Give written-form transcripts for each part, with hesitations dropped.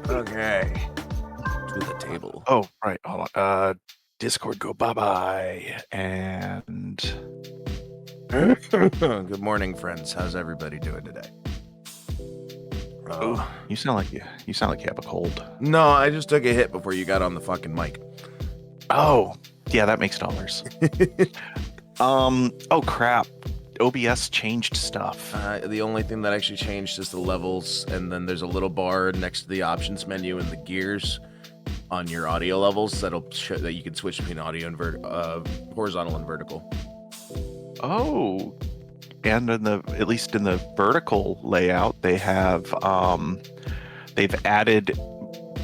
Okay. To the table. Oh, right. Hold on. Discord go bye-bye. And Good morning, friends. How's everybody doing today? oh, you sound like you have a cold. No, I just took a hit before you got on the fucking mic. Oh, yeah, that makes dollars. Oh crap. OBS changed stuff. The only thing that actually changed is the levels, and then there's a little bar next to the options menu and the gears on your audio levels that'll show that you can switch between audio and horizontal and vertical. Oh, and at least in the vertical layout, they have they've added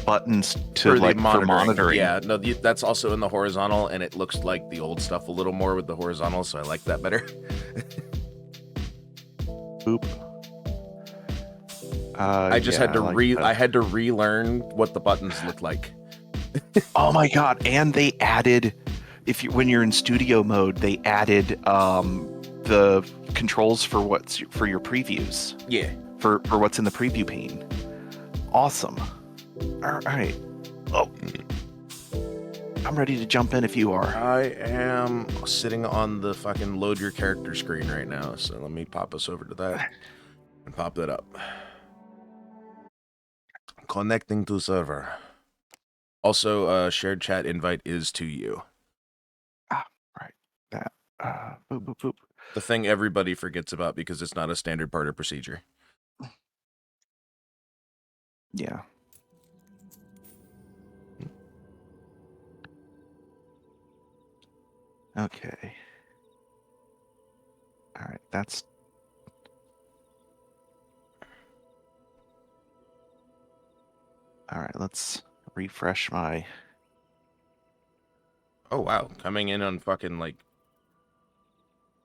buttons to for monitoring. Yeah, no, that's also in the horizontal, and it looks like the old stuff a little more with the horizontal, so I like that better. Boop. I just had to I had to relearn what the buttons look like. Oh my god! And they added, when you're in studio mode, they added the controls for your previews. Yeah. For what's in the preview pane. Awesome. All right. Oh, I'm ready to jump in if you are. I am sitting on the fucking load your character screen right now, so let me pop us over to that and pop that up. Connecting to server. Also, shared chat invite is to you. Ah, right. That. Boop, boop, boop. The thing everybody forgets about because it's not a standard part of procedure. Yeah. Okay. All right, that's... All right, let's refresh my... Oh, wow. Coming in on fucking, like...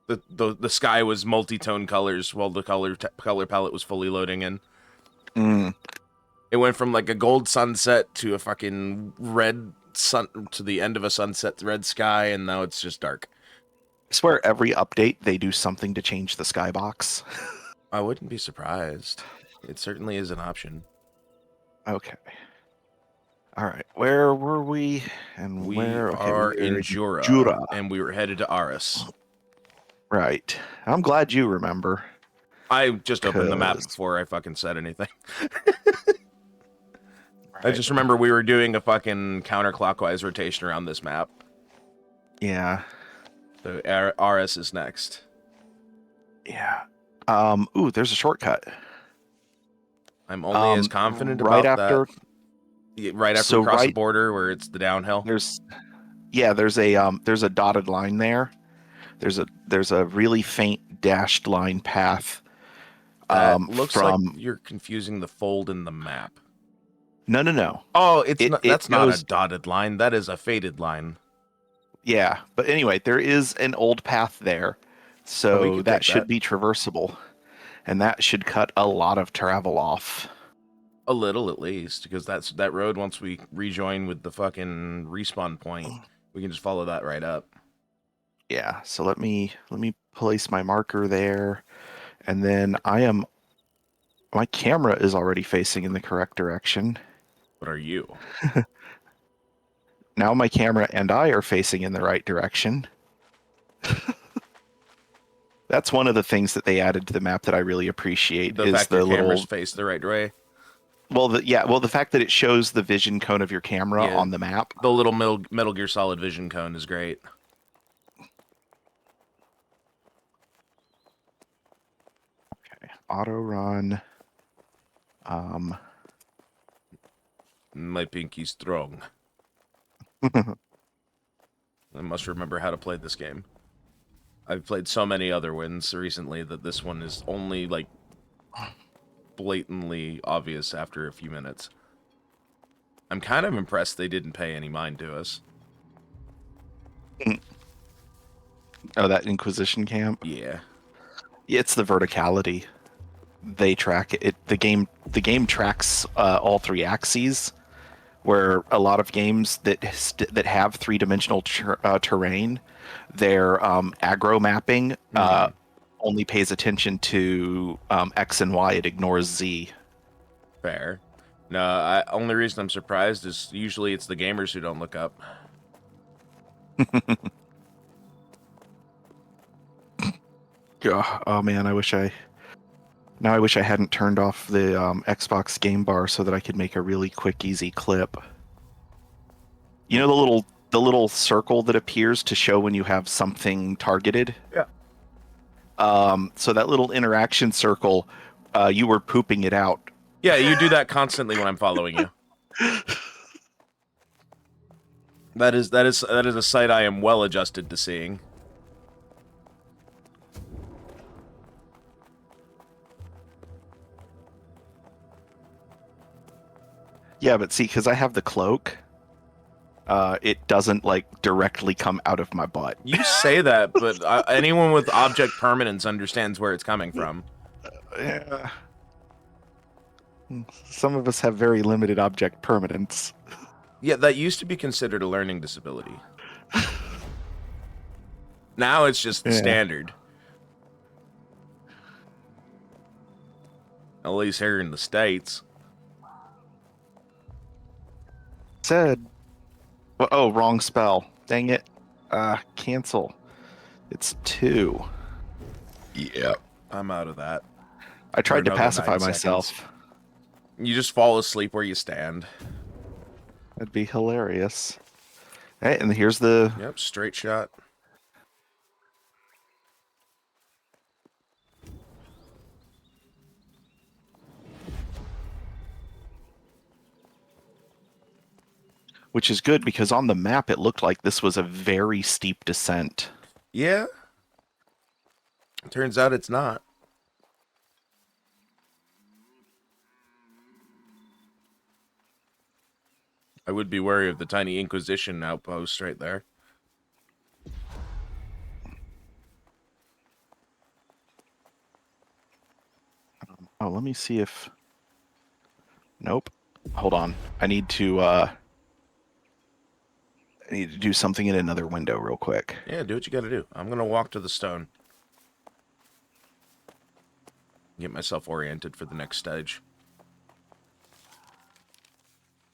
The sky was multi-tone colors while the color palette was fully loading in. It went from, like, a gold sunset to a fucking red sun... to the end of a sunset red sky, and now it's just dark. I swear every update, they do something to change the skybox. I wouldn't be surprised. It certainly is an option. Okay. All right, where were we? And we where? Okay, are in Jura, and we were headed to Aris. Right. I'm glad you remember. I just opened the map before I fucking said anything. Right. I just remember we were doing a fucking counterclockwise rotation around this map. Yeah. So Aris is next. Yeah. Ooh, there's a shortcut. I'm only as confident about that. Right after we cross the border where it's the downhill. There's a dotted line there. There's a really faint dashed line path. Looks like you're confusing the fold in the map. No. Oh, that's not a dotted line. That is a faded line. Yeah, but anyway, there is an old path there, so that should be traversable, and that should cut a lot of travel off. A little, at least, because that road, once we rejoin with the fucking respawn point, we can just follow that right up. Yeah, so let me place my marker there, and then my camera is already facing in the correct direction. What are you? Now my camera and I are facing in the right direction. That's one of the things that they added to the map that I really appreciate. The fact that the cameras face the right way. Well, the fact that it shows the vision cone of your camera on the map. The little Metal Gear Solid vision cone is great. Okay, auto run. My pinky's strong. I must remember how to play this game. I've played so many other ones recently that this one is only, like, blatantly obvious after a few minutes. I'm kind of impressed they didn't pay any mind to us. Oh, that Inquisition camp? Yeah. It's the verticality. They track it. The game tracks all three axes, where a lot of games that have three-dimensional terrain, their aggro mapping only pays attention to X and Y. It ignores Z. Fair. No, only reason I'm surprised is usually it's the gamers who don't look up. Oh man, I wish I hadn't turned off the Xbox game bar so that I could make a really quick, easy clip. You know the little circle that appears to show when you have something targeted? Yeah. So that little interaction circle, you were pooping it out. Yeah, you do that constantly when I'm following you. That is a sight I am well adjusted to seeing. Yeah, but see, because I have the cloak, it doesn't like directly come out of my butt. You say that, but anyone with object permanence understands where it's coming from. Yeah. Some of us have very limited object permanence. Yeah, that used to be considered a learning disability. Now it's just the standard. At least here in the States. Said. Oh, wrong spell. Dang it. Cancel. It's 2. Yeah. I'm out of that. I tried to another pacify 9 myself. seconds. You just fall asleep where you stand. That'd be hilarious. Hey, and here's the... Yep, straight shot. Which is good, because on the map it looked like this was a very steep descent. Yeah. Turns out it's not. I would be wary of the tiny Inquisition outpost right there. Oh, let me see if... Nope. Hold on. I need to do something in another window real quick. Yeah, do what you gotta do. I'm gonna walk to the stone. Get myself oriented for the next stage.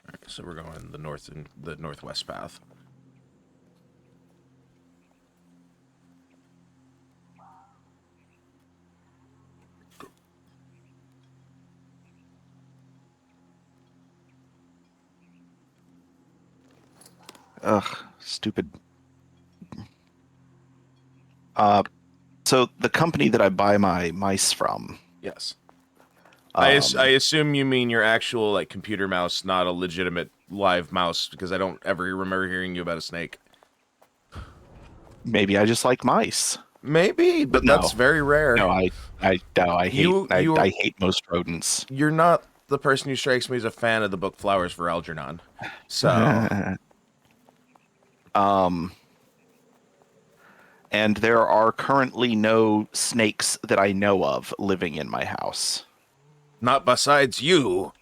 Alright, so we're going the northwest path. Ugh, stupid. So the company that I buy my mice from. Yes. I assume you mean your actual like computer mouse, not a legitimate live mouse, because I don't ever remember hearing you about a snake. Maybe I just like mice. Maybe, but no. that's very rare. No, I hate most rodents. You're not the person who strikes me as a fan of the book Flowers for Algernon. So and there are currently no snakes that I know of living in my house. Not besides you.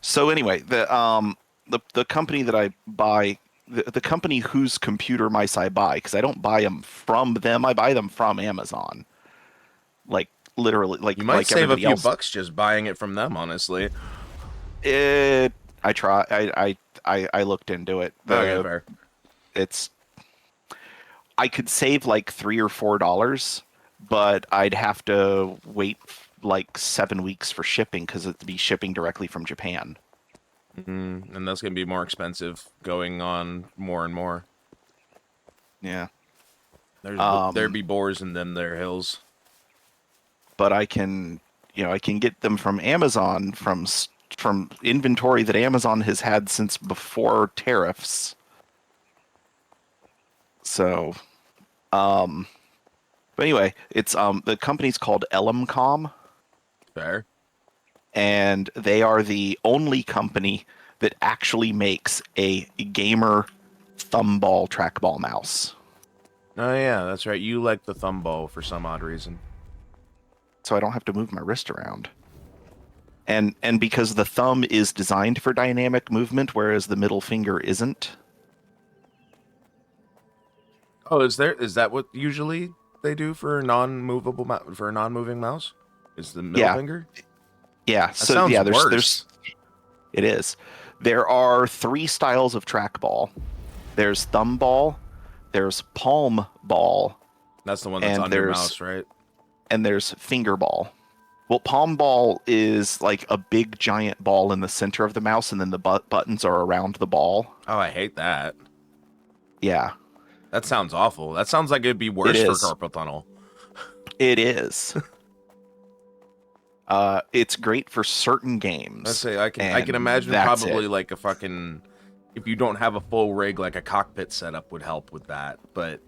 So anyway, the company that I buy, the company whose computer mice I buy, because I don't buy them from them, I buy them from Amazon. Like literally, like you might like save a few else. bucks just buying it from them. Honestly, I try. I looked into it. Okay, fair. I could save like $3 or $4, but I'd have to wait like 7 weeks for shipping because it'd be shipping directly from Japan. And that's gonna be more expensive going on more and more. Yeah. There be boars in them there hills. But I can get them from Amazon from inventory that Amazon has had since before tariffs. So, but anyway, it's the company's called Elimcom. Fair. And they are the only company that actually makes a gamer thumball trackball mouse. Oh yeah, that's right. You like the thumb ball for some odd reason. So I don't have to move my wrist around. And because the thumb is designed for dynamic movement, whereas the middle finger isn't. Oh, is that what usually they do for a non-moving mouse? Is the middle finger? Yeah. That So sounds yeah, worse. it is. There are 3 styles of trackball. There's thumb ball, there's palm ball, That's the one that's and on your mouse, right? there's finger ball. Well, palm ball is like a big giant ball in the center of the mouse, and then the buttons are around the ball. Oh, I hate that. Yeah, That sounds awful. That sounds like it'd be it worse for is. carpal tunnel. It is. It's great for certain Let's games. say I can And imagine that's probably it. like a fucking, if you don't have a full rig, like a cockpit setup would help with that. But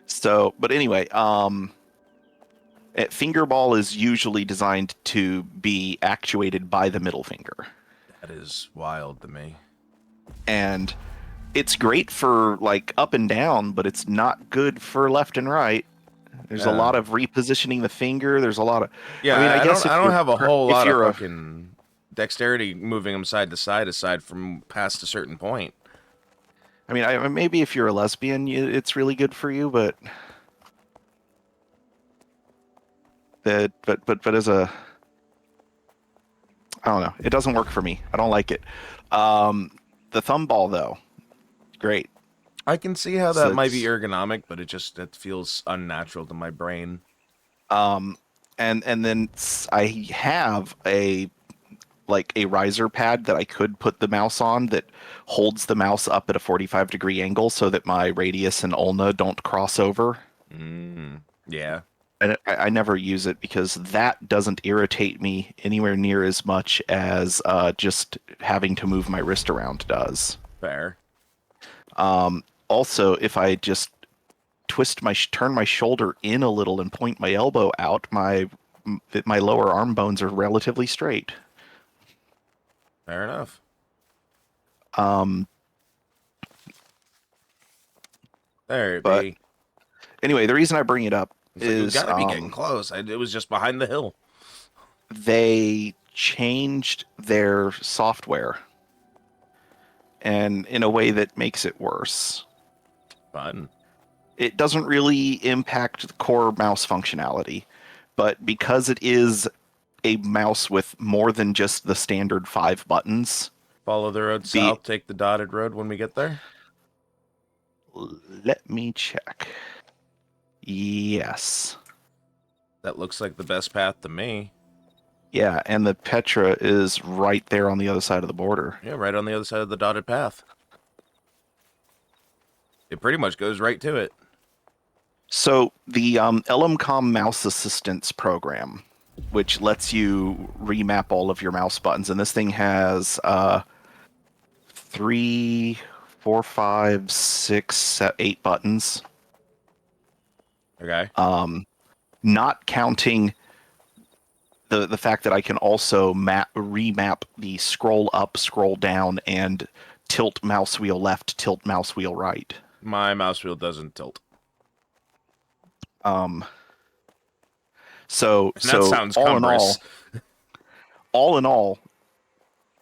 So, but anyway, fingerball is usually designed to be actuated by the middle finger. that is wild to me. And it's great for like up and down, but it's not good for left and right. There's a Yeah. lot of repositioning the finger. There's a lot of, Yeah, I mean, I guess I don't have a whole if lot of you're a, fucking dexterity moving them side to side aside from past a certain point. I mean, maybe if you're a lesbian, it's really good for you, but but as a, I don't know, it doesn't work for me. I don't like it. The thumb ball though, great. I can see how So that might be ergonomic, but it feels unnatural to my brain. And then I have a riser pad that I could put the mouse on that holds the mouse up at a 45-degree angle so that my radius and ulna don't cross over. Yeah. And I never use it because that doesn't irritate me anywhere near as much as just having to move my wrist around does. Fair. Also, if I just turn my shoulder in a little and point my elbow out, my lower arm bones are relatively straight. Fair enough. There it But be. anyway, the reason I bring it up It's like, we is gotta be getting close. It was just behind the hill. they changed their software, and in a way that makes it worse. Fun. It doesn't really impact the core mouse functionality, but because it is a mouse with more than just the standard 5 buttons. Follow the road south, take the dotted road when we get there. Let me check. Yes. That looks like the best path to me. Yeah, and the Petra is right there on the other side of the border. Yeah, right on the other side of the dotted path. It pretty much goes right to it. So the LMCOM Mouse Assistance program, which lets you remap all of your mouse buttons, and this thing has 3, 4, 5, 6, 8 buttons. Okay. Not counting the fact that I can also remap the scroll up, scroll down, and tilt mouse wheel left, tilt mouse wheel right. My mouse wheel doesn't tilt. So That sounds cumbrous. all in all,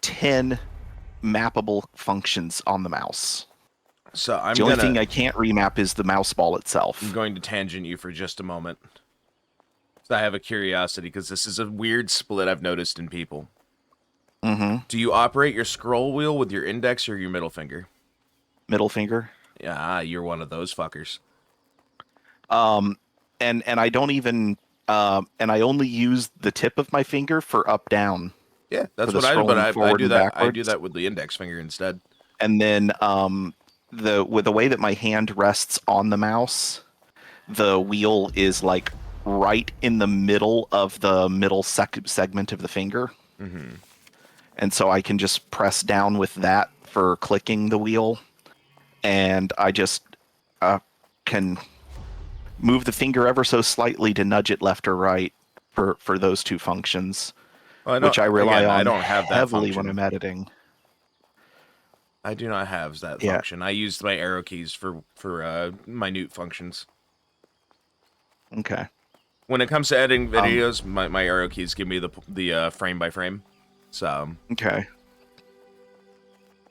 10 mappable functions on the mouse. So The only thing I can't remap is the mouse ball itself. I'm going to tangent you for just a moment. So I have a curiosity because this is a weird split I've noticed in people. Mm-hmm. Do you operate your scroll wheel with your index or your middle finger? Middle finger. Yeah, you're one of those fuckers. And I don't even and I only use the tip of my finger for up down. Yeah, that's for what I do. But I do that. I do backwards. that with the index finger instead. And then with the way that my hand rests on the mouse, the wheel is like right in the middle of the middle segment of the finger. Mm-hmm. And so I can just press down with that for clicking the wheel, and I just can move the finger ever so slightly to nudge it left or right for those 2 functions, which I rely on I don't have that heavily function. when I'm editing. I do not have that function. I use my arrow keys for minute functions. Okay. When it comes to editing videos, my arrow keys give me the frame by frame. So Okay.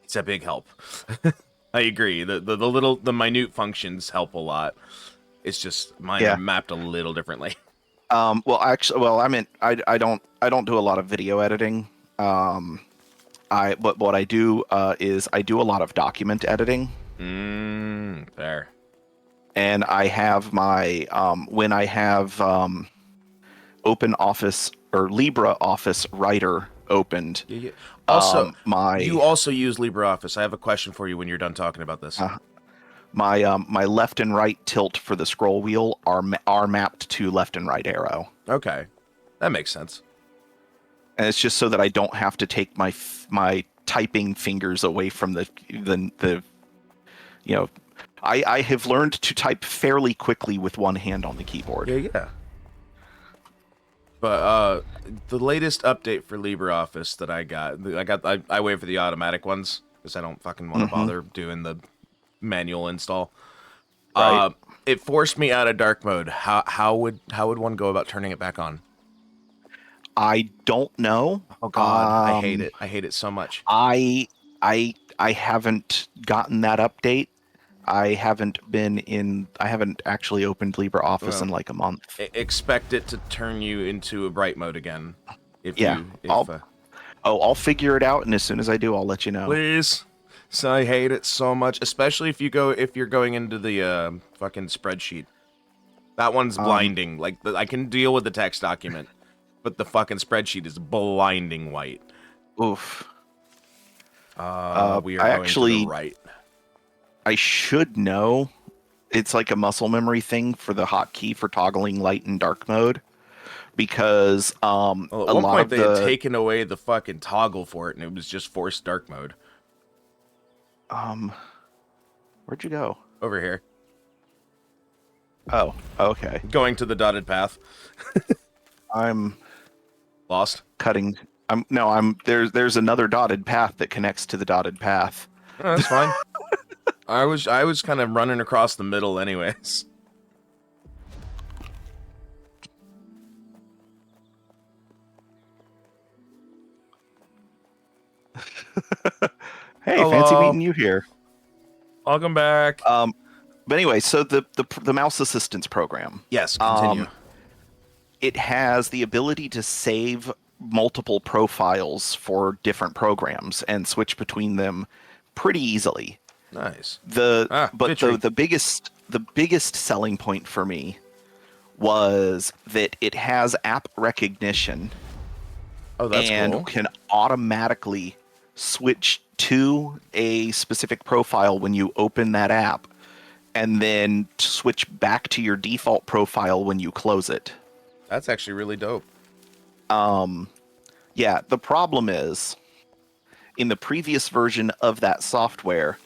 it's a big help. I agree. The minute functions help a lot. It's just mine are mapped a little differently. I mean, I don't do a lot of video editing. But what I do is I do a lot of document editing. Fair. And I have my when I have Open Office or LibreOffice Writer opened. Yeah. Also, My you also use LibreOffice. I have a question for you when you're done talking about this. my left and right tilt for the scroll wheel are mapped to left and right arrow. Okay, that makes sense. And it's just so that I don't have to take my typing fingers away from the you know, I have learned to type fairly quickly with one hand on the keyboard. Yeah. But the latest update for LibreOffice that I wait for the automatic ones because I don't fucking want to bother doing the manual install. Right. It forced me out of dark mode. How would one go about turning it back on? I don't know. Oh God, I hate it. I hate it so much. I haven't gotten that update. I haven't actually opened LibreOffice in like a month. Expect it to turn you into a bright mode again. I'll figure it out, and as soon as I do, I'll let you know. Please. So I hate it so much, especially if you're going into the fucking spreadsheet. That one's blinding. I can deal with the text document, but the fucking spreadsheet is blinding white. Oof. We are going to the right. I should know. It's like a muscle memory thing for the hotkey for toggling light and dark mode, because at one point they had taken away the fucking toggle for it, and it was just forced dark mode. Where'd you go? Over here. Oh, okay. Going to the dotted path. I'm lost. Cutting. There's another dotted path that connects to the dotted path. Oh, that's fine. I was kind of running across the middle anyways. Hey, hello. Fancy meeting you here. Welcome back. But anyway, so the mouse assistance program. Yes, continue. It has the ability to save multiple profiles for different programs and switch between them pretty easily. Nice. The biggest selling point for me was that it has app recognition. Oh, that's and cool. Can automatically switch to a specific profile when you open that app, and then switch back to your default profile when you close it. That's actually really dope. Yeah, the problem is, in the previous version of that software,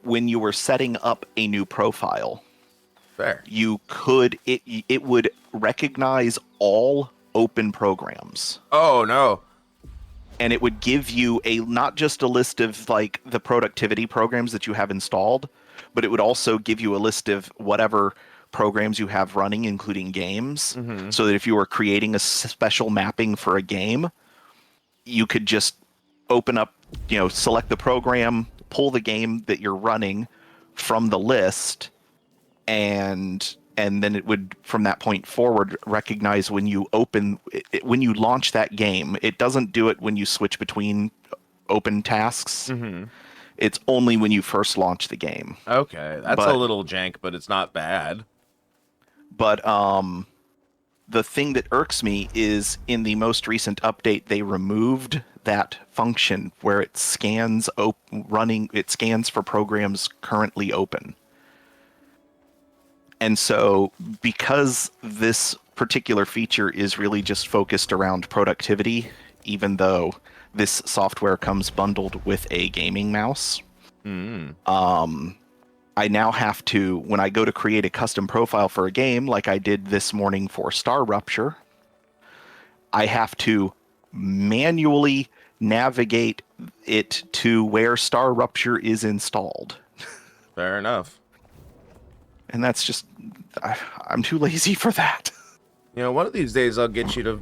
when you were setting up a new profile, fair, it would recognize all open programs. Oh no. And it would give you not just a list of like the productivity programs that you have installed, but it would also give you a list of whatever programs you have running, including games, so that if you were creating a special mapping for a game, you could just open up, select the program, pull the game that you're running from the list, and then it would, from that point forward, recognize when you when you launch that game. It doesn't do it when you switch between open tasks. It's only when you first launch the game. Okay, that's a little jank, but it's not bad. But the thing that irks me is in the most recent update, they removed that function where it scans for programs currently open. And so, because this particular feature is really just focused around productivity, even though this software comes bundled with a gaming mouse, I now have to, when I go to create a custom profile for a game, like I did this morning for Star Rupture, I have to manually navigate it to where Star Rupture is installed. Fair enough. And that's just, I'm too lazy for that. One of these days I'll get you to,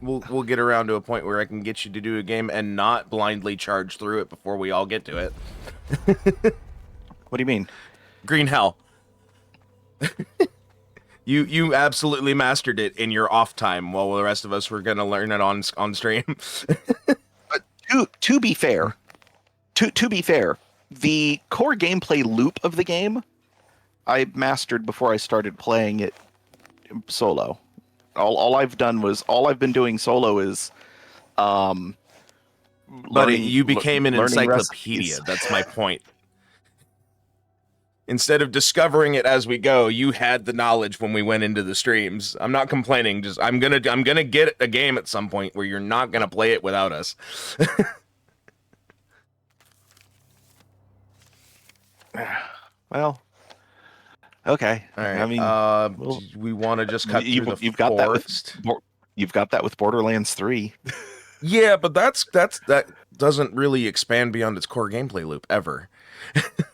we'll get around to a point where I can get you to do a game and not blindly charge through it before we all get to it. What do you mean? Green hell. You absolutely mastered it in your off time, while the rest of us were gonna learn it on stream. To be fair, to be fair, the core gameplay loop of the game I mastered before I started playing it solo. All I've been doing solo is But you became an learning encyclopedia. recipes. That's my point. Instead of discovering it as we go, you had the knowledge when we went into the streams. I'm not complaining. Just I'm gonna get a game at some point where you're not gonna play it without us. Well, okay. All right. I mean, do we want to just cut through the you've forest? You've got that with Borderlands 3. Yeah, but that doesn't really expand beyond its core gameplay loop ever.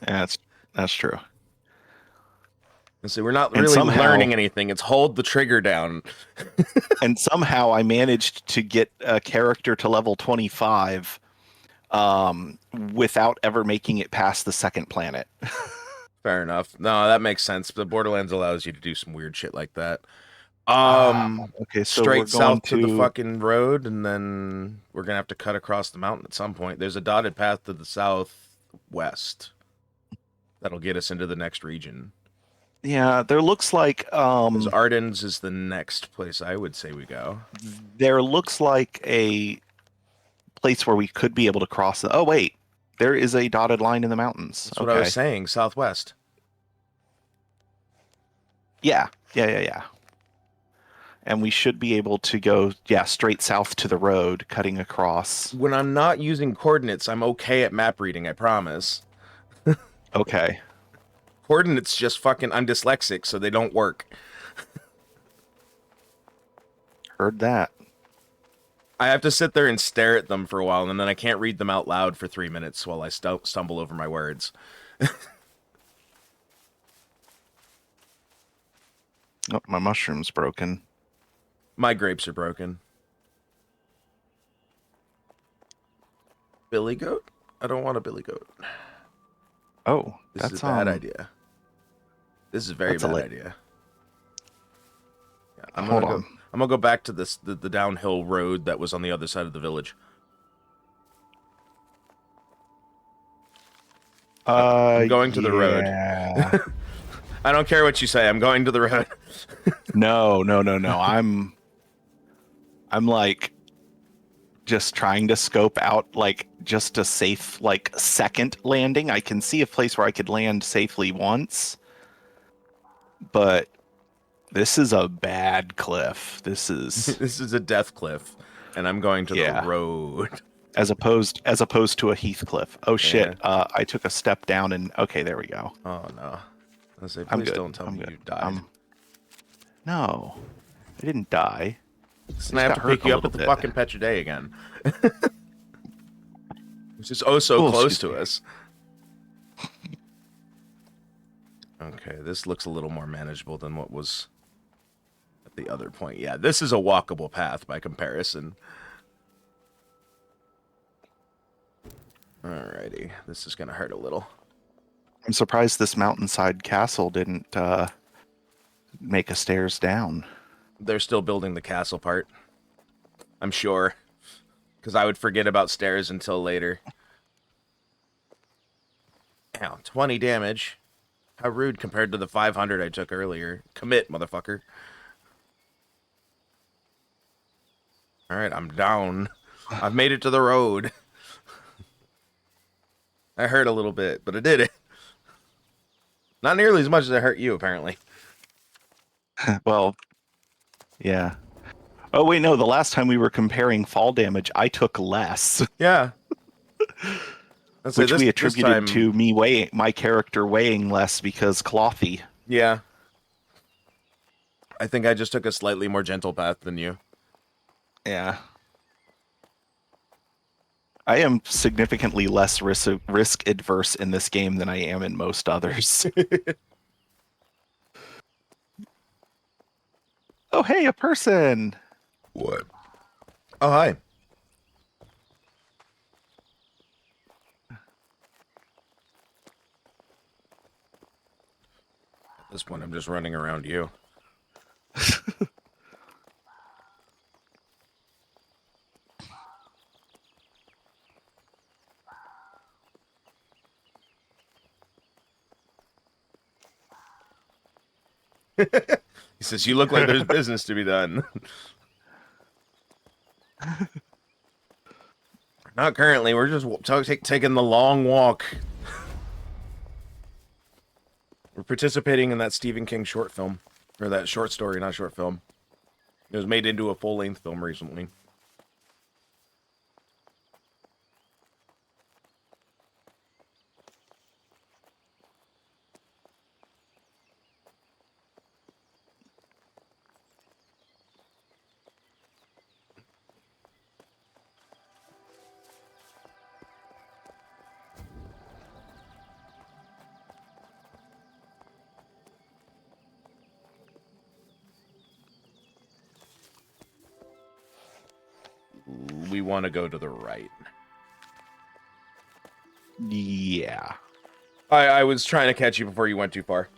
Yeah, that's true. And so we're not really learning anything. It's hold the trigger down. And somehow I managed to get a character to level 25 without ever making it past the second planet. Fair enough. No, that makes sense. The Borderlands allows you to do some weird shit like that. Okay, so straight south to the fucking road, and then we're gonna have to cut across the mountain at some point. There's a dotted path to the southwest that'll get us into the next region. Yeah, there looks like Arden's is the next place I would say we go. There looks like a place where we could be able to cross. Oh wait, there is a dotted line in the mountains. That's what I was saying. Southwest. Yeah. And we should be able to go, straight south to the road, cutting across. When I'm not using coordinates, I'm okay at map reading, I promise. Okay. Coordinates just fucking... I'm dyslexic, so they don't work. Heard that. I have to sit there and stare at them for a while, and then I can't read them out loud for 3 minutes while I stumble over my words. Oh, my mushroom's broken. My grapes are broken. Billy goat? I don't want a billy goat. Oh, this is a bad idea. This is a very bad idea. Yeah, I'm gonna go back to the downhill road that was on the other side of the village. I'm going to the road. I don't care what you say. I'm going to the road. No. I'm like just trying to scope out like just a safe like second landing. I can see a place where I could land safely once, but this is a bad cliff. This is a death cliff, and I'm going to the road as opposed to a heath cliff. Oh shit! Yeah. I took a step down and okay, there we go. Oh no! I say, please don't tell me you died. No, I didn't die. And I have to pick you up at the fucking Petra Day again. Which is so close to us. Okay, this looks a little more manageable than what was at the other point. Yeah, this is a walkable path by comparison. Alrighty, this is gonna hurt a little. I'm surprised this mountainside castle didn't make a stairs down. They're still building the castle part, I'm sure, because I would forget about stairs until later. Ow, 20 damage. How rude compared to the 500 I took earlier. Commit, motherfucker. Alright, I'm down. I've made it to the road. I hurt a little bit, but I did it. Not nearly as much as I hurt you, apparently. Well, yeah. Oh, wait, no. The last time we were comparing fall damage, I took less. Yeah. Which we attributed to me my character weighing less because clothy. Yeah. I think I just took a slightly more gentle path than you. Yeah. I am significantly less risk adverse in this game than I am in most others. Oh, hey, a person. What? Oh, hi. At this point, I'm just running around you. He says, "You look like there's business to be done." Not currently. We're just taking the long walk. We're participating in that Stephen King short film, or that short story, not short film. It was made into a full-length film recently. We want to go to the right. Yeah. I was trying to catch you before you went too far.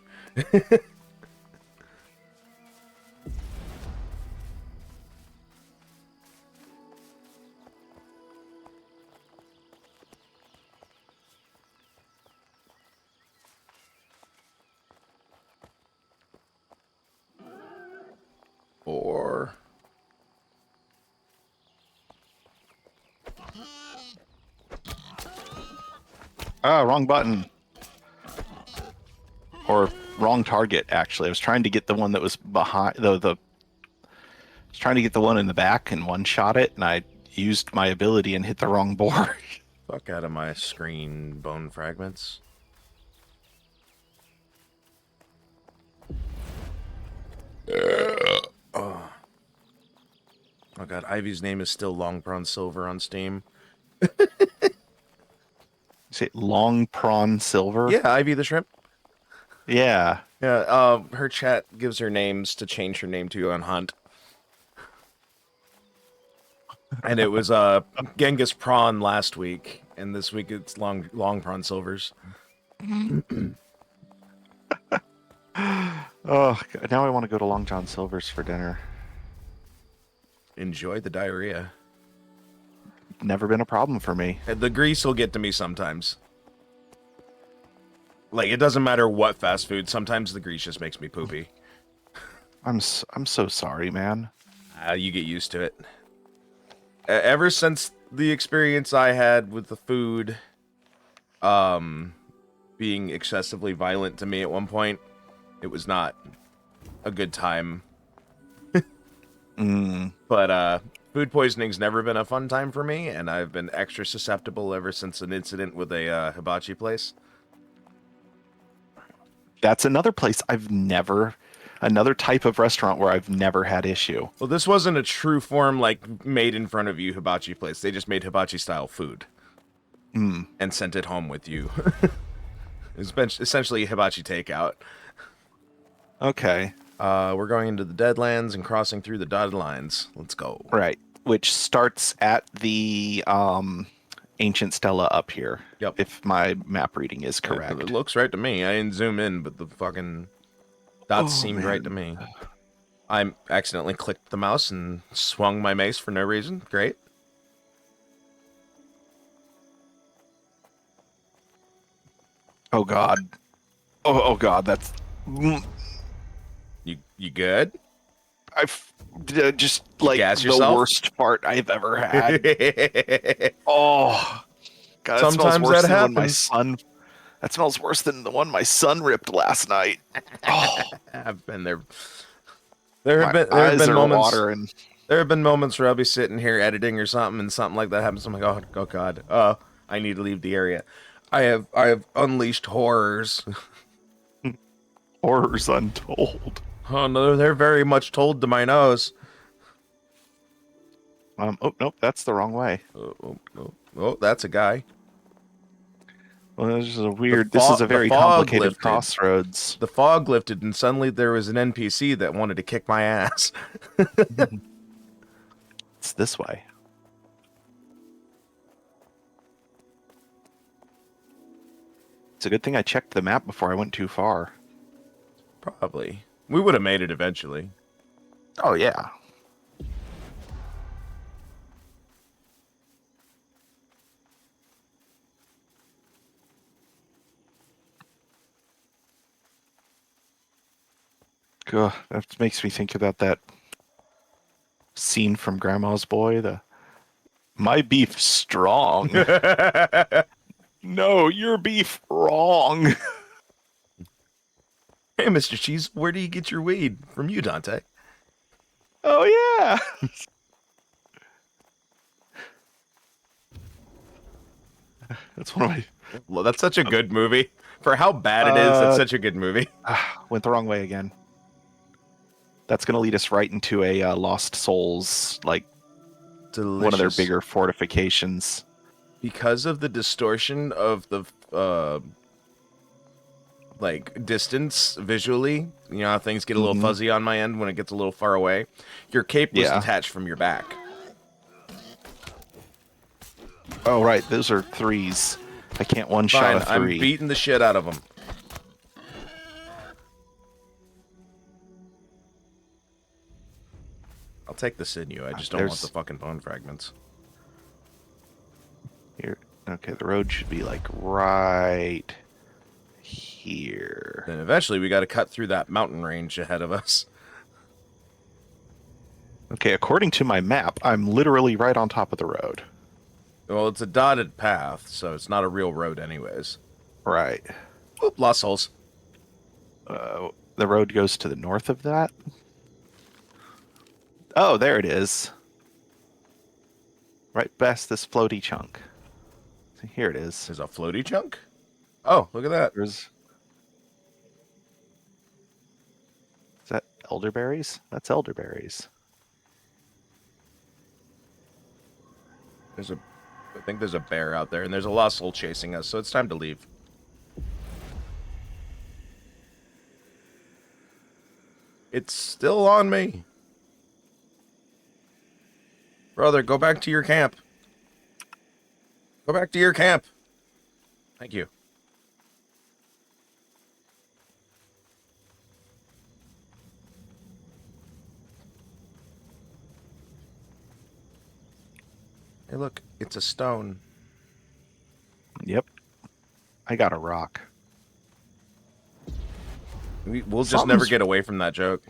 Or... Ah, wrong button. Or wrong target, actually. I was trying to get the one that was behind I was trying to get the one in the back and one-shot it, and I used my ability and hit the wrong board. Fuck out of my screen, bone fragments. Oh. Oh god, Ivy's name is still Long Prawn Silver on Steam. Say long prawn silver? Yeah, Ivy the shrimp. Yeah. Yeah, her chat gives her names to change her name to on Hunt. And it was Genghis Prawn last week, and this week it's Long Prawn Silvers. Oh, God, now I want to go to Long John Silver's for dinner. Enjoy the diarrhea. Never been a problem for me. The grease will get to me sometimes. Like, it doesn't matter what fast food, sometimes the grease just makes me poopy. I'm so sorry, man. You get used to it. Ever since the experience I had with the food being excessively violent to me at one point, it was not a good time. But food poisoning's never been a fun time for me, and I've been extra susceptible ever since an incident with a hibachi place. That's another place another type of restaurant where I've never had issue. Well, this wasn't a true form, like, made in front of you hibachi place. They just made hibachi-style food. And sent it home with you. It's been essentially hibachi takeout. Okay. We're going into the Deadlands and crossing through the dotted lines. Let's go. Right. Which starts at the ancient stela up here. Yep. If my map reading is correct. It looks right to me. I didn't zoom in, but the fucking dots seemed right to me. I accidentally clicked the mouse and swung my mace for no reason. Great. Oh god. Oh god, that's... You good? I've just like gas the yourself? worst fart I've ever had. Oh god, that Sometimes smells worse that than when my happens. son... That smells worse than the one my son ripped last night. Oh, I've been there. There have eyes been are moments. watering. There have been moments where I'll be sitting here editing or something, and something like that happens. I'm like, oh god, I need to leave the area. I have unleashed horrors. Horrors untold. Oh no, they're very much told to my nose. Oh nope, that's the wrong way. Oh, that's a guy. Well, this is a weird. This is a very complicated crossroads. The fog lifted, and suddenly there was an NPC that wanted to kick my ass. It's this way. It's a good thing I checked the map before I went too far. Probably. We would have made it eventually. Oh yeah. God, that makes me think about that scene from Grandma's Boy. The my beef strong. No, your beef wrong. Hey, Mr. Cheese, where do you get your weed? From you, Dante. Oh yeah. That's one of my. Well, that's such a good movie. For how bad it is, that's such a good movie. Went the wrong way again. That's gonna lead us right into a Lost Souls, like Delicious. one of their bigger fortifications. Because of the distortion of the like distance visually, you know how things get a little fuzzy on my end when it gets a little far away. Your cape was detached from your back. Oh right, those are threes. I can't one shot a three. I'm beating the shit out of them. I'll take the sinew. I just don't want the fucking bone fragments. Here, okay, the road should be like right here. Then eventually we got to cut through that mountain range ahead of us. Okay, according to my map, I'm literally right on top of the road. Well, it's a dotted path, so it's not a real road anyways. Right. Oop, lost souls. The road goes to the north of that? Oh, there it is. Right past this floaty chunk. See, here it is. There's a floaty chunk? Oh, look at that. Is that elderberries? That's elderberries. I think there's a bear out there, and there's a lost soul chasing us, so it's time to leave. It's still on me. Brother, go back to your camp. Go back to your camp. Thank you. Hey, look, it's a stone. Yep. I got a rock. We'll just never get away from that joke.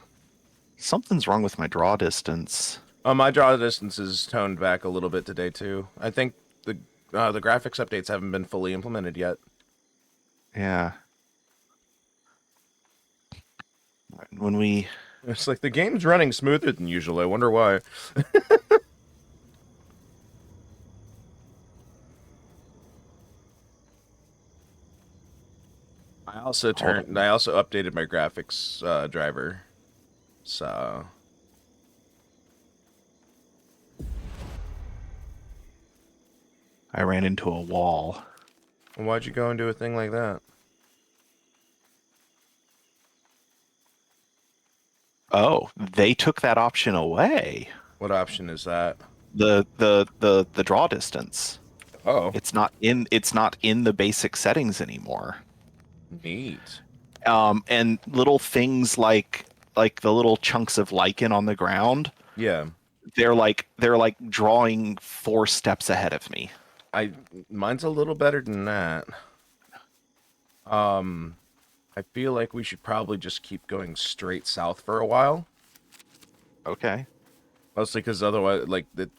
Something's wrong with my draw distance. My draw distance is toned back a little bit today, too. I think the graphics updates haven't been fully implemented yet. Yeah. When we... It's like the game's running smoother than usual. I wonder why. I also updated my graphics driver. So I ran into a wall. why'd you go and do a thing like that? Oh, they took that option away. What option is that? The draw distance. Oh, It's not in the basic settings anymore. neat. And little things like the little chunks of lichen on the ground, Yeah, they're like drawing 4 steps ahead of me. mine's a little better than that. I feel like we should probably just keep going straight south for a while. Okay. Mostly because otherwise, like, it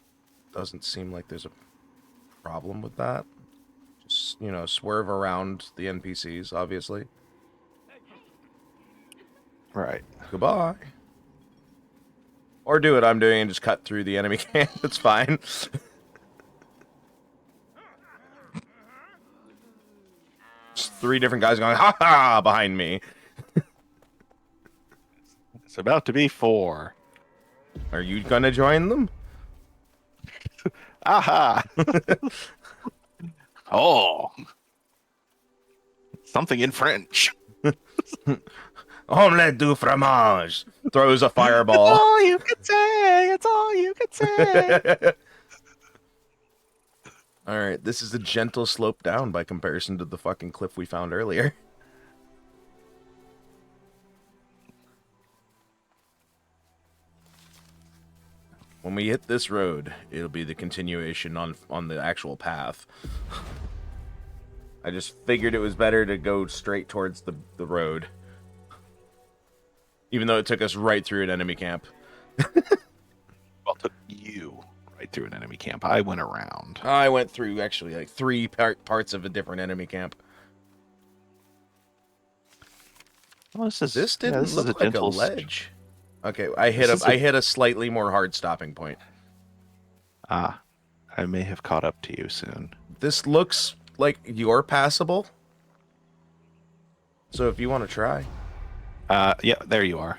doesn't seem like there's a problem with that. Just, you know, swerve around the NPCs, obviously. Right. Goodbye. Or do what I'm doing and just cut through the enemy camp. It's fine. Just 3 different guys going, ha ha, behind me. It's about to be 4. Are you gonna join them? Aha! Oh! Something in French. Omelette du fromage. Throws a fireball. It's all you can say. It's all you can say. All right, this is a gentle slope down by comparison to the fucking cliff we found earlier. When we hit this road, it'll be the continuation on the actual path. I just figured it was better to go straight towards the road. Even though it took us right through an enemy camp. Well, it took you right through an enemy camp. I went around. I went through, actually, like 3 parts of a different enemy camp. Well, This didn't look like a ledge. Okay, I hit a slightly more hard stopping point. Ah, I may have caught up to you soon. This looks like you're passable. So if you want to try. Yeah, there you are.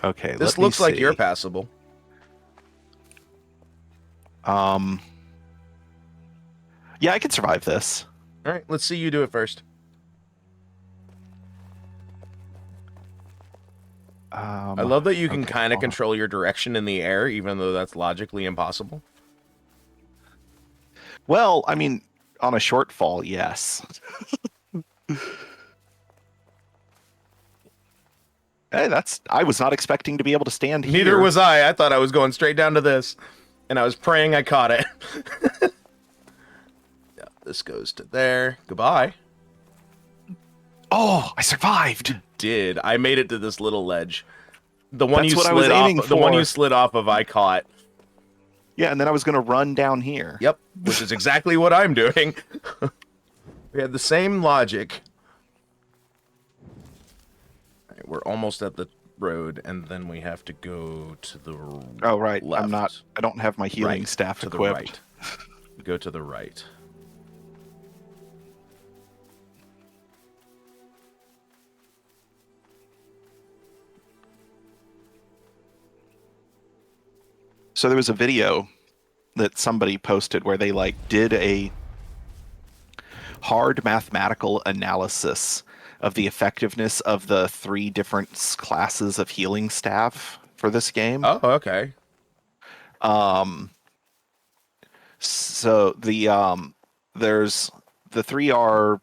Okay, this looks like you're passable. Yeah, I can survive this. All right, let's see you do it first. I love that you can kind of control your direction in the air, even though that's logically impossible. Well, I mean, on a short fall, yes. Hey, I was not expecting to be able to stand here. Neither was I. I thought I was going straight down to this, and I was praying I caught it. Yeah, this goes to there. Goodbye. Oh, I survived. Did I made it to this little ledge? The one That's you what I was slid aiming off. The one for. you slid off of, I caught. Yeah, and then I was going to run down here. Yep, which is exactly what I'm doing. We had the same logic. All right, we're almost at the road, and then we have to go to the Oh, right. left. I don't have my healing staff to equipped. The right. Go to the right. So there was a video that somebody posted where they did a hard mathematical analysis of the effectiveness of the 3 different classes of healing staff for this game. Oh, okay. So there's the 3 are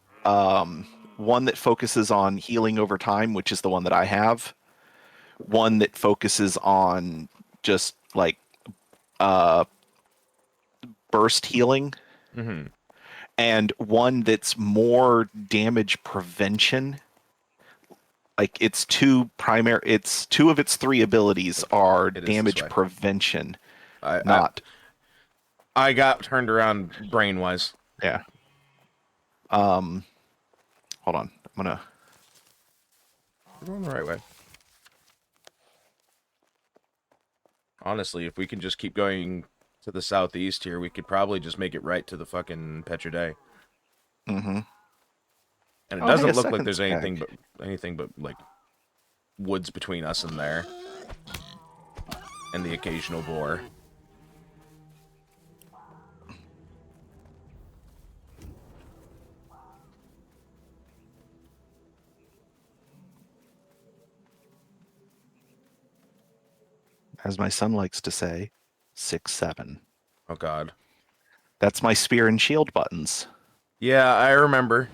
one that focuses on healing over time, which is the one that I have. One that focuses on just burst healing. Mm-hmm. And one that's more damage prevention. It's 2 of its 3 abilities are damage prevention. I got turned around brain-wise. Yeah. Hold on. We're going the right way. Honestly, if we can just keep going to the southeast here, we could probably just make it right to the fucking Pax Dei. Mm-hmm. And it doesn't look like there's anything but like woods between us and there, and the occasional boar. As my son likes to say, 6-7. Oh God. That's my spear and shield buttons. Yeah, I remember.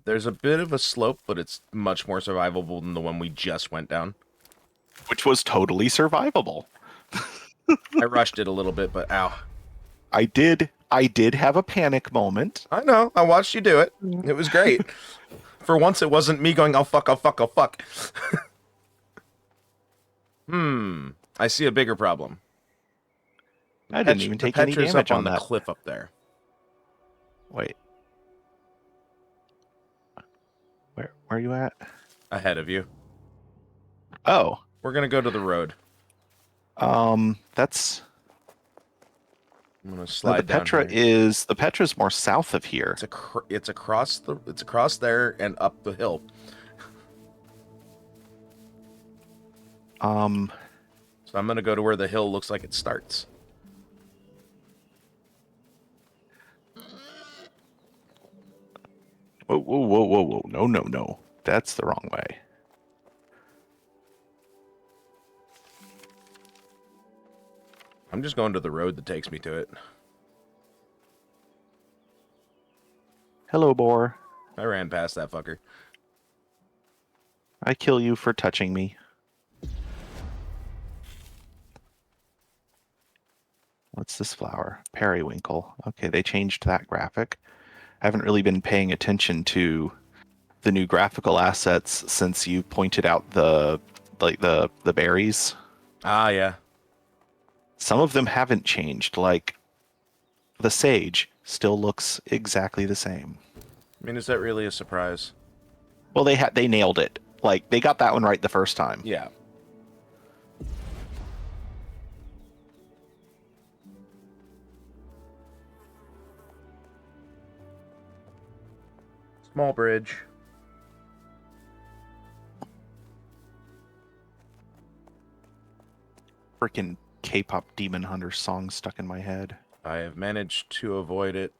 There's a bit of a slope, but it's much more survivable than the one we just went down. Which was totally survivable. I rushed it a little bit, but ow. I did have a panic moment. I know. I watched you do it. It was great. For once, it wasn't me going, oh fuck, oh fuck, oh fuck. I see a bigger problem. I didn't even take any damage up on on the that cliff up there. Wait. Where are you at? Ahead of you. Oh. We're gonna go to the road. That's. I'm gonna slide down Petra here. The Petra's more south of here. It's across there and up the hill. So I'm gonna go to where the hill looks like it starts. Whoa, whoa, whoa, whoa, whoa. No, no, no. That's the wrong way. I'm just going to the road that takes me to it. Hello, boar. I ran past that fucker. I kill you for touching me. What's this flower? Periwinkle. Okay, they changed that graphic. I haven't really been paying attention to the new graphical assets since you pointed out the berries. Ah, yeah. Some of them haven't changed. Like the sage still looks exactly the same. I mean, is that really a surprise? Well, they nailed it. Like they got that one right the first time. Yeah. Small bridge. Freaking K-pop Demon Hunter song stuck in my head. I have managed to avoid it.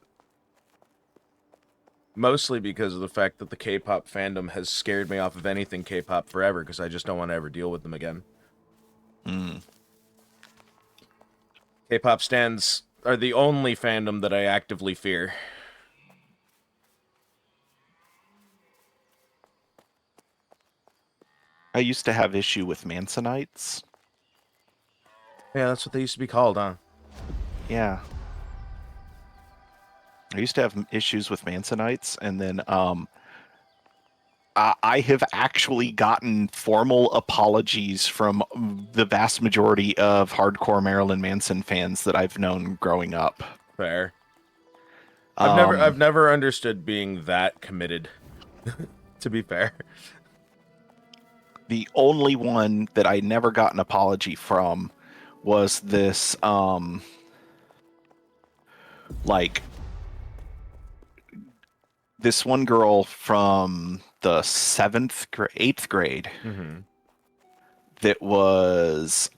Mostly because of the fact that the K-pop fandom has scared me off of anything K-pop forever, because I just don't want to ever deal with them again. K-pop stans are the only fandom that I actively fear. I used to have issue with Mansonites. Yeah, that's what they used to be called, huh? Yeah. I used to have issues with Mansonites, and then I have actually gotten formal apologies from the vast majority of hardcore Marilyn Manson fans that I've known growing up. Fair. Um, I've never understood being that committed. To be fair. the only one that I never got an apology from was this like this one girl from the eighth grade Mm-hmm. that was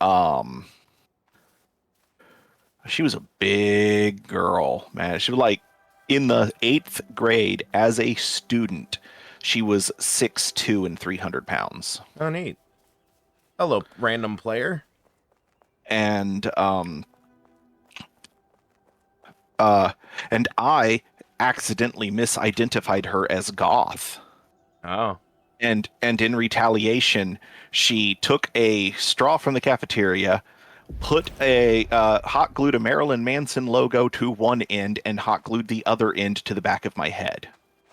she was a big girl, man. She was like in the 8th grade as a student. She was 6'2" and 300 pounds. Oh, neat. Hello, random player. And and I accidentally misidentified her as goth. Oh. And in retaliation, she took a straw from the cafeteria, put a hot glued a Marilyn Manson logo to one end, and hot glued the other end to the back of my head.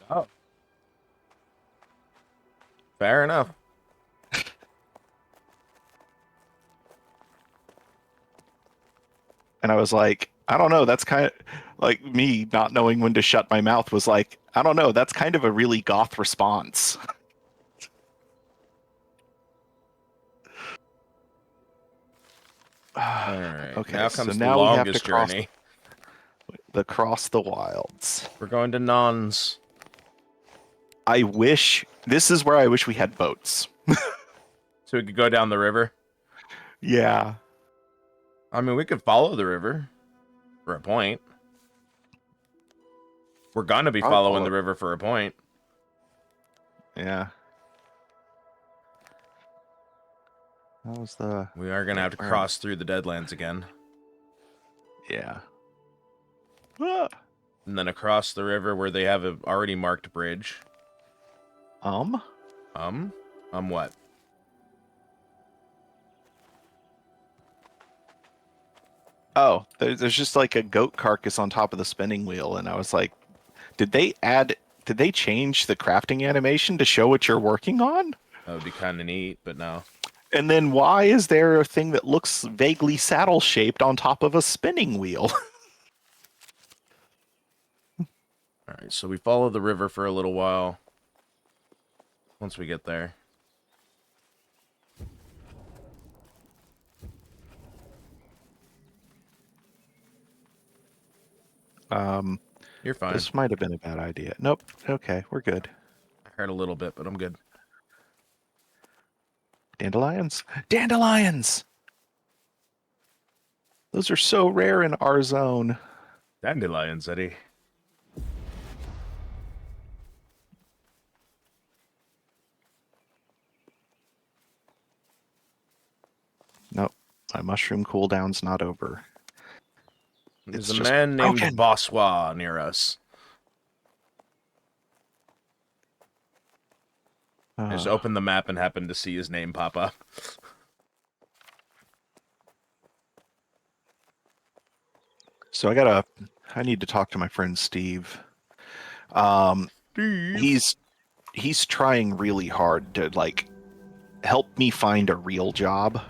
Oh. Fair enough. And I was like, I don't know. That's kind of like me not knowing when to shut my mouth was like, I don't know. That's kind of a really goth response. Alright. Okay, Now so comes the now we have to longest journey. cross the wilds. We're going to Nons. I wish this is where I wish we had boats. So we could go down the river. Yeah. I mean, we could follow the river. For a point. We're gonna be Probably following follow- the river for a point. Yeah. That was the We are gonna have to cross through the Deadlands again. yeah. Ah. And then across the river where they have a already marked bridge. What? Oh, there's just like a goat carcass on top of the spinning wheel, and I was like, did they change the crafting animation to show what you're working on? That would be kind of neat, but no. And then why is there a thing that looks vaguely saddle shaped on top of a spinning wheel? Alright, so we follow the river for a little while. Once we get there. You're fine. This might have been a bad idea. Nope. Okay, we're good. I heard a little bit, but I'm good. Dandelions? Dandelions! Those are so rare in our zone. Dandelions, Eddie. Nope. My mushroom cooldown's not over. There's It's a just man named broken. Boswa near us. I just opened the map and happened to see his name pop up. So I need to talk to my friend Steve. Steve. He's trying really hard to like help me find a real job.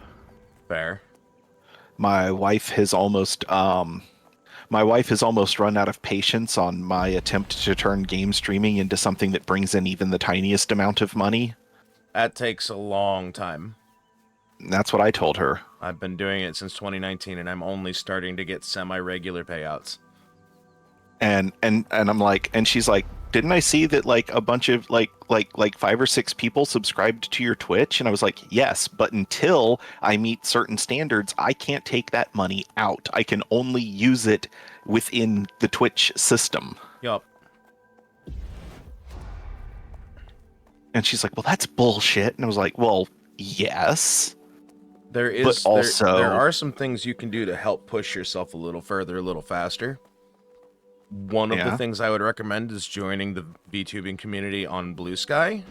Fair. My wife has almost run out of patience on my attempt to turn game streaming into something that brings in even the tiniest amount of money. That takes a long time. And that's what I told her. I've been doing it since 2019, and I'm only starting to get semi-regular payouts. And I'm like, and she's like, didn't I see that like a bunch of like 5 or 6 people subscribed to your Twitch? And I was like, yes, but until I meet certain standards, I can't take that money out. I can only use it within the Twitch system. Yup. And she's like, well, that's bullshit. And I was like, well, yes. There are some things you can do to help push yourself a little further, a little faster. One of the things I would recommend is joining the VTubing community on Blue Sky.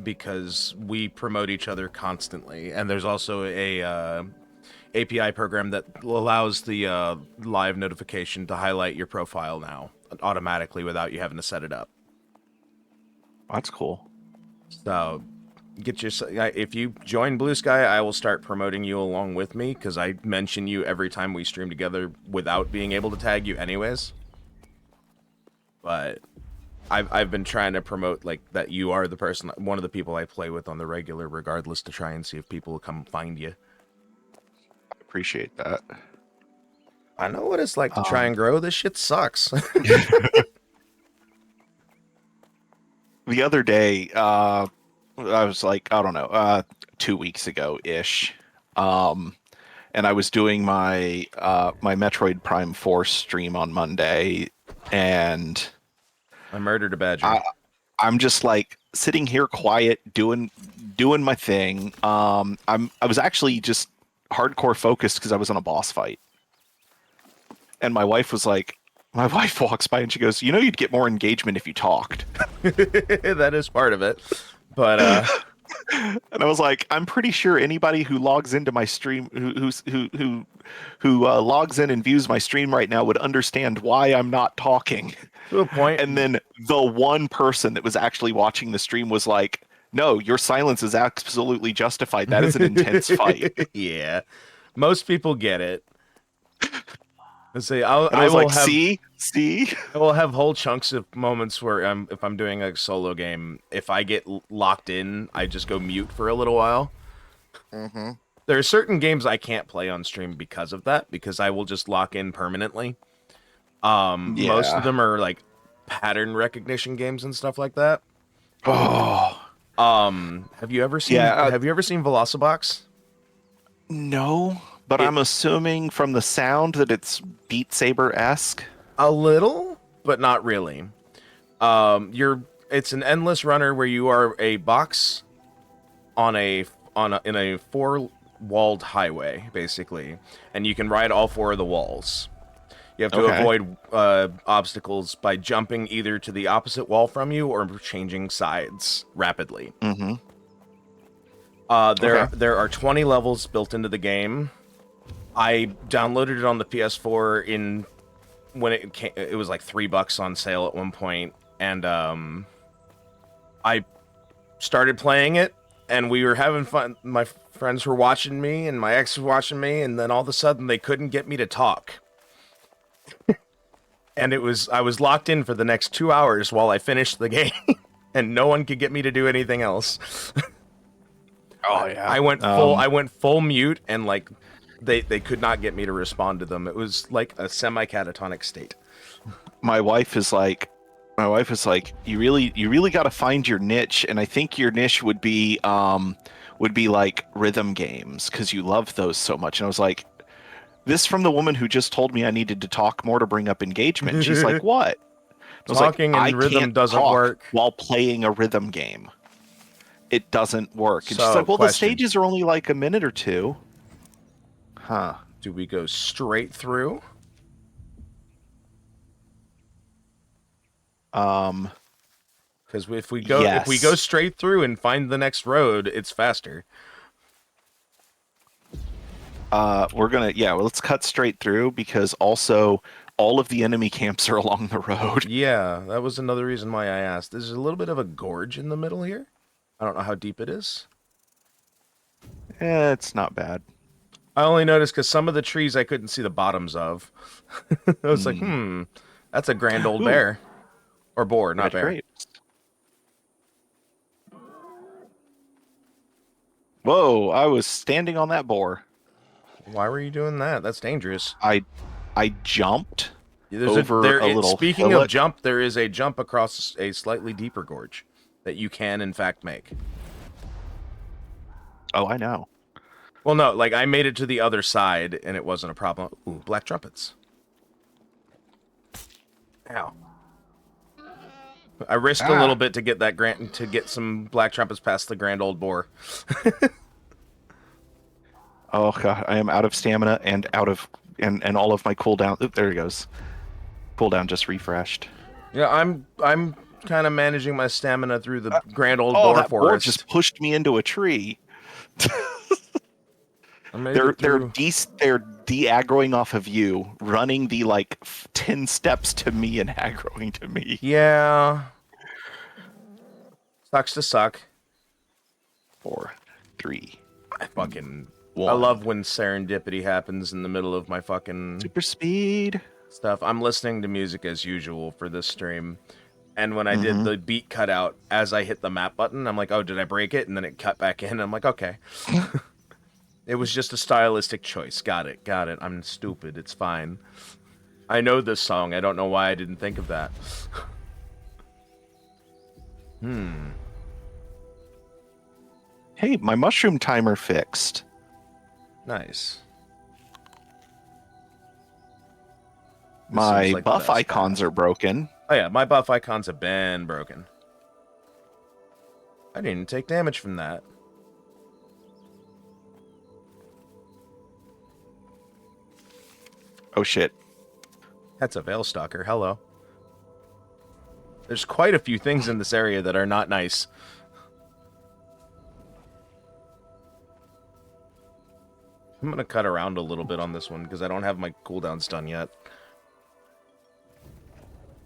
Because we promote each other constantly, and there's also a API program that allows the live notification to highlight your profile now automatically without you having to set it up. That's cool. So if you join Blue Sky, I will start promoting you along with me, because I mention you every time we stream together without being able to tag you anyways. But I've been trying to promote like that you are the person, one of the people I play with on the regular, regardless, to try and see if people will come find you. I appreciate that. I know what it's like to try and grow. This shit sucks. The other day, I was like, I don't know, 2 weeks ago-ish, and I was doing my my Metroid Prime 4 stream on Monday, and I murdered a badger. I'm just like sitting here quiet, doing my thing. I was actually just hardcore focused because I was on a boss fight, and my wife walks by and she goes, "You know, you'd get more engagement if you talked." That is part of it, but and I was like, I'm pretty sure anybody who logs into my stream, who logs in and views my stream right now, would understand why I'm not talking. To a point. And then the one person that was actually watching the stream was like, "No, your silence is absolutely justified. That is an intense fight." Yeah, most people get it. Let's see. I was like, see. I will have whole chunks of moments where if I'm doing a solo game, if I get locked in, I just go mute for a little while. Mm-hmm. There are certain games I can't play on stream because of that, because I will just lock in permanently. Most of them are like pattern recognition games and stuff like that. Oh. Have you ever seen Velocibox? No, but I'm assuming from the sound that it's Beat Saber-esque. A little, but not really. It's an endless runner where you are a box in a 4-walled highway, basically, and you can ride all 4 of the walls. You have to avoid obstacles by jumping either to the opposite wall from you or changing sides rapidly. Mm-hmm. There are 20 levels built into the game. I downloaded it on the PS4 when it was like $3 on sale at one point, and I started playing it, and we were having fun. My friends were watching me, and my ex was watching me, and then all of a sudden they couldn't get me to talk. And I was locked in for the next 2 hours while I finished the game, and no one could get me to do anything else. Oh yeah. I went full mute, and like they could not get me to respond to them. It was like a semi-catatonic state. My wife is like, you really got to find your niche, and I think your niche would be like rhythm games, because you love those so much. And I was like, this from the woman who just told me I needed to talk more to bring up engagement. She's like, what? I was Talking like, and rhythm doesn't work while playing a rhythm game. It doesn't work. And So, she's like, well, question. the stages are only like a minute or two. Huh. Do we go straight through? Because if we go straight through and find the next road, it's faster. let's cut straight through because also all of the enemy camps are along the road. Yeah, that was another reason why I asked. There's a little bit of a gorge in the middle here. I don't know how deep it is. It's not bad. I only noticed because some of the trees I couldn't see the bottoms of. I was like, Mm. that's a grand old Ooh, bear. Or boar, not red bear. grapes. Whoa, I was standing on that boar. Why were you doing that? That's dangerous. I jumped There's over a little speaking of hillock. jump, there is a jump across a slightly deeper gorge that you can in fact make. Oh, I know. Well, no, like I made it to the other side and it wasn't a problem. Ooh, black trumpets. Ow. I risked a little bit to get that to get some black trumpets past the grand old boar. Oh god, I am out of stamina and out of and all of my cooldown. Oop, there he goes. Cooldown just refreshed. Yeah, I'm kind of managing my stamina through the grand old Oh, boar that boar forest. just pushed me into a tree. I made They're it through. they're de-aggroing off of you, running the like 10 steps to me and aggroing to me. Yeah. Sucks to suck. 4, 3, I fucking 1. I love when serendipity happens in the middle of my fucking Super speed. stuff. I'm listening to music as usual for this stream. And when I did the beat cutout as I hit the map button, I'm like, oh, did I break it? And then it cut back in. I'm like, okay. It was just a stylistic choice. Got it. Got it. I'm stupid. It's fine. I know this song. I don't know why I didn't think of that. Hey, my mushroom timer fixed. Nice. This My seems like the buff best icons path. are broken. Oh yeah, my buff icons have been broken. I didn't even take damage from that. Oh shit. That's a Veilstalker. Hello. There's quite a few things in this area that are not nice. I'm going to cut around a little bit on this one because I don't have my cooldowns done yet.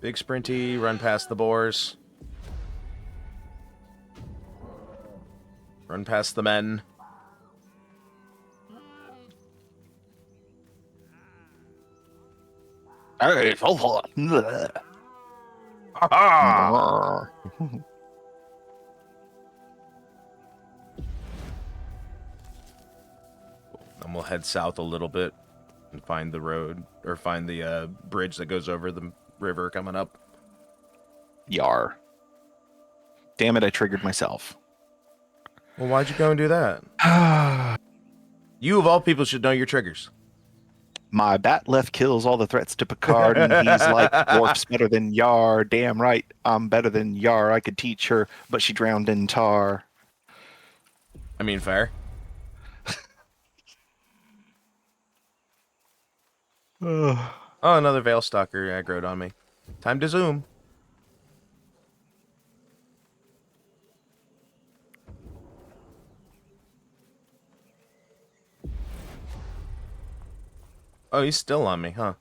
Big sprinty, run past the boars. Run past the men. Ha! And we'll head south a little bit and find the road, or find the bridge that goes over the river coming up. Yar. Damn it, I triggered myself. Well, why'd you go and do that? You, of all people, should know your triggers. My bat left kills all the threats to Picard, and he's like, Worf's better than Yar. Damn right, I'm better than Yar. I could teach her, but she drowned in tar. I mean, fair. Oh, another Veilstalker aggroed on me. Time to zoom. Oh, he's still on me, huh?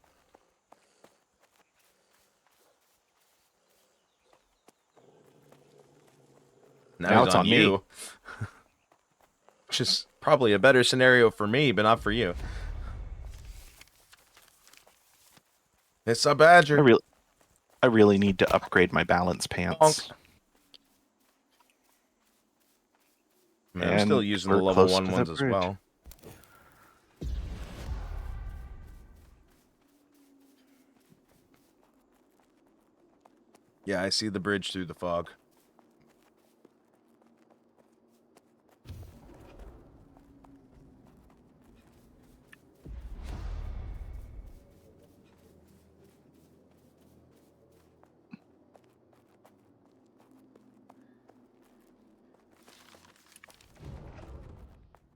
Now he's it's on on you. me. Which is probably a better scenario for me, but not for you. It's a badger. I really need to upgrade my balance pants. Bonk. Man, I'm still using the we're level close 1 to the ones as bridge. well. Yeah, I see the bridge through the fog.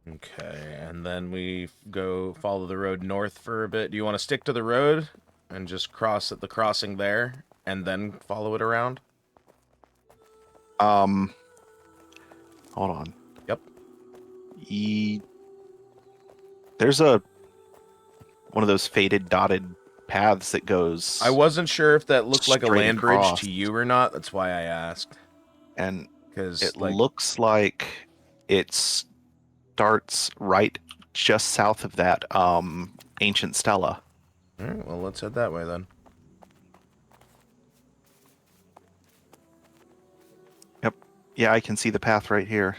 Okay, and then we go follow the road north for a bit. Do you want to stick to the road and just cross at the crossing there and then follow it around? Hold on. Yep. There's one of those faded dotted paths that goes. I wasn't sure if that looked like a straight land across. bridge to you or not. That's why I asked. And Because it looks like it starts right just south of that ancient stela. All right, well, let's head that way then. Yep. Yeah, I can see the path right here.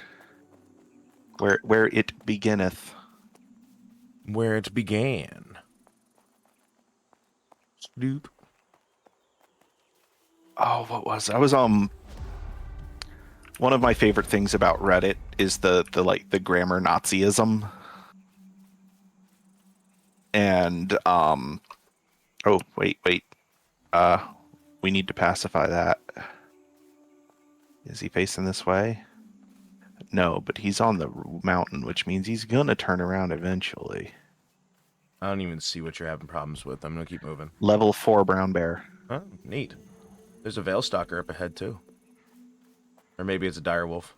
Where it beginneth. Where it began. Snoop. Oh, what was I was one of my favorite things about Reddit is the grammar Nazism. And oh wait. We need to pacify that. Is he facing this way? No, but he's on the mountain, which means he's gonna turn around eventually. I don't even see what you're having problems with. I'm gonna keep moving. Level 4 brown bear. Oh, neat. There's a Veil Stalker up ahead too. Or maybe it's a dire wolf.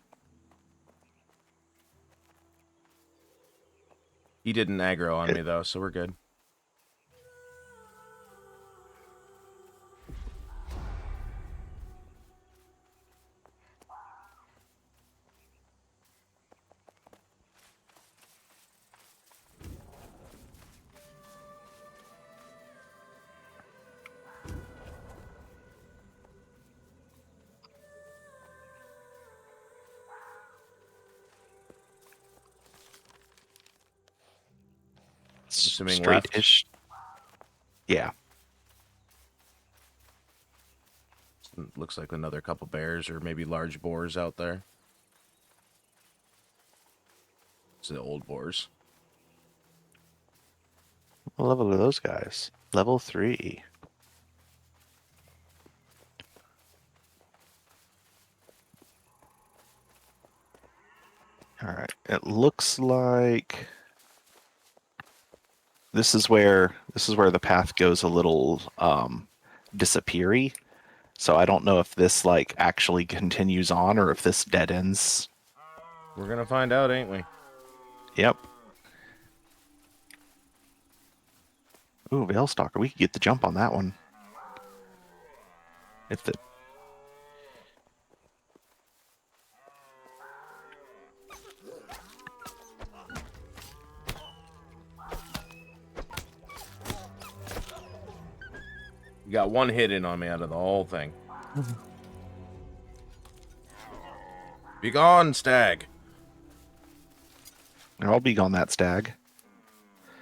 He didn't aggro on me though, so we're good. Assuming Straight-ish. Yeah. Looks like another couple bears or maybe large boars out there. It's the old boars. What level are those guys? Level 3. All right. It looks like this is where the path goes a little disappeary. So I don't know if this like actually continues on or if this dead ends. We're gonna find out, ain't we? Yep. Ooh, Veilstalker. We could get the jump on that one. If the You got one hit in on me out of the whole thing. Be gone, stag. I'll be on that stag.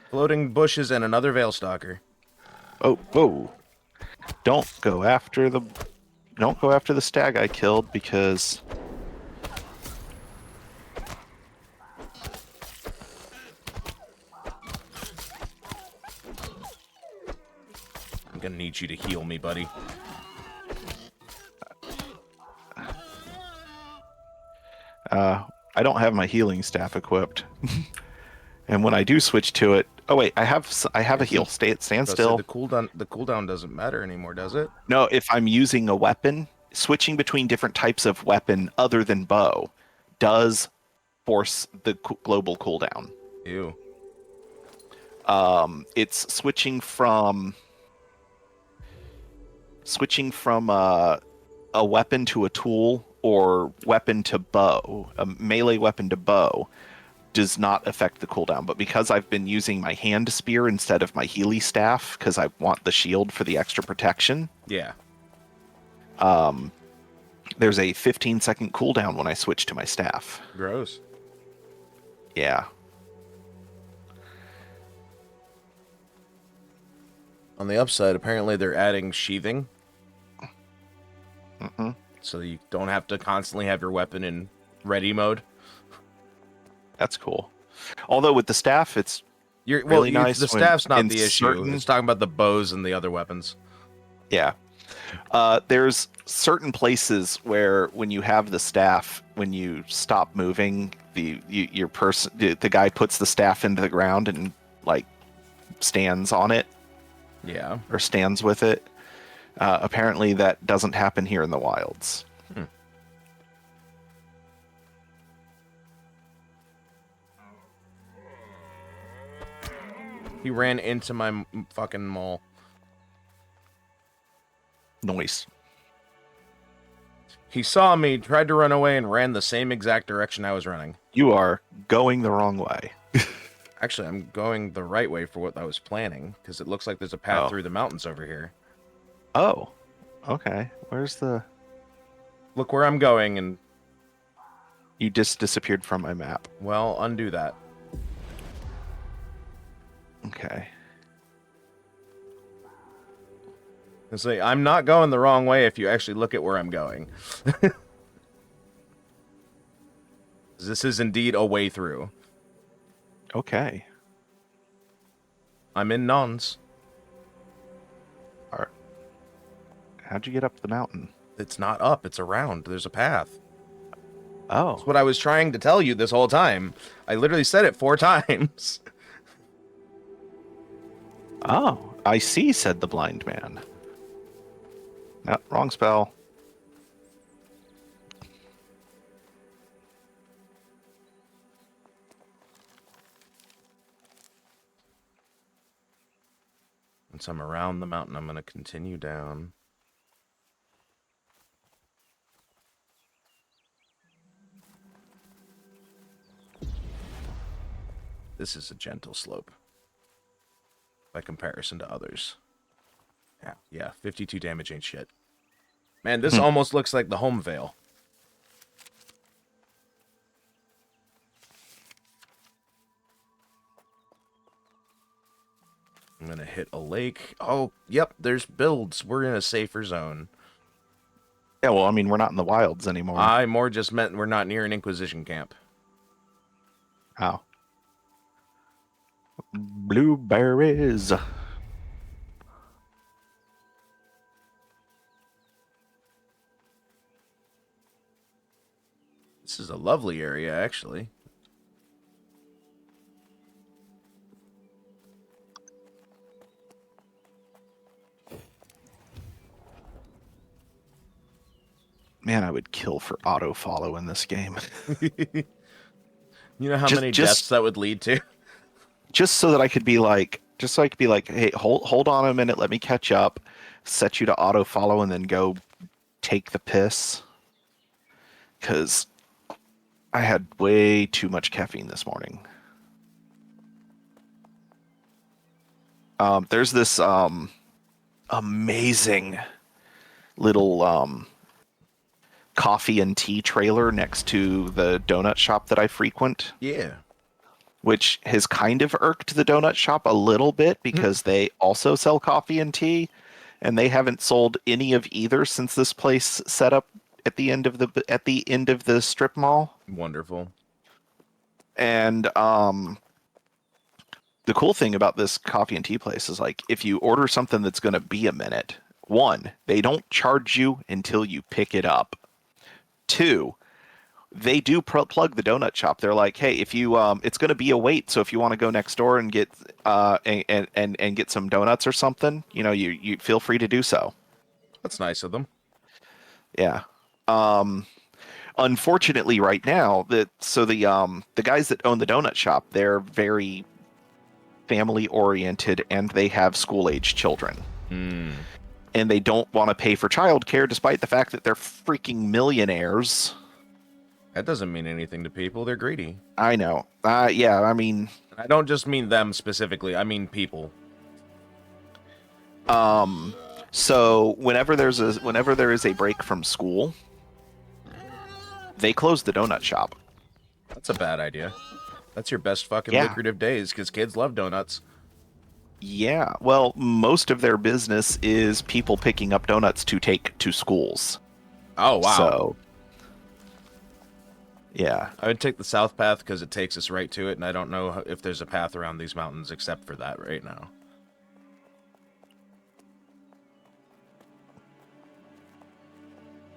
Floating bushes and another Veil Stalker. Oh, whoa. Don't go after the stag I killed because I'm gonna need you to heal me, buddy. I don't have my healing staff equipped. And when I do switch to it, oh wait, I have a heal. Stand still. The cooldown doesn't matter anymore, does it? No, if I'm using a weapon, switching between different types of weapon other than bow does force the global cooldown. Ew. It's switching from a weapon to a tool or weapon to bow, a melee weapon to bow, does not affect the cooldown. But because I've been using my hand spear instead of my Healy staff, because I want the shield for the extra protection, Yeah. there's a 15-second cooldown when I switch to my staff. Gross. Yeah. On the upside, apparently they're adding sheathing. Mm-hmm. So you don't have to constantly have your weapon in ready mode. That's cool. Although with the staff, it's nice. The staff's not the issue. certain- It's talking about the bows and the other weapons. Yeah. There's certain places where when you have the staff, when you stop moving, the guy puts the staff into the ground and like stands on it. Yeah. Or stands with it. Apparently that doesn't happen here in the wilds. He ran into my fucking mole. Noise. He saw me, tried to run away, and ran the same exact direction I was running. You are going the wrong way. Actually, I'm going the right way for what I was planning, because it looks like there's a path through the mountains over here. Oh, okay. Where's the... Look where I'm going, and... You just disappeared from my map. Well, undo that. Okay. And say, I'm not going the wrong way if you actually look at where I'm going. This is indeed a way through. Okay. I'm in Nons. Alright. How'd you get up the mountain? It's not up, it's around. There's a path. Oh. That's what I was trying to tell you this whole time. I literally said it 4 times. Oh, I see, said the blind man. No, wrong spell. Once I'm around the mountain, I'm going to continue down. This is a gentle slope by comparison to others. Yeah, 52 damage ain't shit. Man, this almost looks like the home veil. I'm gonna hit a lake. Oh, yep, there's builds. We're in a safer zone. Yeah, well, I mean, we're not in the wilds anymore. I more just meant we're not near an Inquisition camp. Oh. Blueberries. This is a lovely area, actually. Man, I would kill for auto follow in this game. You know how many deaths that would lead to? Just so that I could be like, hey, hold on a minute, let me catch up, set you to auto follow, and then go take the piss. Because I had way too much caffeine this morning. There's this amazing little coffee and tea trailer next to the donut shop that I frequent. Yeah. Which has kind of irked the donut shop a little bit because they also sell coffee and tea, and they haven't sold any of either since this place set up at the end of the strip mall. Wonderful. And the cool thing about this coffee and tea place is, like, if you order something that's going to be a minute, 1, they don't charge you until you pick it up. 2, they do plug the donut shop. They're like, hey, if you it's going to be a wait, so if you want to go next door and get and get some donuts or something, you feel free to do so. That's nice of them. Yeah. Unfortunately, right now, the guys that own the donut shop, they're very family oriented, and they have school age children. And they don't want to pay for childcare, despite the fact that they're freaking millionaires. That doesn't mean anything to people. They're greedy. I know. Yeah, I mean... I don't just mean them specifically. I mean people. So whenever there is a break from school, they close the donut shop. That's a bad idea. That's your best fucking lucrative days, because kids love donuts. Yeah, well, most of their business is people picking up donuts to take to schools. Oh, wow. So... yeah. I would take the south path because it takes us right to it, and I don't know if there's a path around these mountains except for that right now.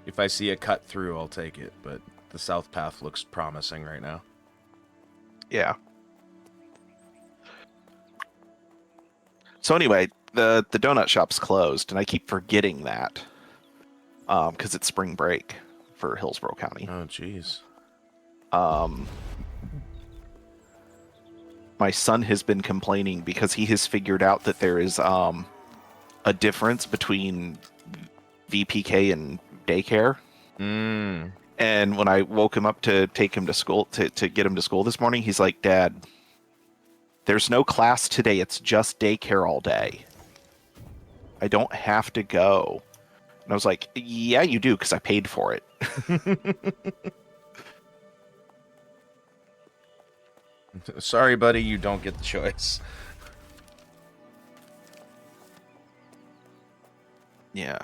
If I see a cut through, I'll take it, but the south path looks promising right now. Yeah. So anyway, the donut shop's closed, and I keep forgetting that because it's spring break for Hillsborough County. Oh, jeez. my son has been complaining because he has figured out that there is a difference between VPK and daycare. Mm. And when I woke him up to take him to school, to get him to school this morning, he's like, Dad, there's no class today. It's just daycare all day. I don't have to go. And I was like, yeah, you do, because I paid for it. Sorry, buddy, you don't get the choice. Yeah.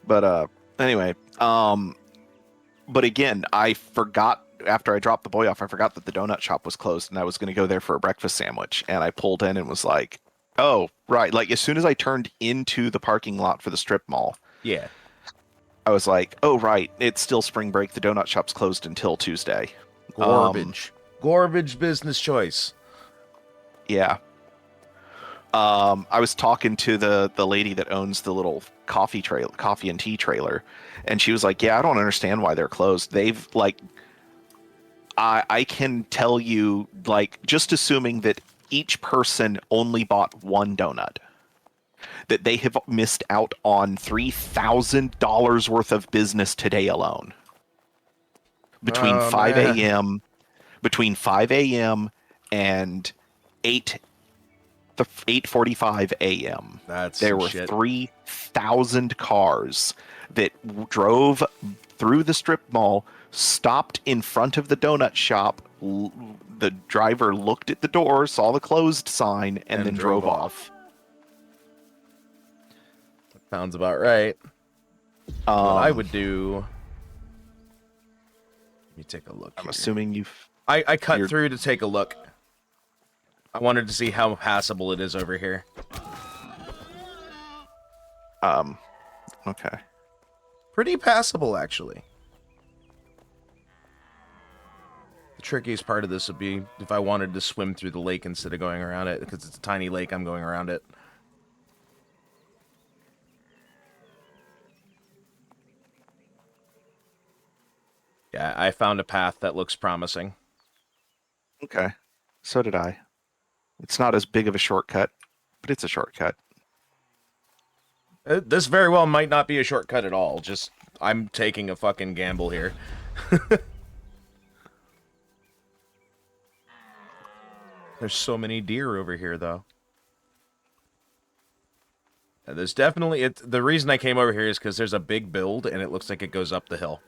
But anyway, but again, I forgot after I dropped the boy off, I forgot that the donut shop was closed and I was going to go there for a breakfast sandwich. And I pulled in and was like, oh, right. Like as soon as I turned into the parking lot for the strip mall, Yeah. I was like, oh, right. It's still spring break. The donut shop's closed until Tuesday. Garbage. Garbage business choice. Yeah. I was talking to the lady that owns the little coffee and tea trailer, and she was like, yeah, I don't understand why they're closed. They've like, I can tell you, like, just assuming that each person only bought one donut, that they have missed out on $3,000 worth of business today alone. Between Oh, 5 man. a.m. between 5 a.m. and 8:45 a.m. That's there some were shit. 3,000 cars that drove through the strip mall, stopped in front of the donut shop. The driver looked at the door, saw the closed sign, and then drove off. Sounds about right. What I would do... Let me take a look I'm here. assuming you've... I cut through to take a look. I wanted to see how passable it is over here. Okay. Pretty passable, actually. The trickiest part of this would be if I wanted to swim through the lake instead of going around it, because it's a tiny lake, I'm going around it. Yeah, I found a path that looks promising. Okay. So did I. It's not as big of a shortcut, but it's a shortcut. This very well might not be a shortcut at all. Just, I'm taking a fucking gamble here. There's so many deer over here, though. There's definitely... the reason I came over here is because there's a big build, and it looks like it goes up the hill.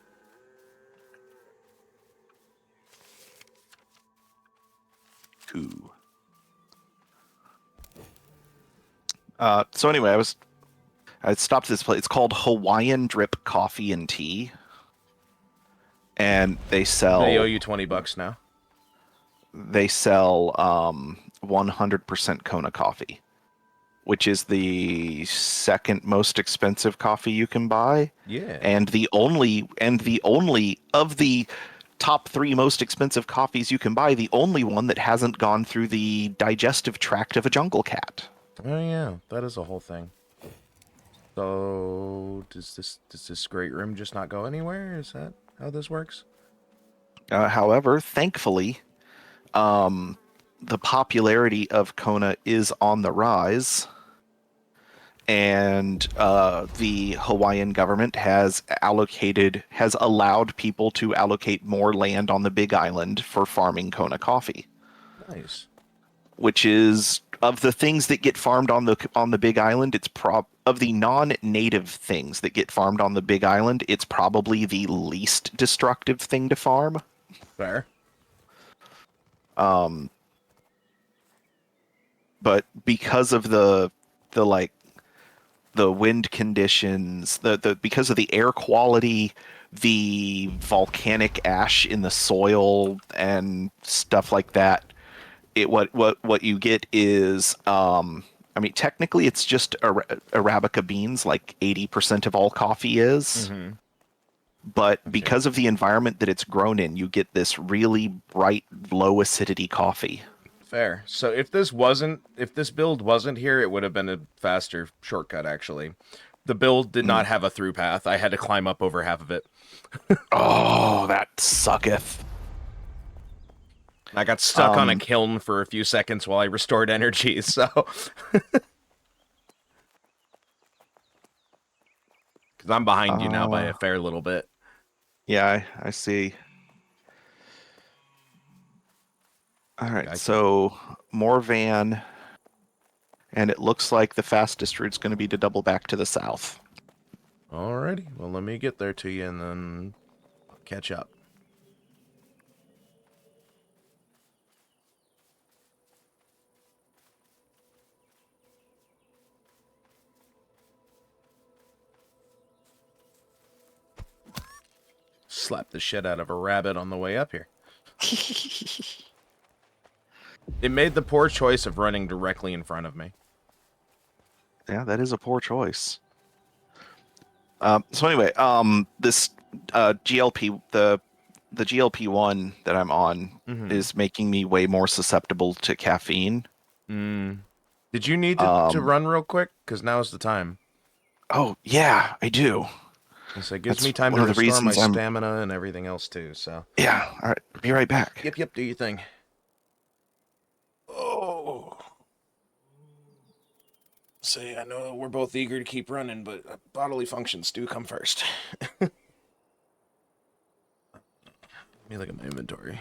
Ooh. So anyway, I stopped at this place. It's called Hawaiian Drip Coffee and Tea, and they sell. They owe you $20 now. They sell 100% Kona coffee, which is the second most expensive coffee you can buy. Yeah. And the only of the top 3 most expensive coffees you can buy, the only one that hasn't gone through the digestive tract of a jungle cat. Oh yeah, that is a whole thing. So does this great room just not go anywhere? Is that how this works? However, thankfully, the popularity of Kona is on the rise, and the Hawaiian government has allowed people to allocate more land on the Big Island for farming Kona coffee. Nice. Which is, of the things that get farmed on the Big Island, of the non-native things that get farmed on the Big Island, it's probably the least destructive thing to farm. Fair. But because of the wind conditions, because of the air quality, the volcanic ash in the soil and stuff like that, what you get is I mean, technically it's just Arabica beans, like 80% of all coffee is. Mm-hmm. But because of the environment that it's grown in, you get this really bright, low acidity coffee. Fair. So if this build wasn't here, it would have been a faster shortcut, actually. The build did not have a through path. I had to climb up over half of it. Oh, that sucketh. I got stuck on a kiln for a few seconds while I restored energy, so... Because I'm behind you now by a fair little bit. Yeah, I see. All right, so more van, and it looks like the fastest route's going to be to double back to the south. Alrighty, well, let me get there to you, and then I'll catch up. Slap the shit out of a rabbit on the way up here. It made the poor choice of running directly in front of me. Yeah, that is a poor choice. So anyway, this GLP, the GLP-1 that I'm on is making me way more susceptible to caffeine. Did you need to run real quick? Because now's the time. Oh, yeah, I do. So it gives me time to restore my stamina and everything else, too, so... Yeah, all right, be right back. Yep, do your thing. Oh... See, I know we're both eager to keep running, but bodily functions do come first. Let me look at my inventory.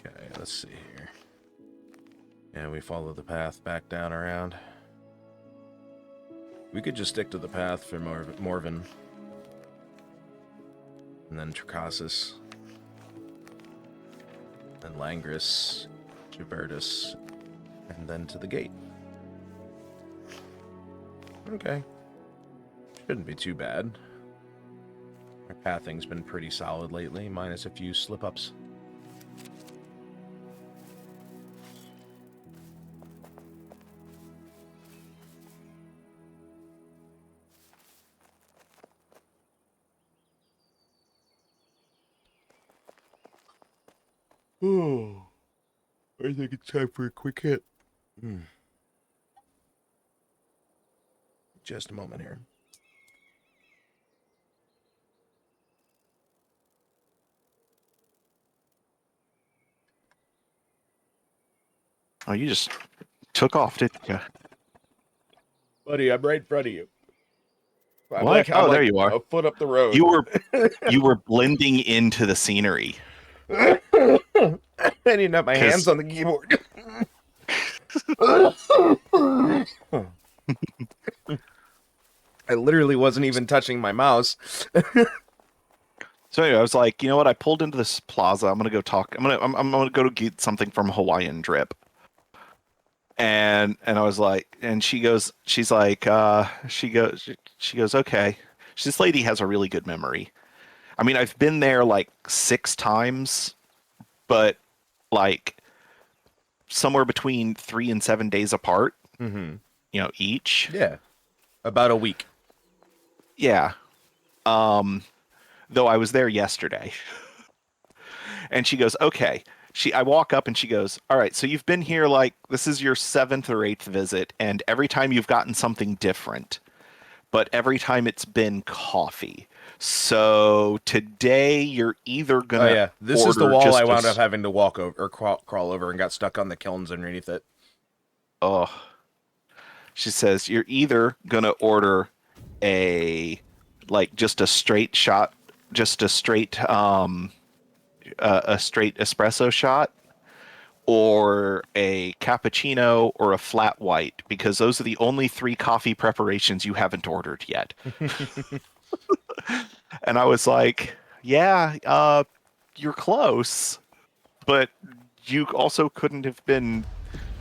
Okay, let's see here. Yeah, we follow the path back down around. We could just stick to the path for Morven. And then Tricasis. Then Langris, Gibbertus, and then to the gate. Okay. Shouldn't be too bad. Our pathing's been pretty solid lately, minus a few slip-ups. Oh, I think it's time for a quick hit. Just a moment here. Oh, you just took off, didn't you? Buddy, I'm right in front of you. I'm what? I'm there you are. A foot up the road. You were blending into the scenery. I didn't have my hands on the keyboard. I literally wasn't even touching my mouse. So anyway, I was like, you know what? I pulled into this plaza. I'm gonna go talk. I'm gonna go to get something from Hawaiian Drip. And I was like, and she goes, okay. This lady has a really good memory. I mean, I've been there like 6 times, but like somewhere between 3 and 7 days apart. You know, each. Yeah, about a week. Yeah. Though I was there yesterday. And she goes, okay. I walk up and she goes, all right, so you've been here like, this is your 7th or 8th visit, and every time you've gotten something different, but every time it's been coffee. So today you're either going to Oh, yeah. This is the wall I wound up having to walk over, or crawl over, and got stuck on the kilns underneath it. Oh. She says, you're either going to order just a straight shot, just a straight espresso shot, or a cappuccino, or a flat white, because those are the only 3 coffee preparations you haven't ordered yet. And I was like, yeah, you're close, but you also couldn't have been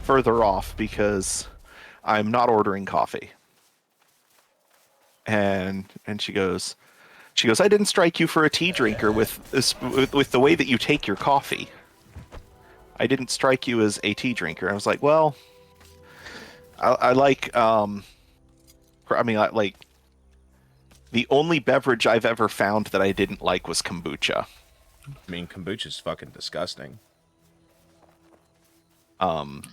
further off, because I'm not ordering coffee. And she goes, I didn't strike you for a tea drinker with the way that you take your coffee. I didn't strike you as a tea drinker. I was like, well, I like, The only beverage I've ever found that I didn't like was kombucha. I mean, kombucha's fucking disgusting. Um,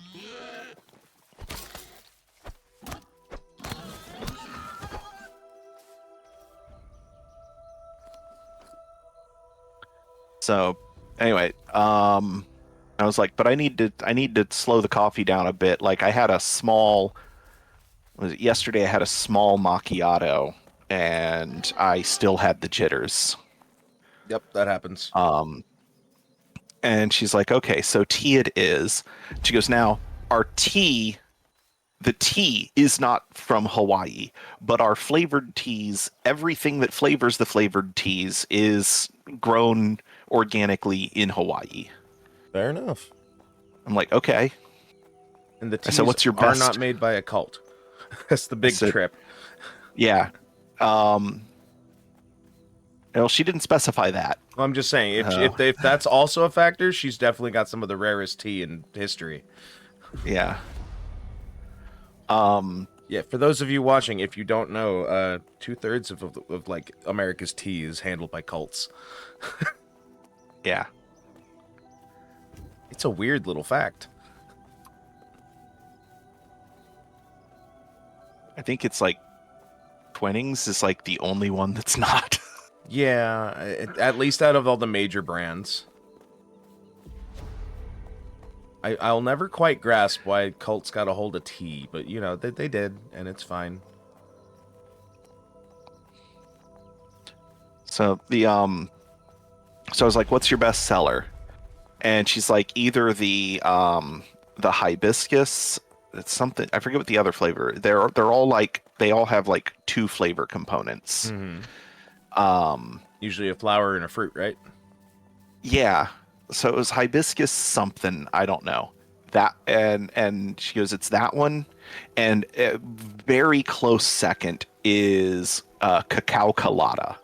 so anyway, I was like, but I need to slow the coffee down a bit. Like I had a small, yesterday I had a small macchiato and I still had the jitters. Yep, that happens. And she's like, okay, so tea it is. She goes, now our tea, the tea is not from Hawaii, but our flavored teas, everything that flavors the flavored teas is grown organically in Hawaii. Fair enough. I'm like, okay. And the I said, teas what's your are best? not made by a cult. That's the big trip. Yeah. Well, she didn't specify that. Well, I'm just saying, if that's also a factor, she's definitely got some of the rarest tea in history. Yeah. Yeah, for those of you watching, if you don't know, 2/3 of like America's tea is handled by cults. Yeah. It's a weird little fact. I think it's like Twinings is like the only one that's not. Yeah, at least out of all the major brands. I'll never quite grasp why cults got a hold of tea, but you know, they did, and it's fine. So so I was like, what's your best seller? And she's like, either the hibiscus, it's something, I forget what the other flavor. They're all like, they all have like 2 flavor components. Usually a flower and a fruit, right? Yeah. So it was hibiscus something, I don't know. That and she goes, it's that one, and a very close second is cacao colada.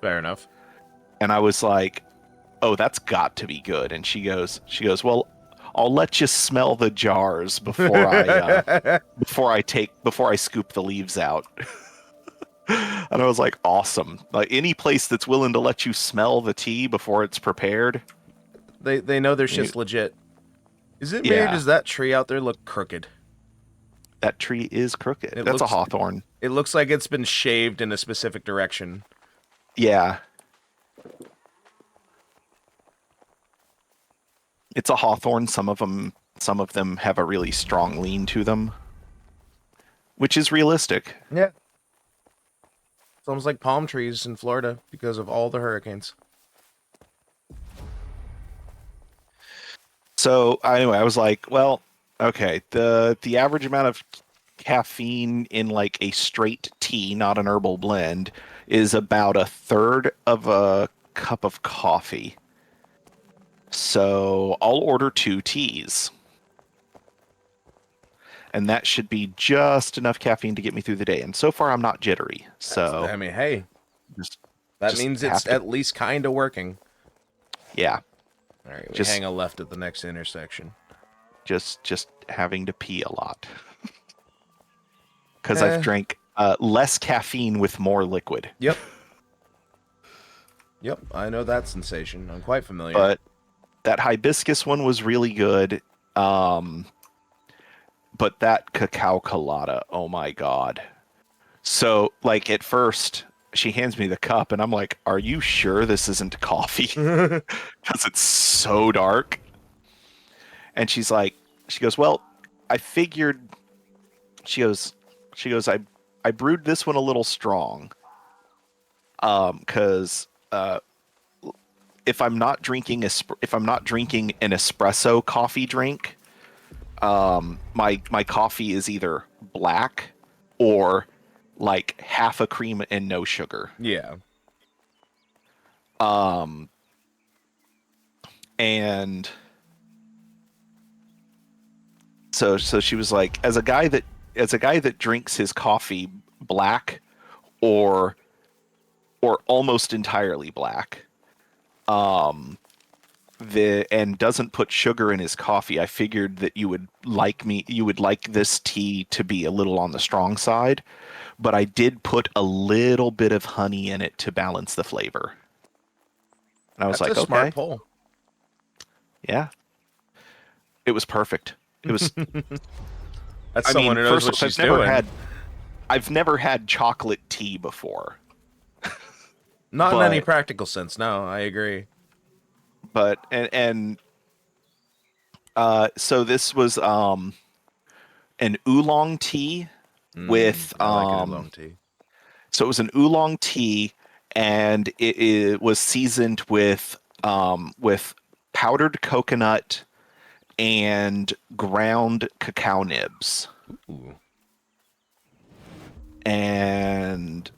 Fair enough. And I was like, oh, that's got to be good. And she goes, well, I'll let you smell the jars before I scoop the leaves out. And I was like, awesome. Like any place that's willing to let you smell the tea before it's prepared. They know their shit's legit. Is it Yeah. weird? Does that tree out there look crooked? That tree is crooked. That's a hawthorn. It looks like it's been shaved in a specific direction. Yeah. It's a hawthorn. Some of them have a really strong lean to them, which is realistic. Yeah. It's almost like palm trees in Florida because of all the hurricanes. So anyway, I was like, well, okay, the average amount of caffeine in like a straight tea, not an herbal blend, is about 1/3 of a cup of coffee. So I'll order 2 teas. And that should be just enough caffeine to get me through the day. And so far, I'm not jittery. So I mean, hey, that just means it's at least kind of working. Yeah. All right, we hang a left at the next intersection. Just having to pee a lot. Because I've drank less caffeine with more liquid. Yep. Yep, I know that sensation. I'm quite familiar. But that hibiscus one was really good. But that cacao colada, oh my god. So, like, at first, she hands me the cup, and I'm like, are you sure this isn't coffee? Because it's so dark. And she goes, well, I figured, she goes, I brewed this one a little strong. Because if I'm not drinking an espresso coffee drink, my coffee is either black or like half a cream and no sugar. Yeah. And so she was like, as a guy that drinks his coffee black or almost entirely black, and doesn't put sugar in his coffee, I figured that you would like this tea to be a little on the strong side, but I did put a little bit of honey in it to balance the flavor. And I was That's a like, smart okay, pull. yeah, it was perfect. It was. That's I someone mean, who knows first what off, she's doing. I've never had chocolate tea before, Not in any but practical sense. No, I agree. so this was an oolong tea with I like an oolong tea. so it was an oolong tea, and it was seasoned with powdered coconut and ground cacao nibs. Ooh. And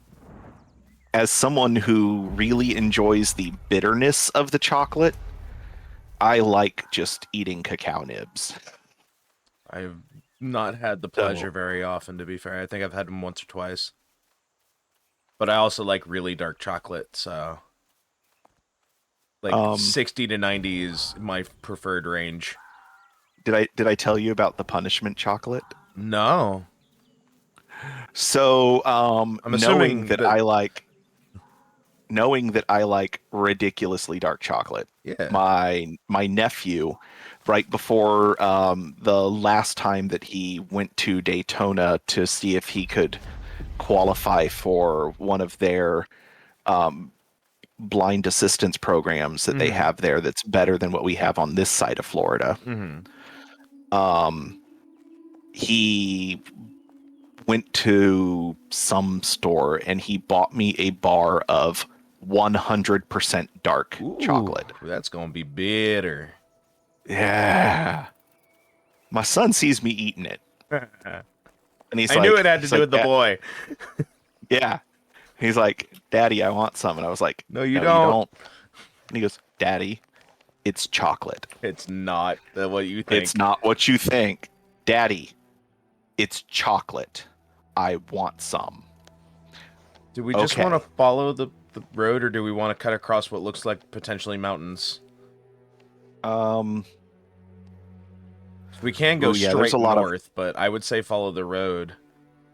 as someone who really enjoys the bitterness of the chocolate, I like just eating cacao nibs. I've not had the pleasure So, very often, to be fair. I think I've had them once or twice. But I also like really dark chocolate, so like um, 60 to 90 is my preferred range. did I tell you about the punishment chocolate? No. So, I'm assuming that knowing that I like ridiculously dark chocolate. yeah. My nephew, right before the last time that he went to Daytona to see if he could qualify for one of their blind assistance programs that they Mhm. have there that's better than what we have on this side of Florida. Mhm. Um, he went to some store and he bought me a bar of 100% dark Ooh, chocolate. that's going to be bitter. Yeah. My son sees me eating it and I knew it had to do with the boy. Yeah. He's like, Daddy, I want some. And I was like, No, you no, you don't. don't. And he goes, Daddy, it's chocolate. It's not what you It's think. not what you think. Daddy, it's chocolate. I want some. Do we just want to Okay. follow the road, or do we want to cut across what looks like potentially mountains? Um, We can go oh yeah, there's a straight lot of north, but I would say follow the road.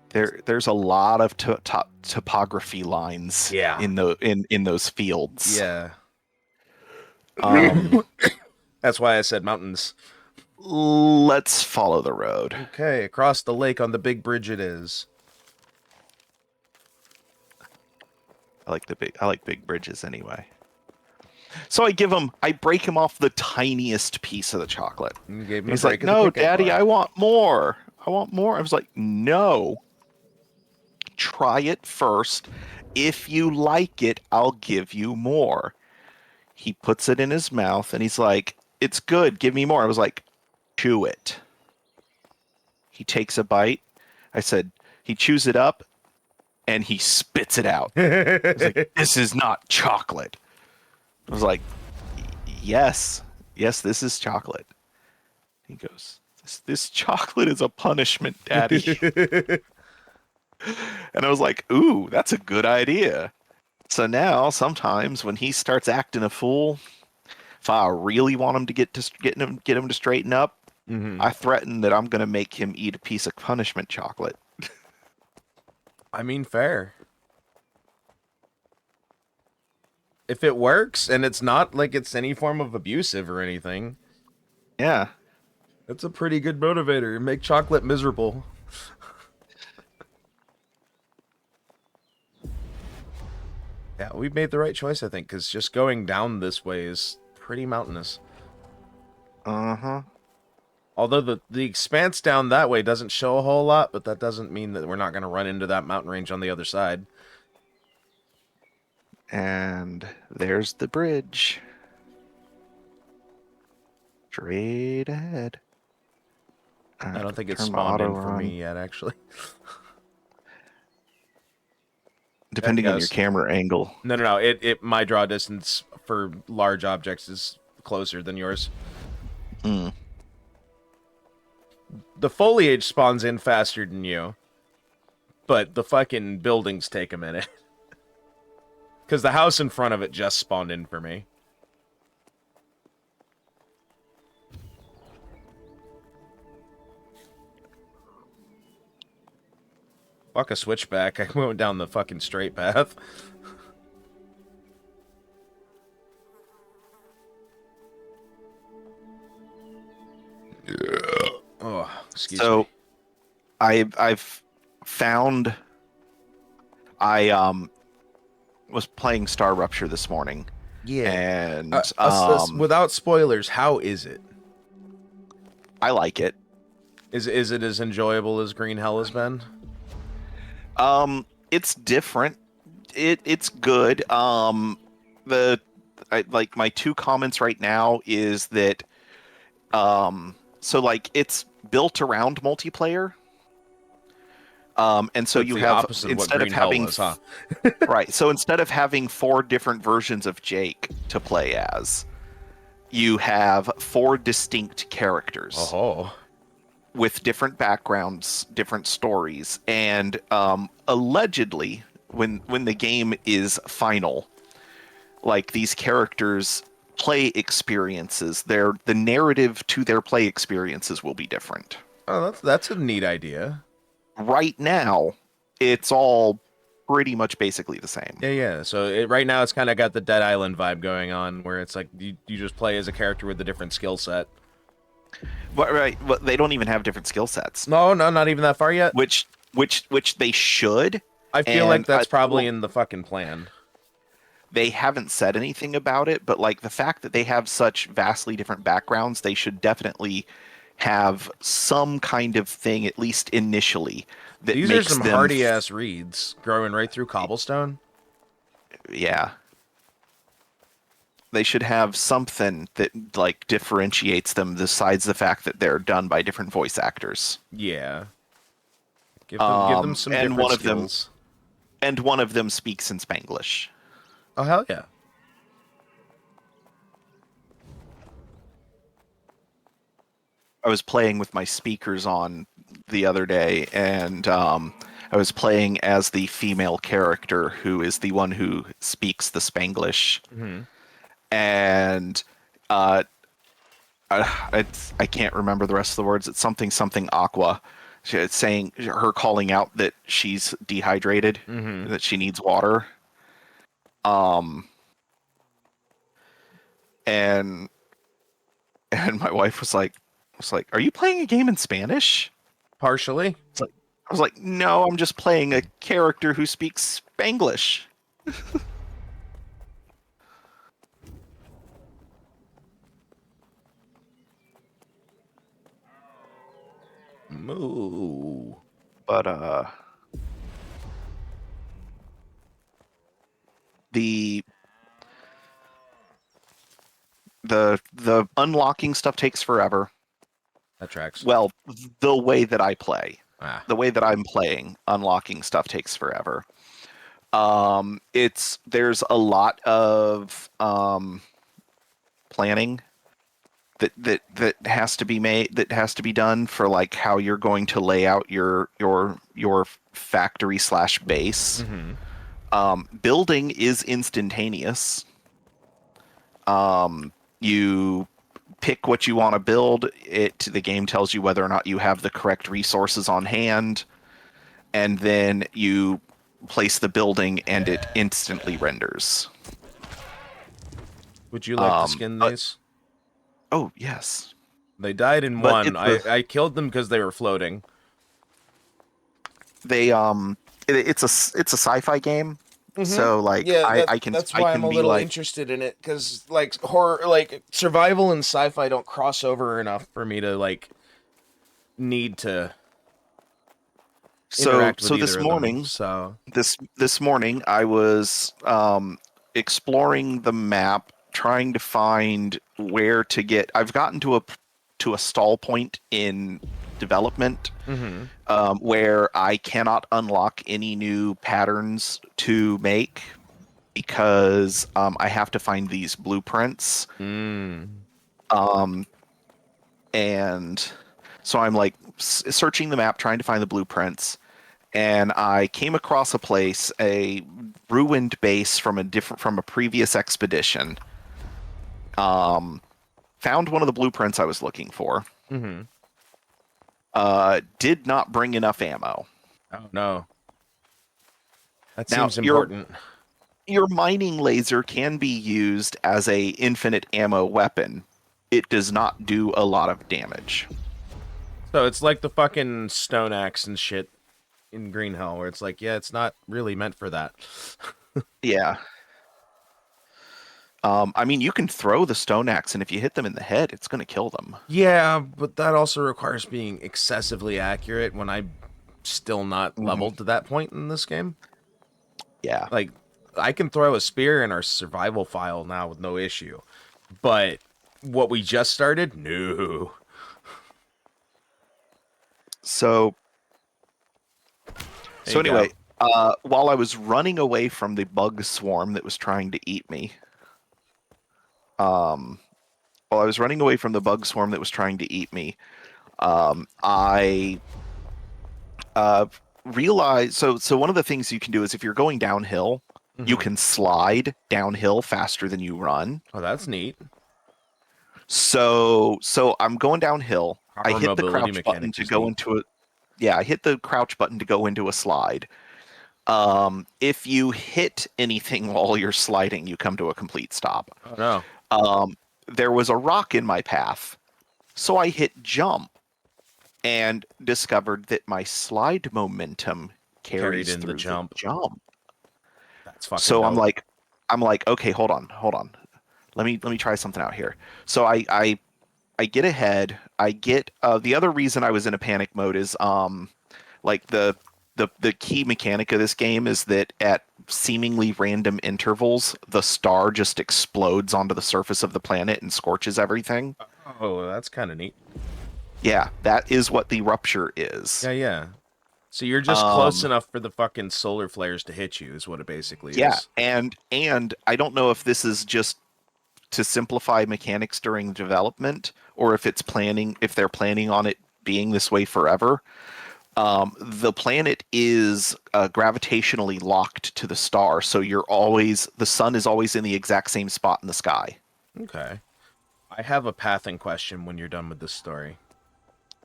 there's a lot of topography lines Yeah. in those fields. Yeah. Um, That's why I said mountains. let's follow the road. Okay, across the lake on the big bridge it is. I like big bridges anyway. So I break him off the tiniest piece of the chocolate. You gave him And a he's like, break of the "No, Kit Kat Daddy, bar. I want more. I want more." I was like, "No. Try it first. If you like it, I'll give you more." He puts it in his mouth and he's like, "It's good. Give me more." I was like, "Chew it." He takes a bite. I said, he chews it up and he spits it out. I was like, "This is not chocolate." I was like, "Yes, yes, this is chocolate." He goes, this chocolate is a punishment, Daddy." And I was like, "Ooh, that's a good idea." So now, sometimes when he starts acting a fool, if I really want him to get him to straighten up, hmm I threaten that I'm going to make him eat a piece of punishment chocolate. I mean, fair. If it works and it's not like it's any form of abusive or anything, Yeah. that's a pretty good motivator. Make chocolate miserable. Yeah, we've made the right choice, I think, because just going down this way is pretty mountainous. Uh-huh. Although the expanse down that way doesn't show a whole lot, but that doesn't mean that we're not going to run into that mountain range on the other side. And there's the bridge. Straight ahead. I I have don't to think it's turn my spawned auto in for run. me yet, actually. There it Depending on your goes. camera angle. No. My draw distance for large objects is closer than yours. Mm. The foliage spawns in faster than you, but the fucking buildings take a minute. Because the house in front of it just spawned in for me. Fuck a switchback. I went down the fucking straight path. Oh, excuse me. I've found I was playing Star Rupture this morning. Yeah. And Without spoilers, how is it? I like it. Is it as enjoyable as Green Hell has been? It's different. It's good. Like my two comments right now is that so like it's built around multiplayer. And so That's you the have, opposite of what instead of Green Hell having was, huh? right, so instead of having 4 different versions of Jake to play as, you have 4 distinct characters Oh. with different backgrounds, different stories, and allegedly, when the game is final, like these characters' play experiences, the narrative to their play experiences will be different. Oh, that's a neat idea. Right now, it's all pretty much basically the same. Yeah. So right now it's kind of got the Dead Island vibe going on, where it's like you just play as a character with a different skill set. But right, but they don't even have different skill sets. No, not even that far yet. Which they should. I feel like that's probably well, in the fucking plan. they haven't said anything about it, but like the fact that they have such vastly different backgrounds, they should definitely have some kind of thing, at least initially, that These are makes some them hardy ass reeds growing right through cobblestone. yeah. They should have something that like differentiates them besides the fact that they're done by different voice actors. Yeah. Give them some and different one of skills. one of them speaks in Spanglish. Oh hell yeah. I was playing with my speakers on the other day, and I was playing as the female character who is the one who speaks the Spanglish. Mm-hmm. And I can't remember the rest of the words. It's something aqua. It's saying her calling out that she's dehydrated, Mm-hmm. that she needs water. And my wife was like, "Are you playing a game in Spanish?" Partially. It's like, I was like, "No, I'm just playing a character who speaks Spanglish." Moo. But the the unlocking stuff takes forever. That tracks. Well, the way that I play, Ah. the way that I'm playing, unlocking stuff takes forever. There's a lot of planning that has to be made, that has to be done for like how you're going to lay out your factory / base. Mm-hmm. Building is instantaneous. You pick what you want to build. The game tells you whether or not you have the correct resources on hand, and then you place the building, and it instantly renders. Would you like to skin these? Oh yes. They died in But one. I killed them because they were floating. It's a sci-fi game. Mm-hmm. So like Yeah, I can that's I why can I'm a be little like, interested in it, because like horror, like survival and sci-fi don't cross over enough for me to like need to interact with either this of morning them. So this morning I was exploring the map, trying to find where to get. I've gotten to a stall point in development mm-hmm. where I cannot unlock any new patterns to make because I have to find these blueprints. And so I'm like searching the map, trying to find the blueprints, and I came across a ruined base from a previous expedition. Found one of the blueprints I was looking for. Mm-hmm. Did not bring enough ammo. Oh no. That Now, seems important. your mining laser can be used as a infinite ammo weapon. It does not do a lot of damage. So it's like the fucking stone axe and shit in Green Hell, where it's like, yeah, it's not really meant for that. Yeah. I mean, you can throw the stone axe, and if you hit them in the head, it's going to kill them. Yeah, but that also requires being excessively accurate when I'm still not Hmm. leveled to that point in this game. Yeah. Like, I can throw a spear in our survival file now with no issue. But what we just started, no. So, There you go. anyway, while I was running away from the bug swarm that was trying to eat me, um, while I was running away from the bug swarm that was trying to eat me, I realized. So one of the things you can do is if you're going downhill, you Hmm. can slide downhill faster than you run. Oh, that's neat. So I'm going downhill. I Proper hit the mobility crouch button mechanics to is go neat. into a yeah, I hit the crouch button to go into a slide. If you hit anything while you're sliding, you come to a complete stop. Oh, no. Um, there was a rock in my path, so I hit jump and discovered that my slide momentum Carried carries in the through the jump. jump. That's fucking So dope. I'm like, okay, hold on. Let me try something out here. So I get ahead. I get the other reason I was in a panic mode is like the key mechanic of this game is that at seemingly random intervals, the star just explodes onto the surface of the planet and scorches everything. Oh, that's kind of neat. Yeah, that is what the rupture is. Yeah, yeah. So you're just close Um, enough for the fucking solar flares to hit you, is what it basically yeah, is. and I don't know if this is just to simplify mechanics during development or if they're planning on it being this way forever. The planet is gravitationally locked to the star, so the sun is always in the exact same spot in the sky. Okay. I have a pathing question when you're done with this story.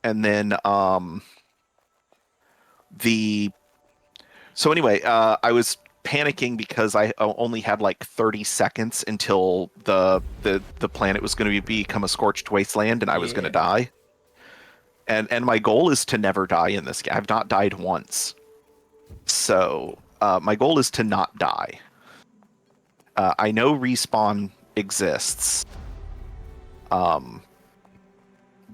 And then the so anyway, I was panicking because I only had like 30 seconds until the planet was going to become a scorched wasteland, and I was going to Yeah. die. And my goal is to never die in this game. I've not died once, so my goal is to not die. I know respawn exists, um,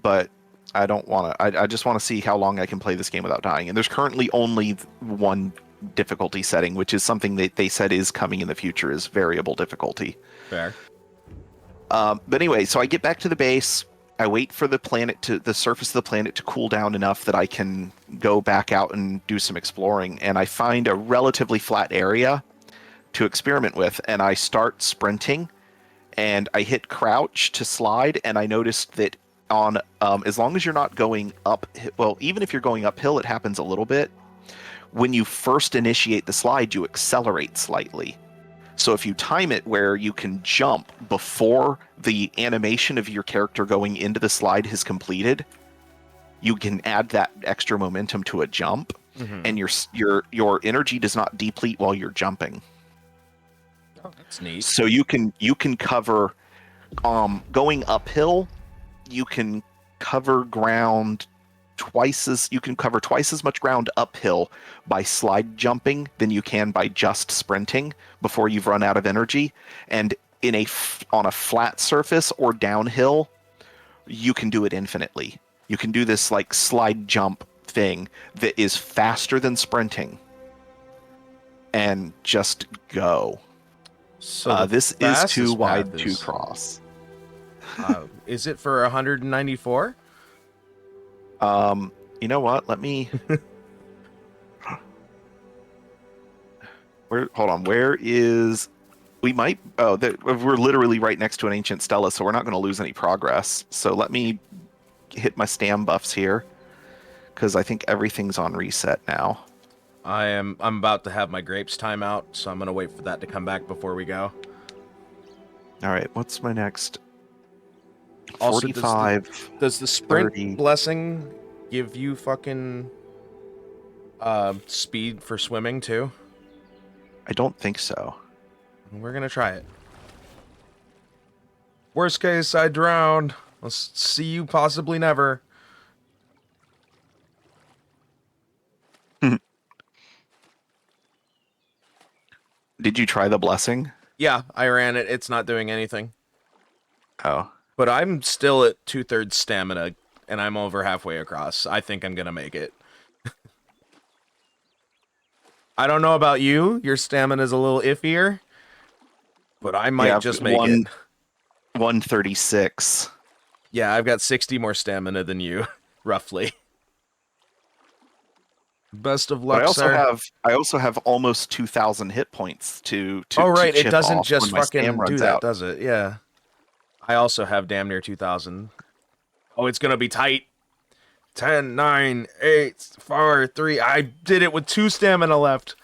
but I don't want to. I just want to see how long I can play this game without dying. And there's currently only one difficulty setting, which is something that they said is coming in the future, is variable difficulty. Fair. But anyway, so I get back to the base. I wait for the surface of the planet to cool down enough that I can go back out and do some exploring. And I find a relatively flat area to experiment with, and I start sprinting. And I hit crouch to slide, and I noticed that on as long as you're not going up, well, even if you're going uphill, it happens a little bit. When you first initiate the slide, you accelerate slightly. So if you time it where you can jump before the animation of your character going into the slide has completed, you can add that extra momentum to a jump, Mm-hmm. and your energy does not deplete while you're jumping. Oh, that's neat. So you can cover going uphill, you can cover twice as much ground uphill by slide jumping than you can by just sprinting before you've run out of energy. And on a flat surface or downhill, you can do it infinitely. You can do this like slide jump thing that is faster than sprinting and just go. So the This is too fastest path wide to is cross. is it for 194? You know what? Let me. Hold on. Where is? We might. Oh, we're literally right next to an ancient stela, so we're not going to lose any progress. So let me hit my stam buffs here, because I think everything's on reset now. I'm about to have my grapes timeout, so I'm gonna wait for that to come back before we go. All right. What's my next? Also, 45, does the sprint 30. blessing give you fucking speed for swimming too? I don't think so. We're gonna try it. Worst case, I drowned. I'll see you possibly never. Did you try the blessing? Yeah, I ran it. It's not doing anything. Oh. But I'm still at 2/3 stamina, and I'm over halfway across. I think I'm gonna make it. I don't know about you. Your stamina's a little iffier. But I might just make it. 136. Yeah, I've got 60 more stamina than you, roughly. Best of luck, But sir. I also have almost 2,000 hit points to Oh, right, it chip doesn't off just when my stam fucking do runs that, out. does it? Yeah. I also have damn near 2,000. Oh, it's gonna be tight. 10, 9, 8, 4, 3. I did it with 2 stamina left.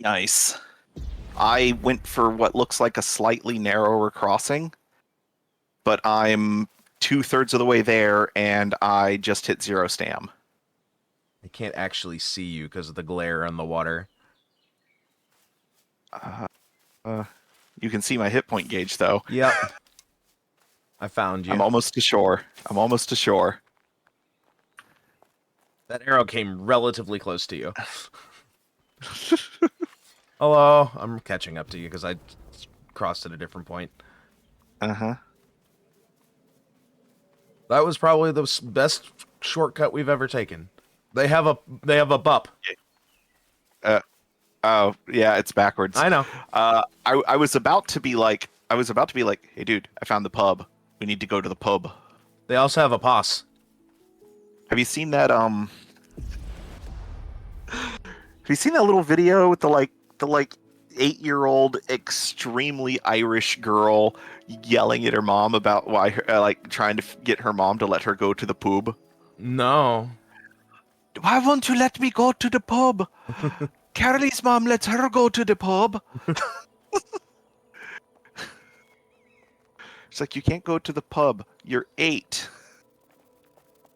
Nice. I went for what looks like a slightly narrower crossing, but I'm 2/3 of the way there, and I just hit 0 stam. I can't actually see you because of the glare on the water. You can see my hit point gauge, though. Yep. I found you. I'm almost to shore. I'm almost to shore. That arrow came relatively close to you. Hello. I'm catching up to you because I crossed at a different point. Uh-huh. That was probably the best shortcut we've ever taken. They have a bup. Oh, yeah, it's backwards. I know. I was about to be like, hey, dude, I found the pub. We need to go to the pub. They also have a pos. Have you seen that, have you seen that little video with the 8-year-old extremely Irish girl yelling at her mom about why trying to get her mom to let her go to the pub? No. Why won't you let me go to the pub? Carly's mom lets her go to the pub. It's like, you can't go to the pub. You're 8.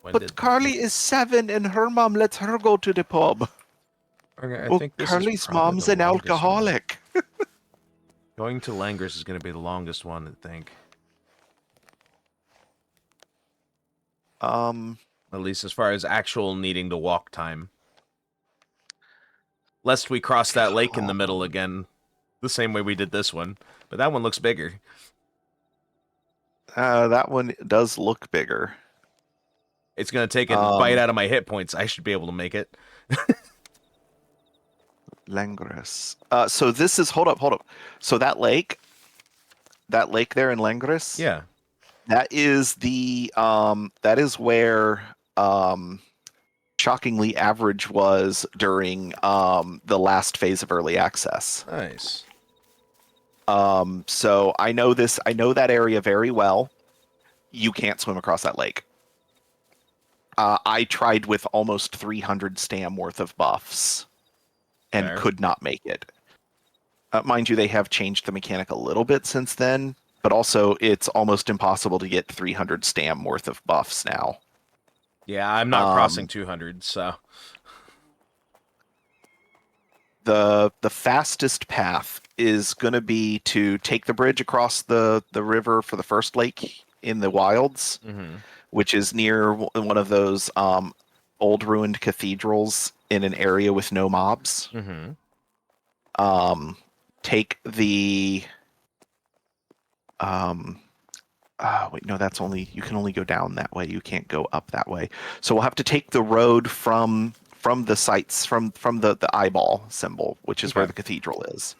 But Carly is 7 and her mom lets her go to the pub. Okay, I Well, think this Carly's is probably mom's the an longest one. alcoholic. Going to Langris is going to be the longest one, I think. At least as far as actual needing to walk time. Lest we cross that lake in the middle again, the same way we did this one. But that one looks bigger. That one does look bigger. It's going to take a bite out of my hit points. I should be able to make it. Langris. So this is, hold up. So that lake there in Langris, Yeah. that is where shockingly average was during the last phase of early access. Nice. So I know that area very well. You can't swim across that lake. I tried with almost 300 stam worth of buffs and Fair. could not make it. Mind you, they have changed the mechanic a little bit since then, but also it's almost impossible to get 300 stam worth of buffs now. Yeah, I'm not crossing 200, so... The fastest path is going to be to take the bridge across the river for the first lake in the wilds, which is near one of those old ruined cathedrals in an area with no mobs. Take the wait, no, that's only, you can only go down that way. You can't go up that way. So we'll have to take the road from the sites, from the eyeball symbol, which is where the cathedral is.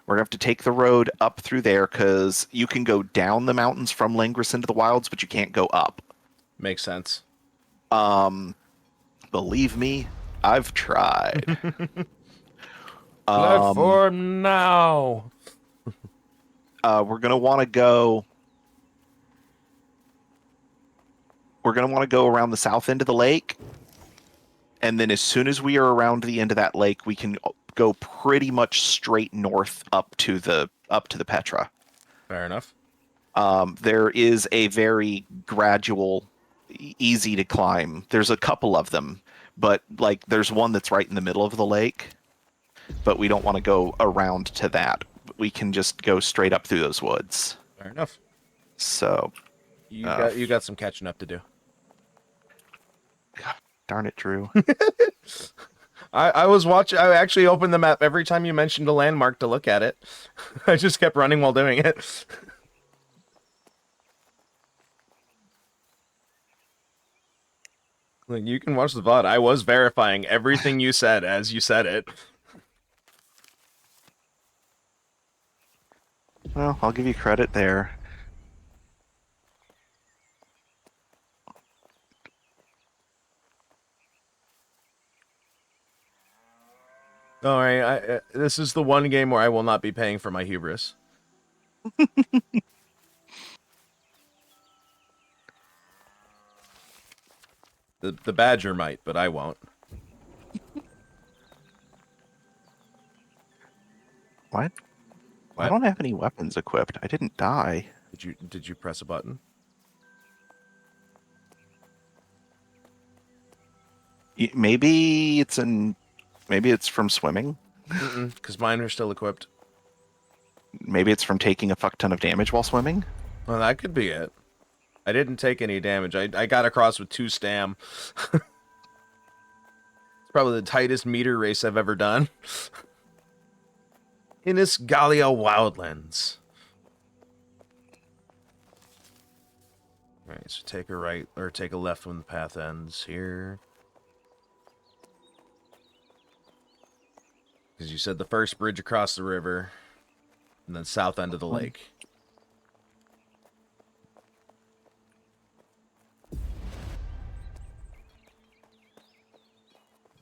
We're gonna have to take the road up through there because you can go down the mountains from Langris into the wilds, but you can't go up. Makes sense. Believe me, I've tried. Platform now! We're gonna want to go around the south end of the lake, and then as soon as we are around the end of that lake, we can go pretty much straight north up to the Petra. Fair enough. There is a very gradual, easy to climb. There's a couple of them, but like there's one that's right in the middle of the lake. but we don't want to go around to that. We can just go straight up through those woods. Fair enough. So, You got some catching up to do. God, darn it, Drew. I was watching. I actually opened the map every time you mentioned a landmark to look at it. I just kept running while doing it. Like, you can watch the VOD. I was verifying everything you said as you said it. Well, I'll give you credit there. All right, this is the one game where I will not be paying for my hubris. The Badger might, but I won't. What? What? I don't have any weapons equipped. I didn't die. Did you press a button? Maybe it's from swimming. Because mine are still equipped. Maybe it's from taking a fuck ton of damage while swimming. Well, that could be it. I didn't take any damage. I got across with 2 stam. It's probably the tightest meter race I've ever done. In this Galia Wildlands. Alright, so take a right, or take a left when the path ends here. Because you said the first bridge across the river, and then south end of the lake.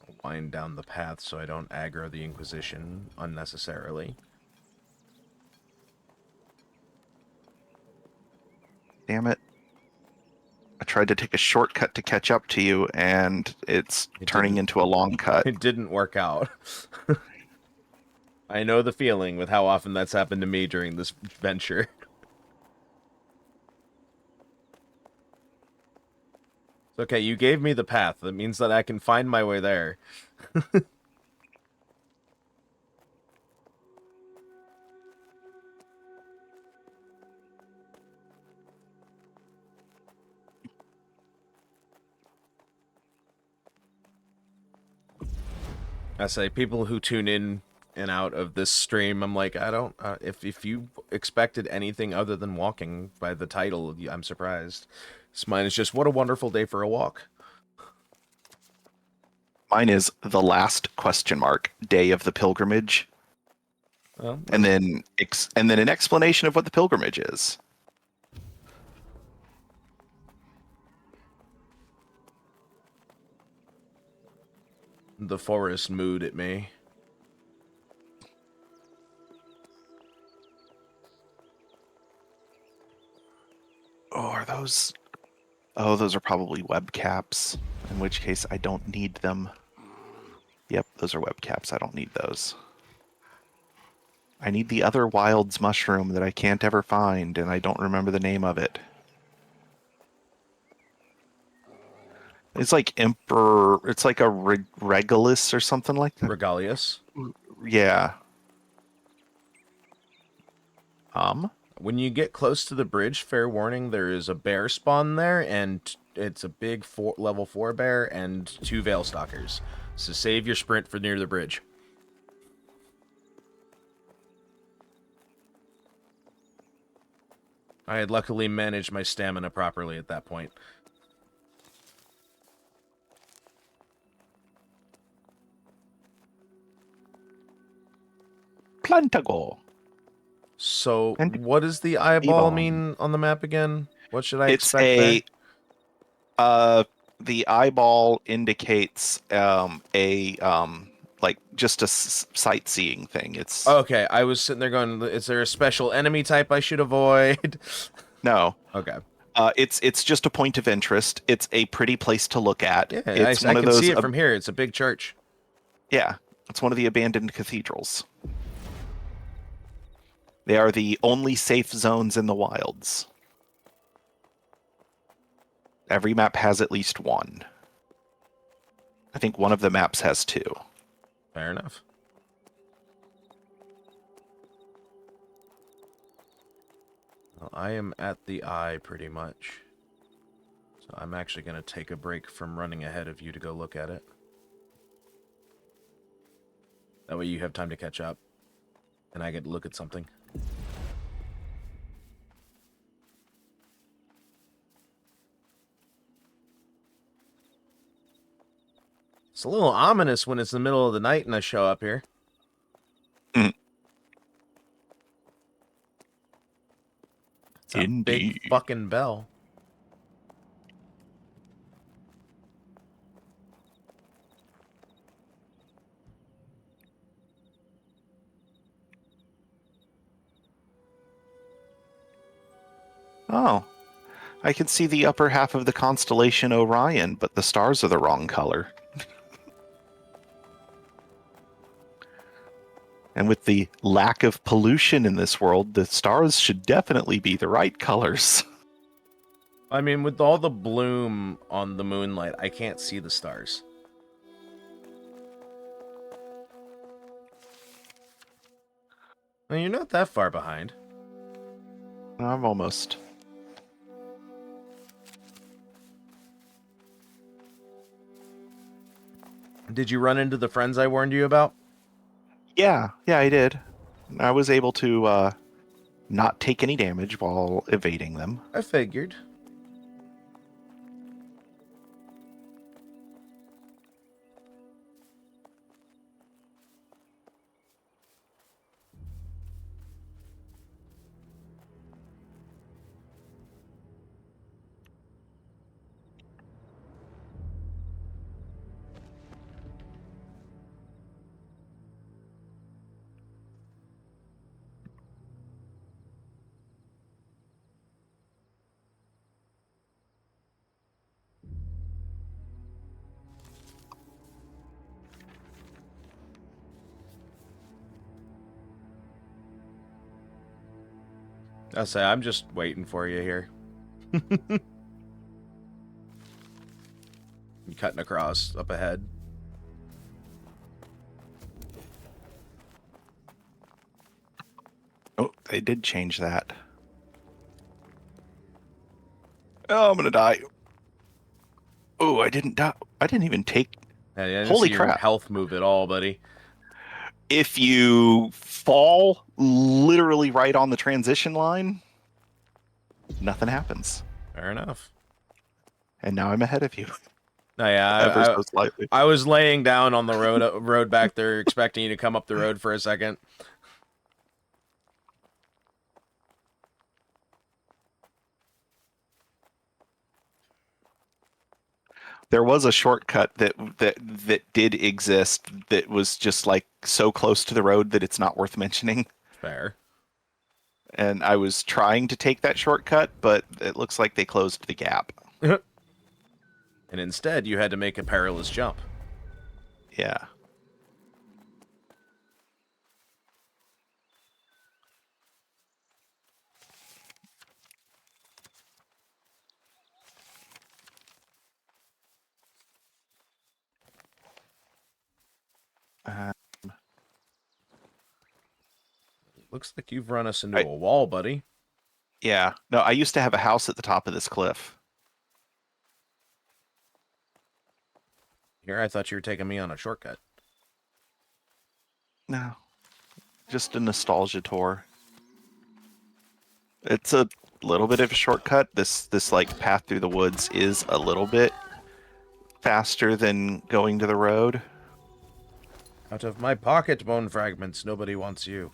I'll wind down the path so I don't aggro the Inquisition unnecessarily. Damn it. I tried to take a shortcut to catch up to you, and it's turning into a long cut. It didn't work out. I know the feeling with how often that's happened to me during this venture. It's okay, you gave me the path. That means that I can find my way there. I say, people who tune in and out of this stream, I'm like, I don't, if you expected anything other than walking by the title, I'm surprised. Mine is just, what a wonderful day for a walk. Mine is the last ? Day of the pilgrimage. Well, And then an explanation of what the pilgrimage is. the forest mood at me. Oh, are those... Oh, those are probably web caps, in which case I don't need them. Yep, those are web caps. I don't need those. I need the other wilds mushroom that I can't ever find, and I don't remember the name of it. It's like Emperor... It's like a Regalis or something like that. Regalius. Yeah. When you get close to the bridge, fair warning, there is a bear spawn there, and it's a big level 4 bear and 2 Veil Stalkers. So save your sprint for near the bridge. I had luckily managed my stamina properly at that point. Plantago. So, what does the eyeball mean on the map again? What should I expect there? The eyeball indicates like just a sightseeing thing. It's okay. I was sitting there going, "Is there a special enemy type I should avoid?" No. Okay. It's just a point of interest. It's a pretty place to look at. Yeah, it's I can see it from here. It's a big church. Yeah, it's one of the abandoned cathedrals. They are the only safe zones in the wilds. Every map has at least one. I think one of the maps has 2. Fair enough. Well, I am at the eye pretty much. So I'm actually going to take a break from running ahead of you to go look at it. That way you have time to catch up. And I get to look at something. It's a little ominous when it's the middle of the night and I show up here. It's a Indeed. big fucking bell. Oh, I can see the upper half of the constellation Orion, but the stars are the wrong color. And with the lack of pollution in this world, the stars should definitely be the right colors. I mean, with all the bloom on the moonlight, I can't see the stars. Well, you're not that far behind. I'm almost. Did you run into the friends I warned you about? Yeah, I did. I was able to not take any damage while evading them. I figured. I say, I'm just waiting for you here. I'm cutting across up ahead. Oh, they did change that. Oh, I'm gonna die. Oh, I didn't die. I didn't even take. I didn't Holy see your crap. health move at all, buddy. If you fall literally right on the transition line, nothing happens. Fair enough. And now I'm ahead of you. No, yeah, Ever so slightly. I was laying down on the road back there, expecting you to come up the road for a second. There was a shortcut that did exist that was just like so close to the road that it's not worth mentioning. Fair. And I was trying to take that shortcut, but it looks like they closed the gap. And instead, you had to make a perilous jump. Yeah. Looks like you've run us into a wall, buddy. Yeah. No, I used to have a house at the top of this cliff. Here, I thought you were taking me on a shortcut. No. Just a nostalgia tour. It's a little bit of a shortcut. This like path through the woods is a little bit faster than going to the road. Out of my pocket, bone fragments. Nobody wants you.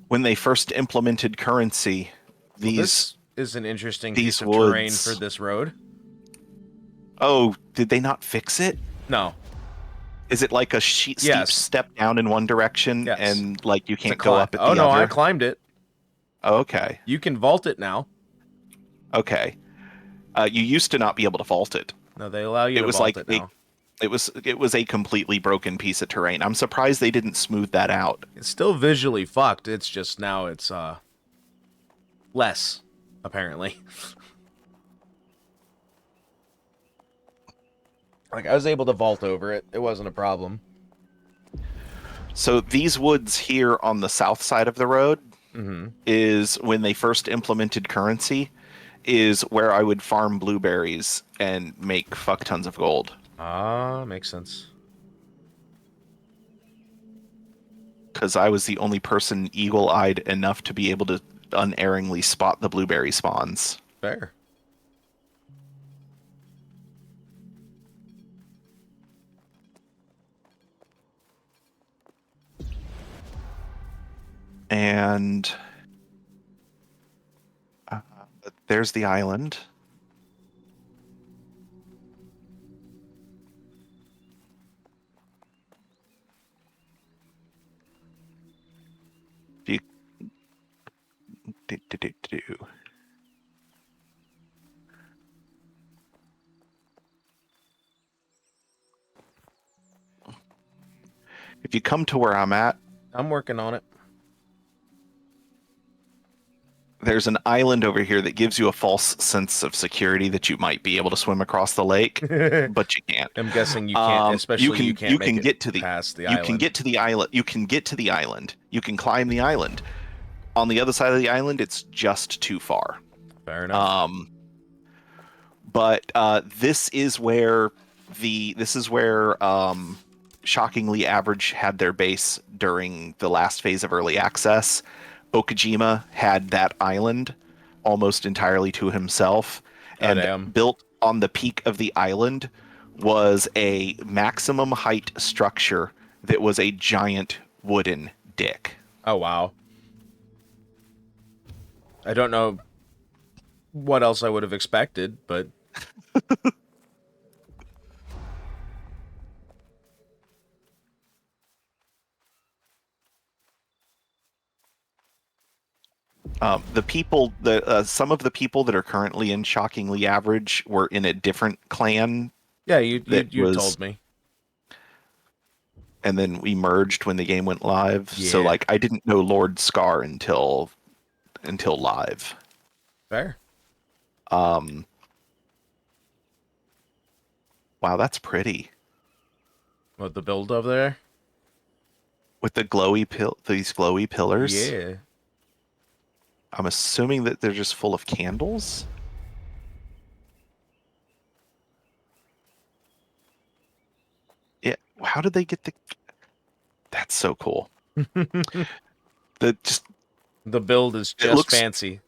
When they first implemented currency, This is an interesting these piece of terrain woods- for this road. Oh, did they not fix it? No. Is it like a steep Yes. step down in one direction Yes. and like you It's a can't go up at the Oh, no, other? I climbed it. Okay. You can vault it now. Okay. You used to not be able to vault it. No, they allow you It to was vault like it now. it was a completely broken piece of terrain. I'm surprised they didn't smooth that out. It's still visually fucked. It's just now it's less, apparently. Like, I was able to vault over it. It wasn't a problem. So these woods here on the south side of the road Mm-hmm. is when they first implemented currency, is where I would farm blueberries and make fuck tons of gold. Ah, makes sense. Because I was the only person eagle-eyed enough to be able to unerringly spot the blueberry spawns. Fair. And uh, there's the island. Do you, do. If you come to where I'm at, I'm working on it. there's an island over here that gives you a false sense of security that you might be able to swim across the lake, but you can't. I'm guessing you can't, especially you can't make it get to the past the you can island. get to the island. You can get to the island. You can climb the island. On the other side of the island, it's just too far. Fair enough. But this is where Shockingly Average had their base during the last phase of early access. Okajima had that island almost entirely to himself, Oh, and damn. built on the peak of the island was a maximum height structure that was a giant wooden dick. Oh, wow. I don't know what else I would have expected, but Some of the people that are currently in Shockingly Average were in a different clan yeah, you that you was, told me. and then we merged when the game went live. So Yeah. like I didn't know Lord Scar until live. Fair. Um, wow, that's pretty What, the build over there? with these glowy pillars. Yeah. I'm assuming that they're just full of candles. Yeah. How did they get the? That's so cool. The just The build is it just looks fancy.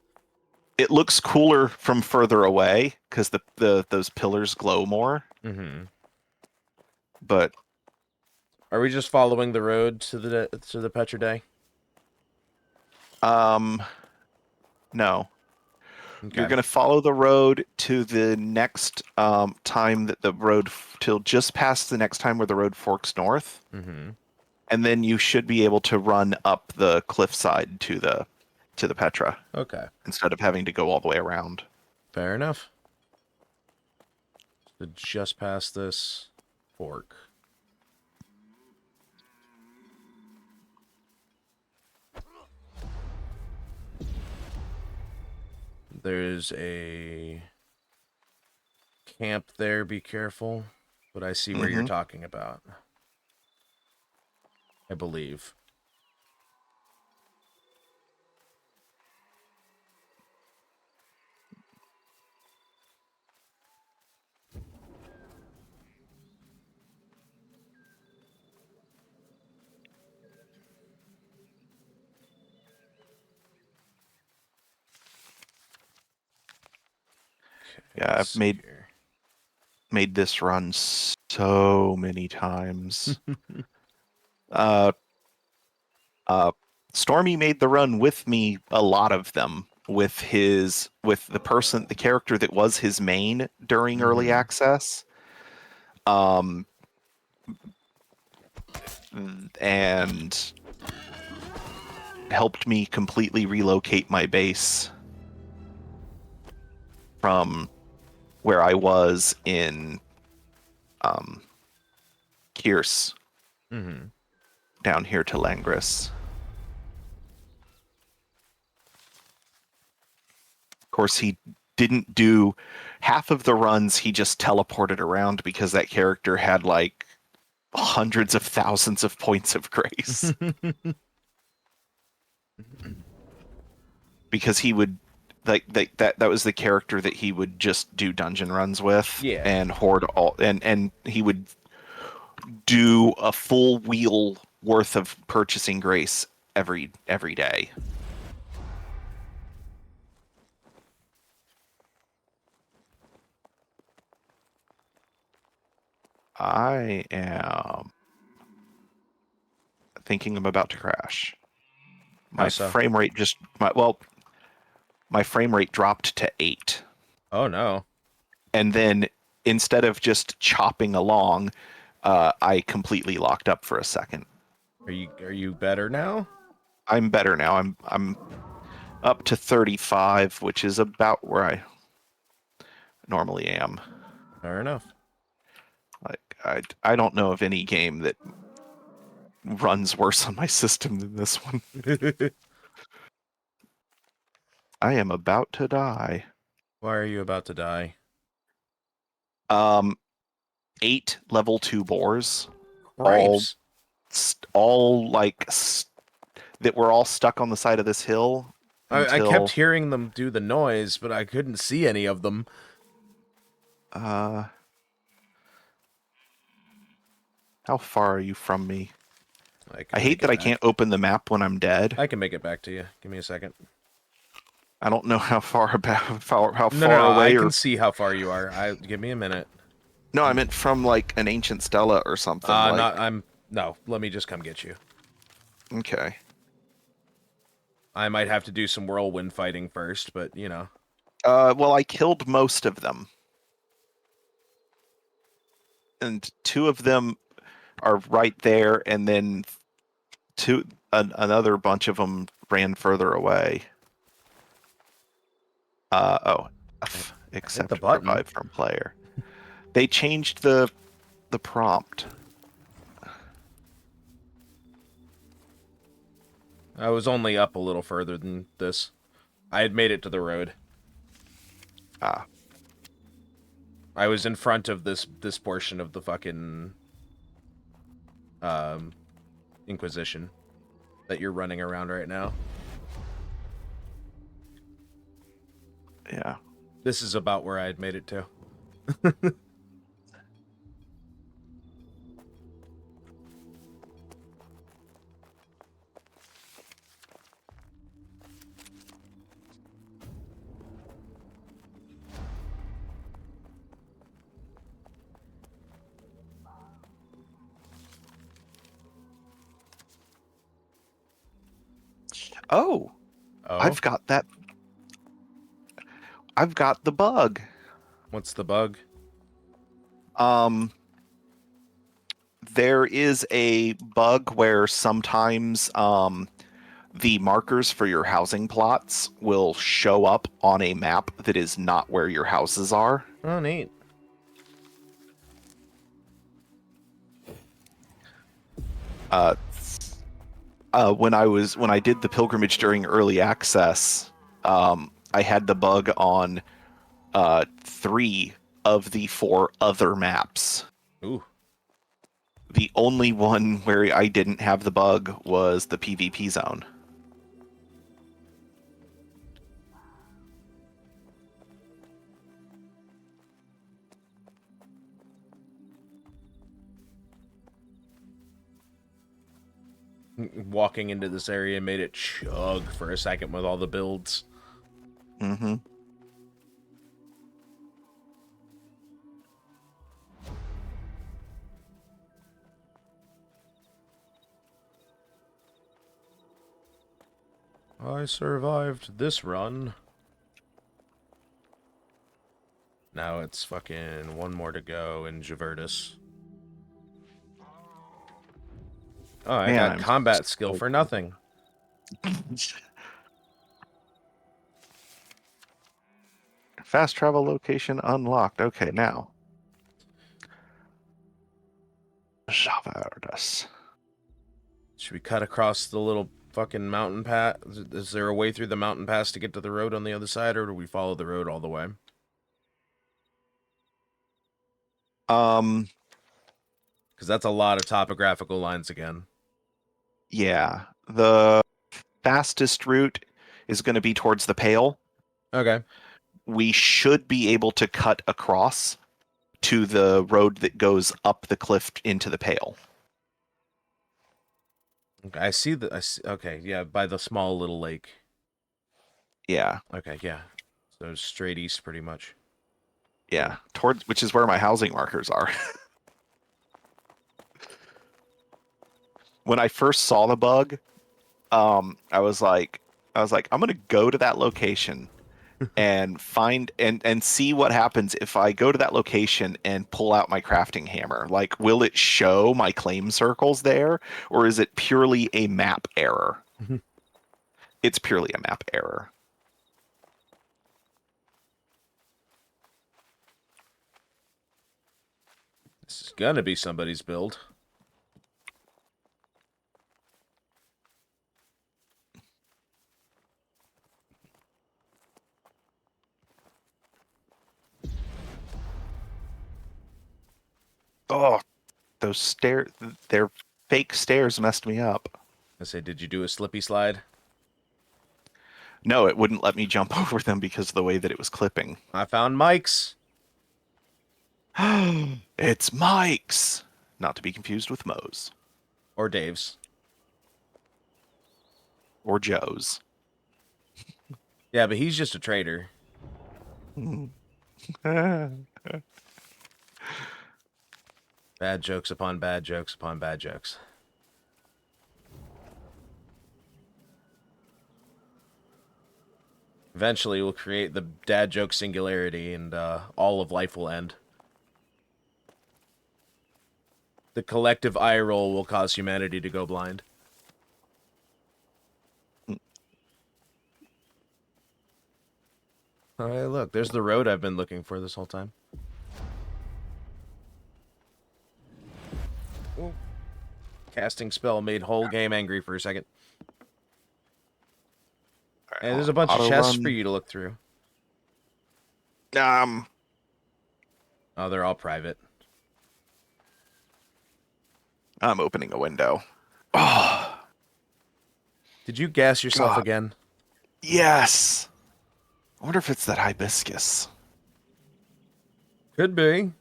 it looks cooler from further away because the those pillars glow more. Mm-hmm. But Are we just following the road to the Petra Day? no, you're Okay. gonna follow the road to the next time that the road till just past the next time where the road forks north, Mm-hmm. and then you should be able to run up the cliffside to the Petra Okay. instead of having to go all the way around. Fair enough. So just past this fork. There's a camp there, be careful. But I see where you're Mm-hmm. talking about. I believe. Okay, Yeah, let's I've see here. made this run so many times. uh, Stormy made the run with me, a lot of them, with the character that was his main during early Mm-hmm. access. Um, and helped me completely relocate my base from where I was in Kierce Mm-hmm. down here to Langris. Of course, he didn't do half of the runs. He just teleported around because that character had like hundreds of thousands of points of grace. Because he would that was the character that he would just do dungeon runs with Yeah. and hoard all and he would do a full wheel worth of purchasing grace every day. I am thinking I'm about to crash. How My so? frame rate just my frame rate dropped to 8. Oh no. And then instead of just chopping along, I completely locked up for a second. Are you better now? I'm better now. I'm up to 35, which is about where I normally am. Fair enough. Like I don't know of any game that runs worse on my system than this one. I am about to die. Why are you about to die? 8 level 2 boars, Grapes. all like that were all stuck on the side of this hill I until kept hearing them do the noise, but I couldn't see any of them. how far are you from me? I hate that I can't open the map when I'm dead. I can make it back to you. Give me a second. I don't know how far No, away I or can see how far you are. Give me a minute. no, I meant from like an ancient stela or something. No. Let me just come get you. Okay. I might have to do some whirlwind fighting first, but you know. Well, I killed most of them, and 2 of them are right there, and then another bunch of them ran further away. Hit the Except button. revive from player. They changed the prompt. I was only up a little further than this. I had made it to the road. Ah. I was in front of this portion of the fucking Inquisition that you're running around right now. Yeah. This is about where I had made it to. Oh. I've got that. I've got the bug. What's the bug? There is a bug where sometimes the markers for your housing plots will show up on a map that is not where your houses are. Oh, neat. When I did the pilgrimage during early access, I had the bug on 3 of the 4 other maps. Ooh. The only one where I didn't have the bug was the PvP zone. Walking into this area made it chug for a second with all the builds. Mm-hmm. I survived this run. Now it's fucking one more to go in Javertus. Oh, I got combat skill for nothing. Fast travel location unlocked. Okay, now. Javertus. Should we cut across the little fucking mountain pass? Is there a way through the mountain pass to get to the road on the other side, or do we follow the road all the way? Um, Because that's a lot of topographical lines again. yeah. The fastest route is going to be towards the Pale. Okay. We should be able to cut across to the road that goes up the cliff into the Pale. Okay, I see the. Okay, yeah, by the small little lake. Yeah, Okay, yeah. So straight east, pretty much. yeah. Towards which is where my housing markers are. When I first saw the bug, I was like, I'm gonna go to that location and find and see what happens if I go to that location and pull out my crafting hammer. Like, will it show my claim circles there, or is it purely a map error? It's purely a map error. This is gonna be somebody's build. Oh, those stairs, their fake stairs messed me up. I say, did you do a slippy slide? No, it wouldn't let me jump over them because of the way that it was clipping. I found Mike's. It's Mike's, not to be confused with Moe's Or Dave's. or Joe's. Yeah, but he's just a trader. Bad jokes upon bad jokes upon bad jokes. Eventually, we'll create the dad joke singularity, and all of life will end. The collective eye roll will cause humanity to go blind. Oh, hey, look, there's the road I've been looking for this whole time. Ooh. Casting spell made whole game angry for a second. And there's a bunch of chests for you to look through. Oh, they're all private. I'm opening a window. Oh, Did you gas yourself God. again? Yes. I wonder if it's that hibiscus. Could be.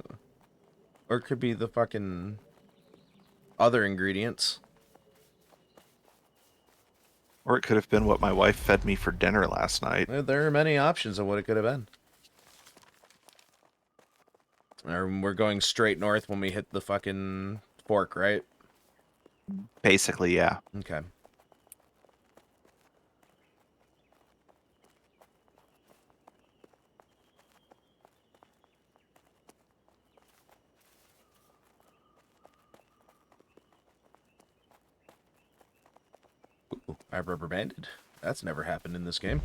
Or it could be the fucking other ingredients. Or it could have been what my wife fed me for dinner last night. There are many options of what it could have been. We're going straight north when we hit the fucking fork, right? Basically, yeah. Okay. Ooh, I've rubber banded. That's never happened in this game.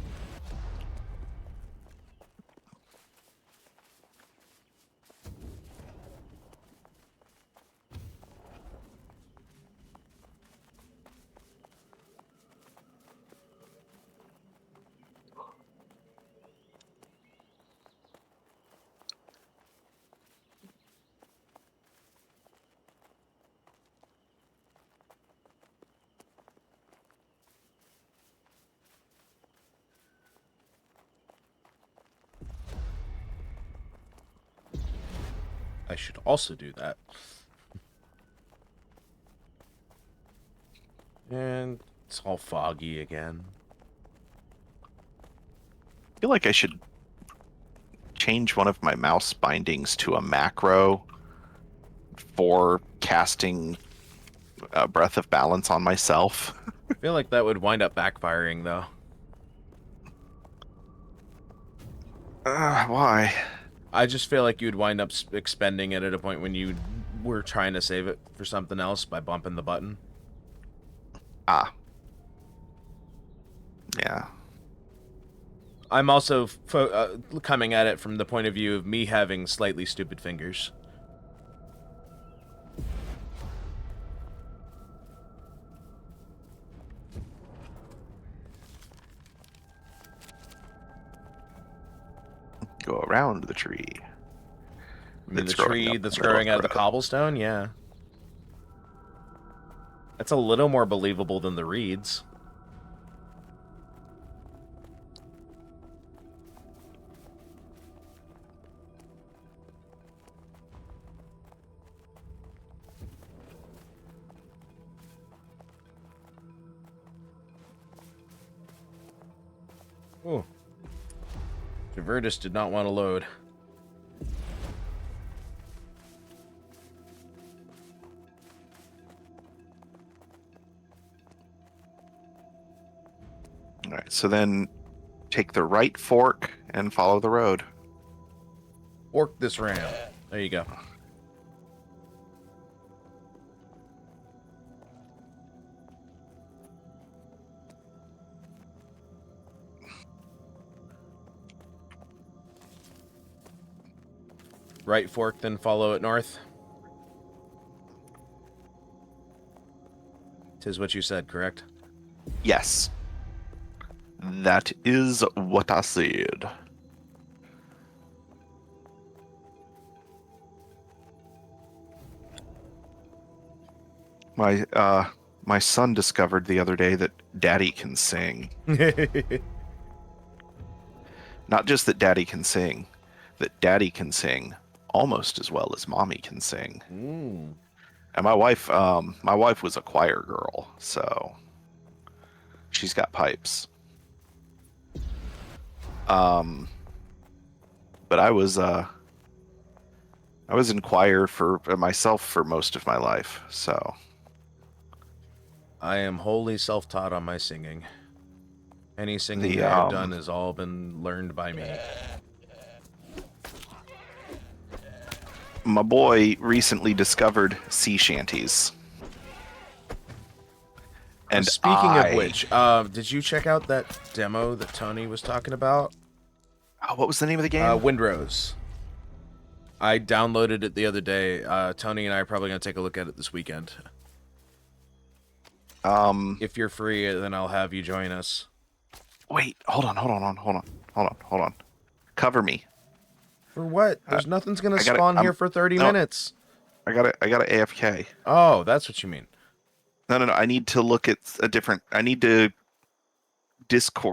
I should also do that. And it's all foggy again. I feel like I should change one of my mouse bindings to a macro for casting Breath of Balance on myself. I feel like that would wind up backfiring, though. Why? I just feel like you'd wind up expending it at a point when you were trying to save it for something else by bumping the button. Ah. Yeah. I'm also coming at it from the point of view of me having slightly stupid fingers. go around the tree. I mean, the tree that's growing out of the cobblestone? Yeah. That's a little more believable than the reeds. Oh. Javertus did not want to load. All right, so then take the right fork and follow the road. Fork this ram. There you go. Right fork, then follow it north. 'Tis what you said, correct? Yes. That is what I said. My son discovered the other day that Daddy can sing. Not just that Daddy can sing, that Daddy can sing almost as well as Mommy can sing. Mm. And my wife was a choir girl, so she's got pipes. But I was in choir for myself for most of my life, so I am wholly self-taught on my singing. Any singing I have done has all been learned by me. My boy recently discovered sea shanties. And speaking of which, did you check out that demo that Tony was talking about? Oh, what was the name of the game? Windrose. I downloaded it the other day. Tony and I are probably going to take a look at it this weekend. If you're free, then I'll have you join us. Wait, hold on. Cover me. For what? There's nothing's going to spawn here for 30 minutes. I got a AFK. Oh, that's what you mean. No. I need to look at I need to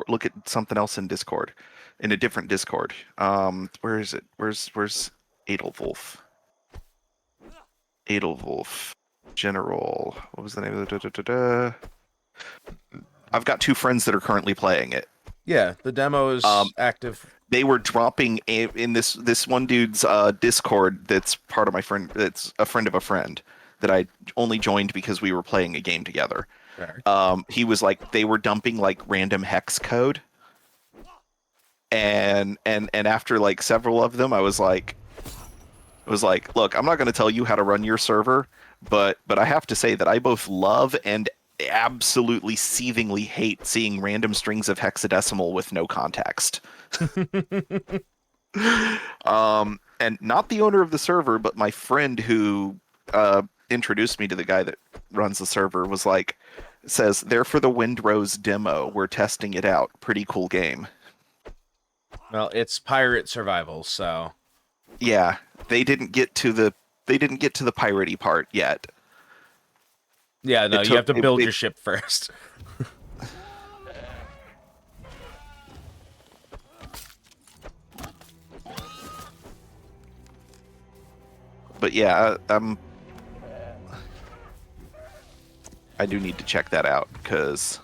look at something else in Discord. In a different Discord. Where is it? Where's Edelwolf? General. What was the name of the I've got two friends that are currently playing it. Yeah, the demo is active. They were dropping in this one dude's Discord that's part of my friend, that's a friend of a friend that I only joined because we were playing a game together. Sure. He was like, they were dumping like random hex code. And after like several of them, I was like, look, I'm not going to tell you how to run your server, but I have to say that I both love and absolutely seethingly hate seeing random strings of hexadecimal with no context. And not the owner of the server, but my friend who introduced me to the guy that runs the server says, they're for the Windrose demo. We're testing it out. Pretty cool game. Well, it's pirate survival, so yeah, they didn't get to the piratey part yet. Yeah, no, you have to build your ship first. But yeah, I do need to check that out because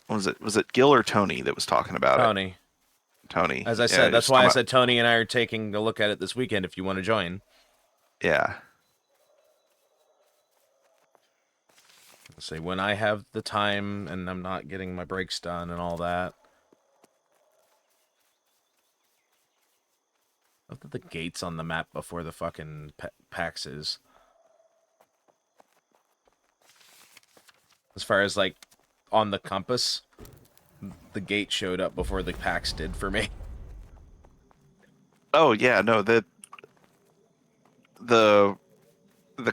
was it Gil or Tony that was talking about it? Tony. As I said, that's why I said Tony and I are taking a look at it this weekend if you want to join. Yeah. Say when I have the time and I'm not getting my breaks done and all that. Look at the gates on the map before the fucking Pax is. As far as like on the compass, the gate showed up before the Pax did for me. Oh yeah, no, the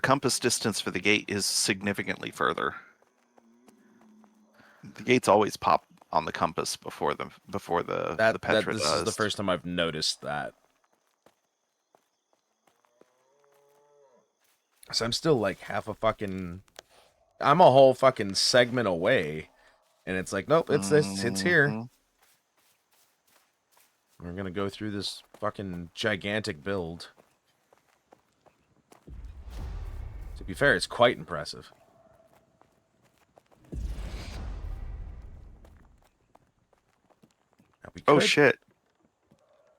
compass distance for the gate is significantly further. The gates always pop on the compass before the That Petra this is the does. first time I've noticed that. So I'm still like half a fucking. I'm a whole fucking segment away, and it's like, nope, it's this. It's here. Mhm. We're gonna go through this fucking gigantic build. To be fair, it's quite impressive. Now, we Oh could, shit!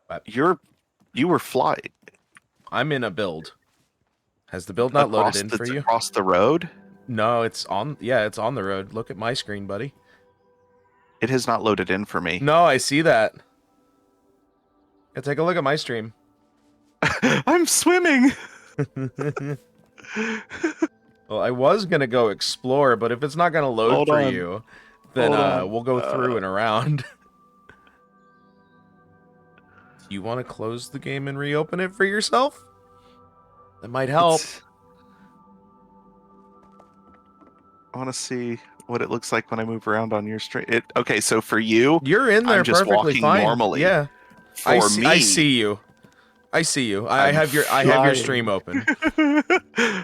but You were flying I'm in a build. Has the build not loaded in for you? across the road. No, it's on. Yeah, it's on the road. Look at my screen, buddy. It has not loaded in for me. No, I see that. Yeah, take a look at my stream. I'm swimming. Well, I was gonna go explore, but if it's not gonna load Hold for on. you, then Hold on. we'll go through and around. Do you want to close the game and reopen it for yourself? That might help. I want to see what it looks like when I move around on your stream. Okay, so for you, You're in there I'm just perfectly walking fine. normally. Yeah, For me, I see you. I see you. I I'm have your stream open.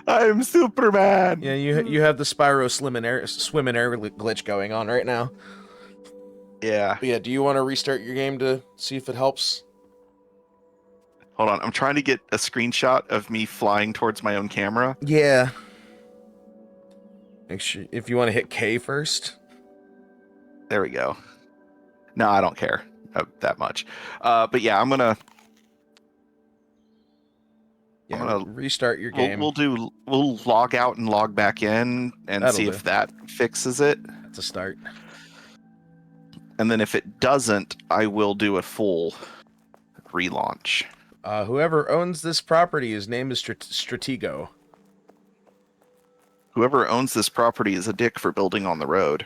I'm Superman. Yeah, you have the Spyro swim in air glitch going on right now. Yeah. But yeah, do you want to restart your game to see if it helps? Hold on. I'm trying to get a screenshot of me flying towards my own camera. Yeah. Make sure if you want to hit K first. There we go. No, I don't care that much. But yeah, I'm gonna restart your game. We'll log out and log back in and That'll see do. if that fixes it. That's a start. And then if it doesn't, I will do a full relaunch. Whoever owns this property, his name is Stratego. Whoever owns this property is a dick for building on the road.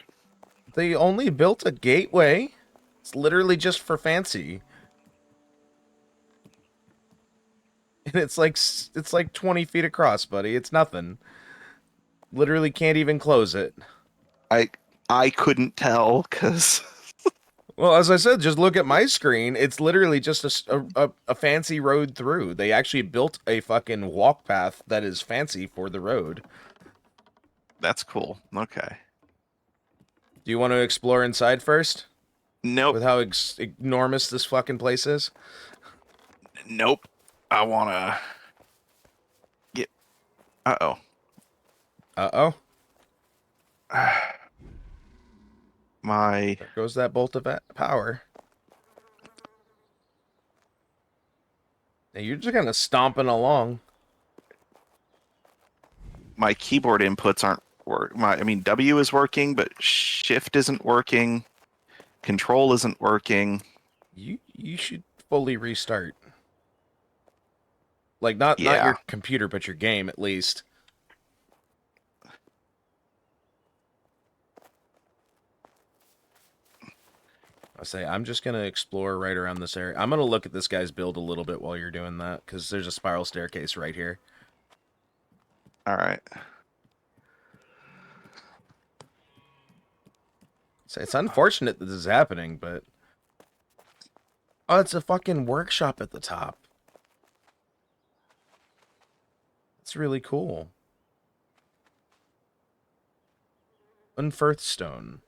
They only built a gateway. It's literally just for fancy. And it's like 20 feet across, buddy. It's nothing. Literally can't even close it. I couldn't tell because. Well, as I said, just look at my screen. It's literally just a fancy road through. They actually built a fucking walk path that is fancy for the road. That's cool. Okay. Do you want to explore inside first? Nope. With how enormous this fucking place is? Nope. I want to get... Uh-oh. Uh-oh. There goes that bolt of power. Now you're just kind of stomping along. My keyboard inputs aren't W is working, but shift isn't working. Control isn't working. You should fully restart. Like not your computer, but your game at least. I'm just gonna explore right around this area. I'm gonna look at this guy's build a little bit while you're doing that, because there's a spiral staircase right here. All right. So it's unfortunate that this is happening, but oh, it's a fucking workshop at the top. It's really cool. Unferth stone.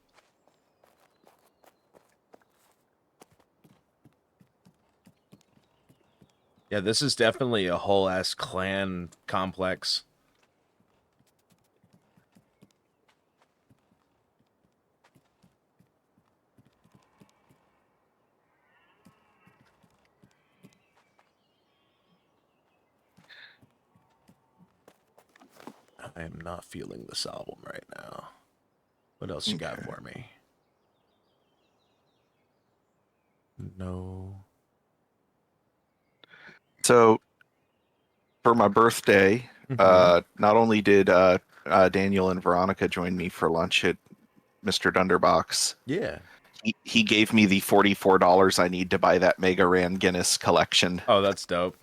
Yeah, this is definitely a whole-ass clan complex. I am not feeling this album right now. What else you got for me? No. So, for my birthday, not only did Daniel and Veronica join me for lunch at Mr. Dunderbox. Yeah. He gave me the $44 I need to buy that Mega Ran Guinness collection. Oh, that's dope.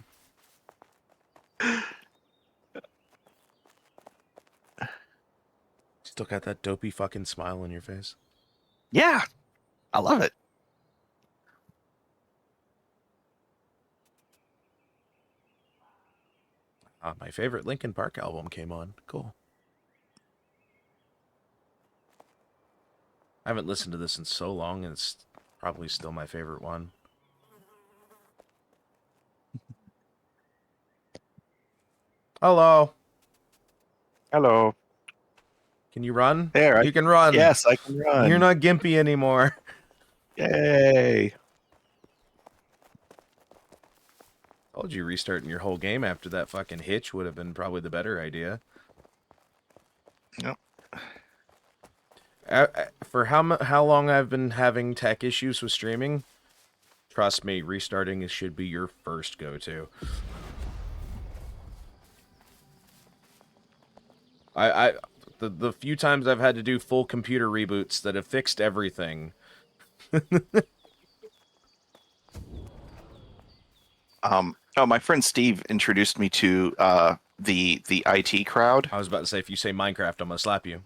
Still got that dopey fucking smile on your face. Yeah. I love it. My favorite Linkin Park album came on. Cool. I haven't listened to this in so long, and it's probably still my favorite one. Hello. Hello. Can you run? There. You can run. Yes, I can run. You're not gimpy anymore. Yay. Told you restarting your whole game after that fucking hitch would have been probably the better idea. Yep. For how long I've been having tech issues with streaming, trust me, restarting should be your first go-to. The few times I've had to do full computer reboots that have fixed everything. Oh, my friend Steve introduced me to the IT crowd. I was about to say, if you say Minecraft, I'm gonna slap you.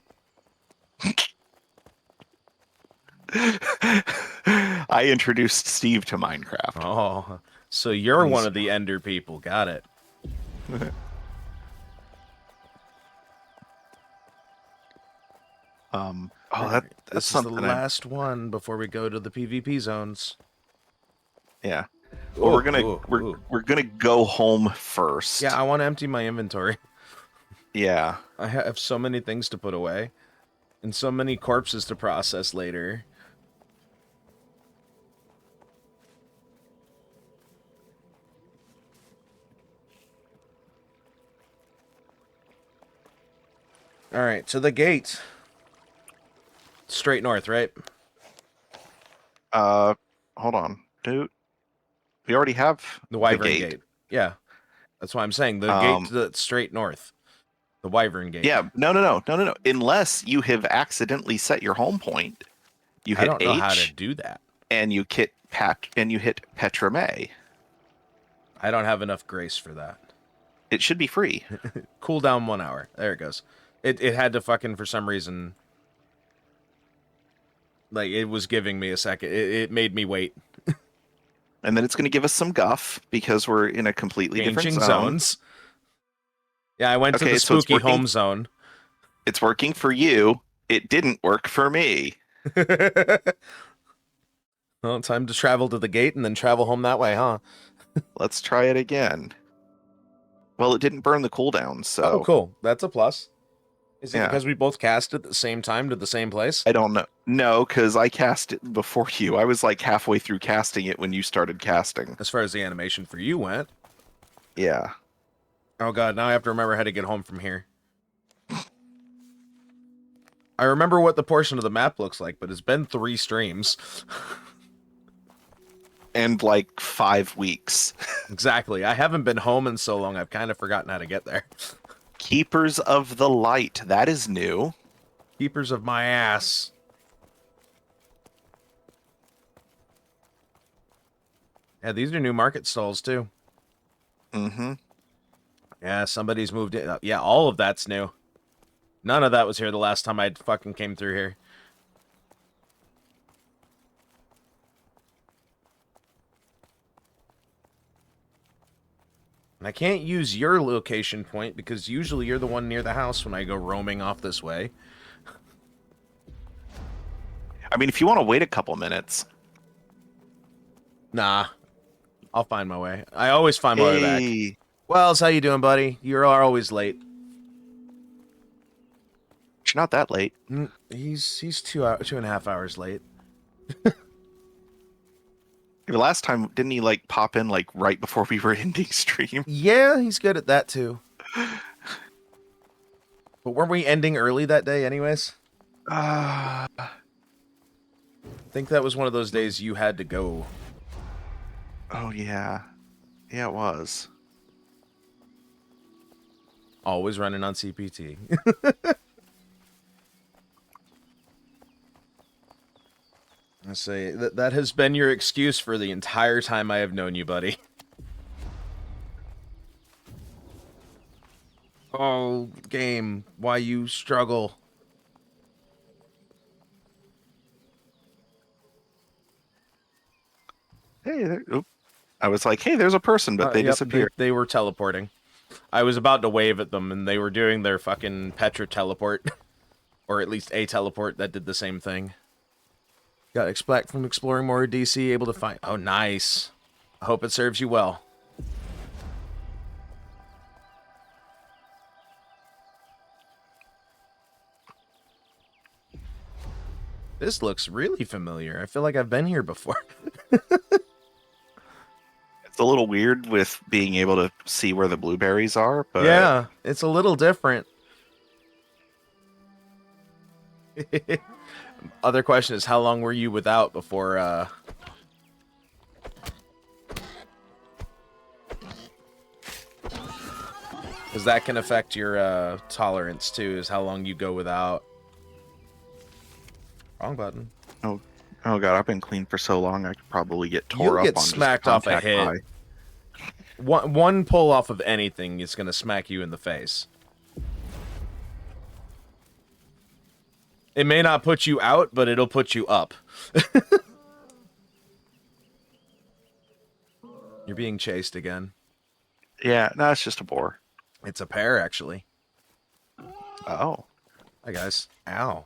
I introduced Steve to Minecraft. Oh, so you're one of the Ender people. Got it. That's This something. is the last one before we go to the PvP zones. Yeah. Well, Ooh, we're gonna go home first. Yeah, I want to empty my inventory. Yeah. I have so many things to put away, and so many corpses to process later. All right, to the gate. Straight north, right? Hold on, dude. We already have The Wyvern gate. Yeah, that's why I'm saying the gate to the straight north. The Wyvern gate. Yeah, no. Unless you have accidentally set your home point, you hit I don't know H how to do that. and you hit Petra May. I don't have enough grace for that. It should be free. Cool down 1 hour. There it goes. It had to fucking, for some reason, like, it was giving me a second. It made me wait. And then it's going to give us some guff because we're in a completely different Changing zone. zones. Yeah, I went to Okay, the so it's spooky home zone. It's working for you. It didn't work for me. Well, time to travel to the gate and then travel home that way, huh? Let's try it again. Well, it didn't burn the cooldown, so... Oh, cool. That's a plus. Is it Yeah. because we both cast at the same time to the same place? I don't know. No, because I cast it before you. I was like halfway through casting it when you started casting. As far as the animation for you went. Yeah. Oh god, now I have to remember how to get home from here. I remember what the portion of the map looks like, but it's been 3 streams. And like 5 weeks. Exactly. I haven't been home in so long, I've kind of forgotten how to get there. Keepers of the Light. That is new. Keepers of my ass. Yeah, these are new market stalls, too. Mm-hmm. Yeah, somebody's moved in. Yeah, all of that's new. None of that was here the last time I fucking came through here. And I can't use your location point because usually you're the one near the house when I go roaming off this way. I mean, if you want to wait a couple minutes. Nah. I'll find my way. I always find my way back. Wells, how you doing, buddy? You are always late. You're not that late. He's 2.5 hours late. The last time, didn't he like pop in like right before we were ending stream? Yeah, he's good at that too. But weren't we ending early that day anyways? I think that was one of those days you had to go. Oh, yeah. Yeah, it was. Always running on CPT. I say, that has been your excuse for the entire time I have known you, buddy. Oh, game, why you struggle? Hey, there, oop. I was like, hey, there's a person, but they Yep, disappeared. they were teleporting. I was about to wave at them, and they were doing their fucking Petra teleport. Or at least a teleport that did the same thing. Got expect from exploring more DC, able to find... Oh, nice. I hope it serves you well. This looks really familiar. I feel like I've been here before. It's a little weird with being able to see where the blueberries are, but Yeah, it's a little different. Other question is, how long were you without before, because that can affect your, tolerance, too, is how long you go without. Wrong button. oh god, I've been clean for so long I could probably get tore You up get on smacked just off a contact hit. high. One pull off of anything is gonna smack you in the face. It may not put you out, but it'll put you up. You're being chased again. Yeah, no, it's just a boar. It's a pair, actually. Oh. Hi, guys. Ow.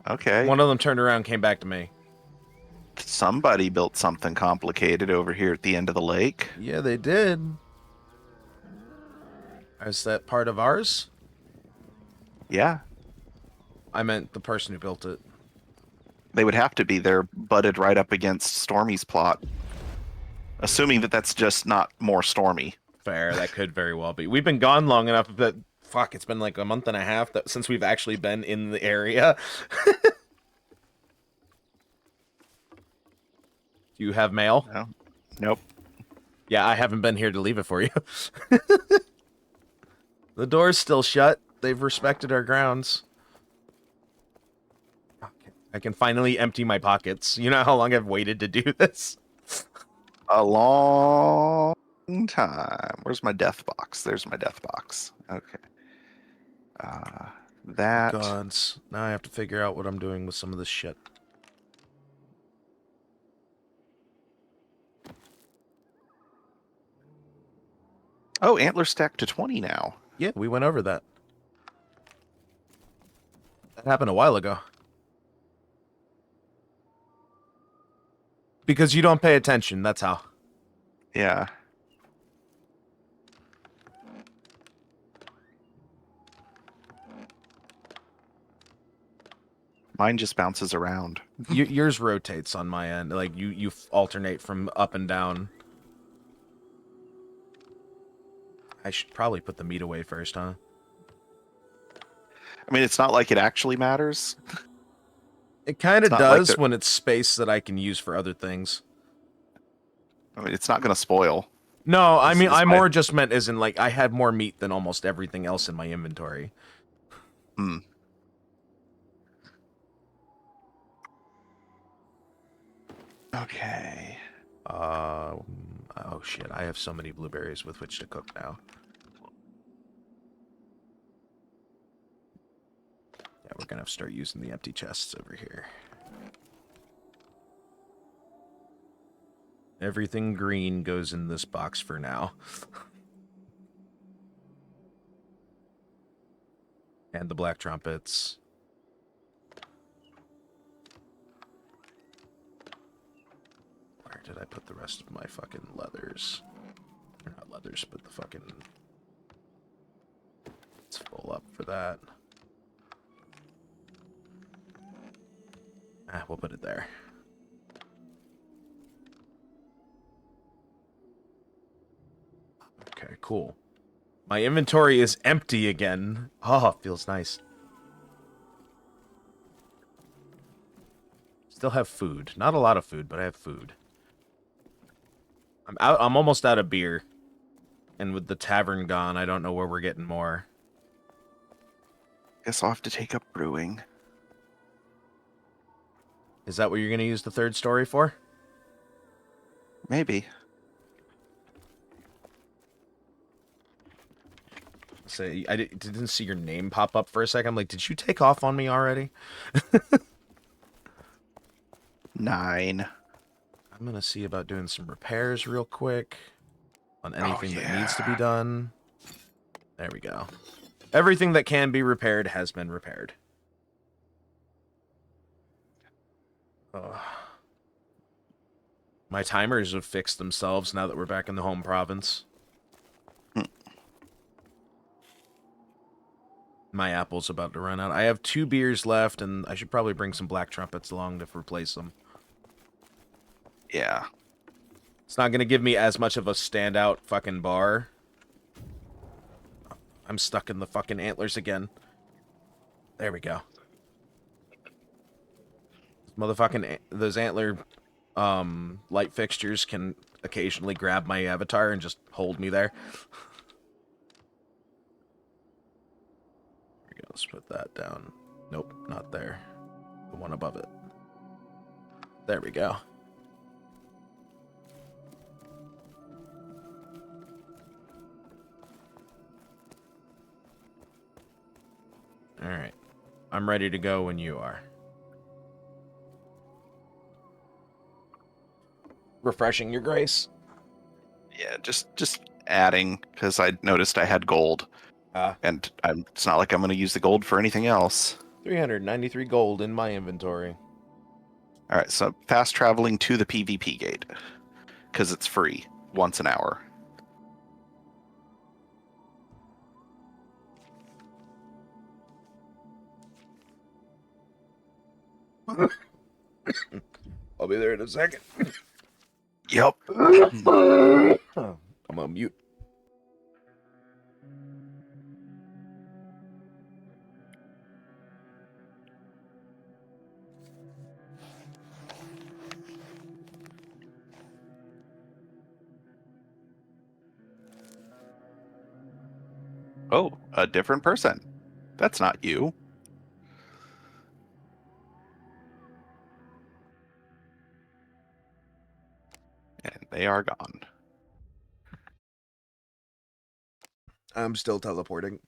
Okay. One of them turned around and came back to me. Somebody built something complicated over here at the end of the lake. Yeah, they did. Is that part of ours? Yeah. I meant the person who built it. They would have to be. They're butted right up against Stormy's plot. Assuming that that's just not more Stormy. Fair, that could very well be. We've been gone long enough that, fuck, it's been like a month and a half since we've actually been in the area. Do you have mail? No. Nope. Yeah, I haven't been here to leave it for you. The door's still shut. They've respected our grounds. Okay. I can finally empty my pockets. You know how long I've waited to do this? A long time. Where's my death box? There's my death box. Okay. That. Gods. Now I have to figure out what I'm doing with some of this shit. Oh, antler stack to 20 now. Yeah, we went over that. That happened a while ago. Because you don't pay attention, that's how. Yeah. Mine just bounces around. Yours rotates on my end. Like, you alternate from up and down. I should probably put the meat away first, huh? I mean, it's not like it actually matters. It kind of It's not like does they're- when it's space that I can use for other things. I mean, it's not going to spoil. No, I mean, This is I my- more just meant as in, like, I had more meat than almost everything else in my inventory. Hmm. Okay. Oh shit, I have so many blueberries with which to cook now. Yeah, we're gonna have to start using the empty chests over here. Everything green goes in this box for now. And the black trumpets. Where did I put the rest of my fucking leathers? Or not leathers, but the fucking... It's full up for that. Ah, we'll put it there. Okay, cool. My inventory is empty again. Oh, feels nice. Still have food. Not a lot of food, but I have food. I'm almost out of beer. And with the tavern gone, I don't know where we're getting more. Guess I'll have to take up brewing. Is that what you're going to use the third story for? Maybe. Say, I didn't see your name pop up for a second. I'm like, did you take off on me already? 9. I'm going to see about doing some repairs real quick on anything that needs to be done. There we go. Everything that can be repaired has been repaired. Oh. My timers have fixed themselves now that we're back in the home province. My apple's about to run out. I have 2 beers left, and I should probably bring some black trumpets along to replace them. Yeah. It's not going to give me as much of a standout fucking bar. I'm stuck in the fucking antlers again. There we go. Motherfucking those antler light fixtures can occasionally grab my avatar and just hold me there. There we go. Let's put that down. Nope, not there. The one above it. There we go. Alright. I'm ready to go when you are. Refreshing, Your Grace? Yeah, just adding, because I noticed I had gold. And it's not like I'm going to use the gold for anything else. 393 gold in my inventory. All right, so fast traveling to the PvP gate, because it's free once an hour. I'll be there in a second. Yep. I'm on mute. Oh, a different person. That's not you. And they are gone. I'm still teleporting.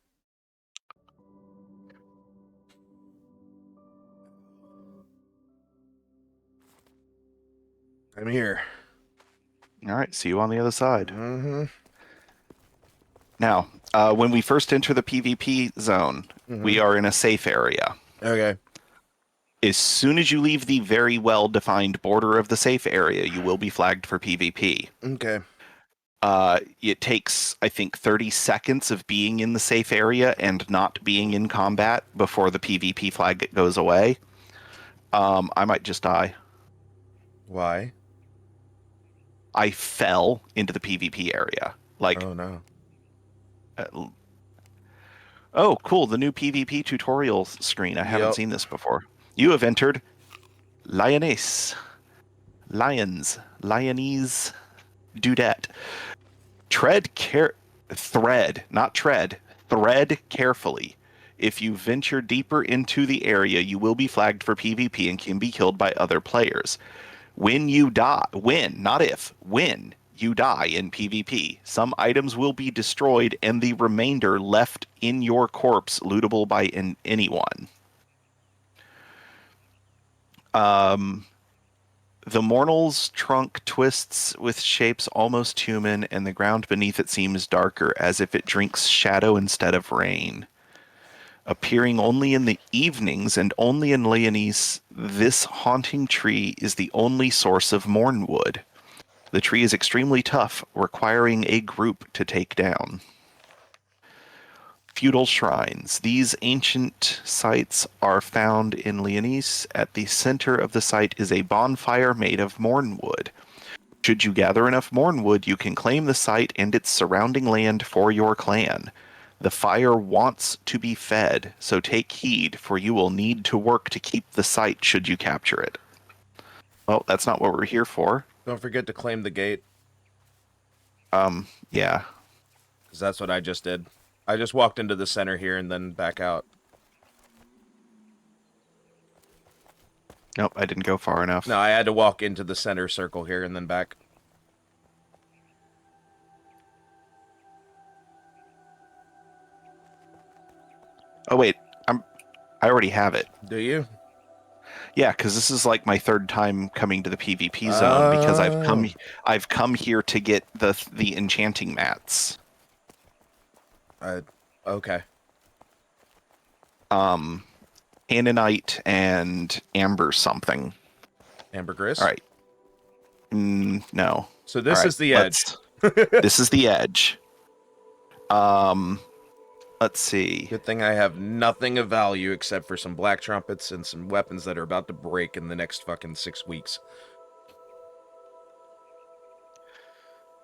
I'm here. All right, see you on the other side. Mm-hmm. Now, when we first enter the PvP zone, we are in a safe area. Okay. As soon as you leave the very well-defined border of the safe area, you will be flagged for PvP. Okay. It takes, I think, 30 seconds of being in the safe area and not being in combat before the PvP flag goes away. I might just die. Why? I fell into the PvP area. Like, oh no. Oh, cool, the new PvP tutorial screen. I haven't Yep. seen this before. You have entered Lioness. Lions. Lionese Dudette. Thread, not tread. Thread carefully. If you venture deeper into the area, you will be flagged for PvP and can be killed by other players. When you die, not if, when you die in PvP, some items will be destroyed and the remainder left in your corpse lootable by anyone. The Mornal's trunk twists with shapes almost human, and the ground beneath it seems darker, as if it drinks shadow instead of rain. Appearing only in the evenings and only in Leonese, this haunting tree is the only source of mornwood. The tree is extremely tough, requiring a group to take down. Feudal shrines. These ancient sites are found in Leonese. At the center of the site is a bonfire made of mornwood. Should you gather enough mornwood, you can claim the site and its surrounding land for your clan. The fire wants to be fed, so take heed, for you will need to work to keep the site should you capture it. Well, that's not what we're here for. Don't forget to claim the gate. Yeah. Because that's what I just did. I just walked into the center here and then back out. Nope, I didn't go far enough. No, I had to walk into the center circle here and then back. Oh wait, I already have it. Do you? Yeah, because this is like my third time coming to the PvP zone because Oh. I've come here to get the enchanting mats. Okay. Canaanite and amber something. All Ambergris. right. No. So All this right. is the edge. This is the edge. Let's see. Good thing I have nothing of value except for some black trumpets and some weapons that are about to break in the next fucking 6 weeks.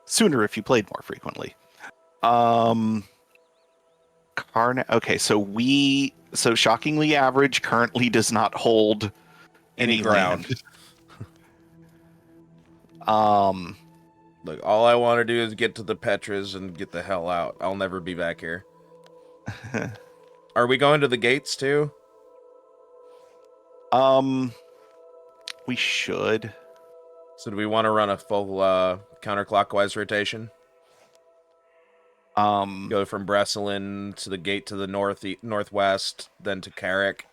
Sooner if you played more frequently. Okay, so shockingly average currently does not hold Any ground. land. Um, Look, all I want to do is get to the Petras and get the hell out. I'll never be back here. Are we going to the gates too? we should. So do we want to run a full counterclockwise rotation? Go from Bresselin to the gate to the northwest, then to Carrick,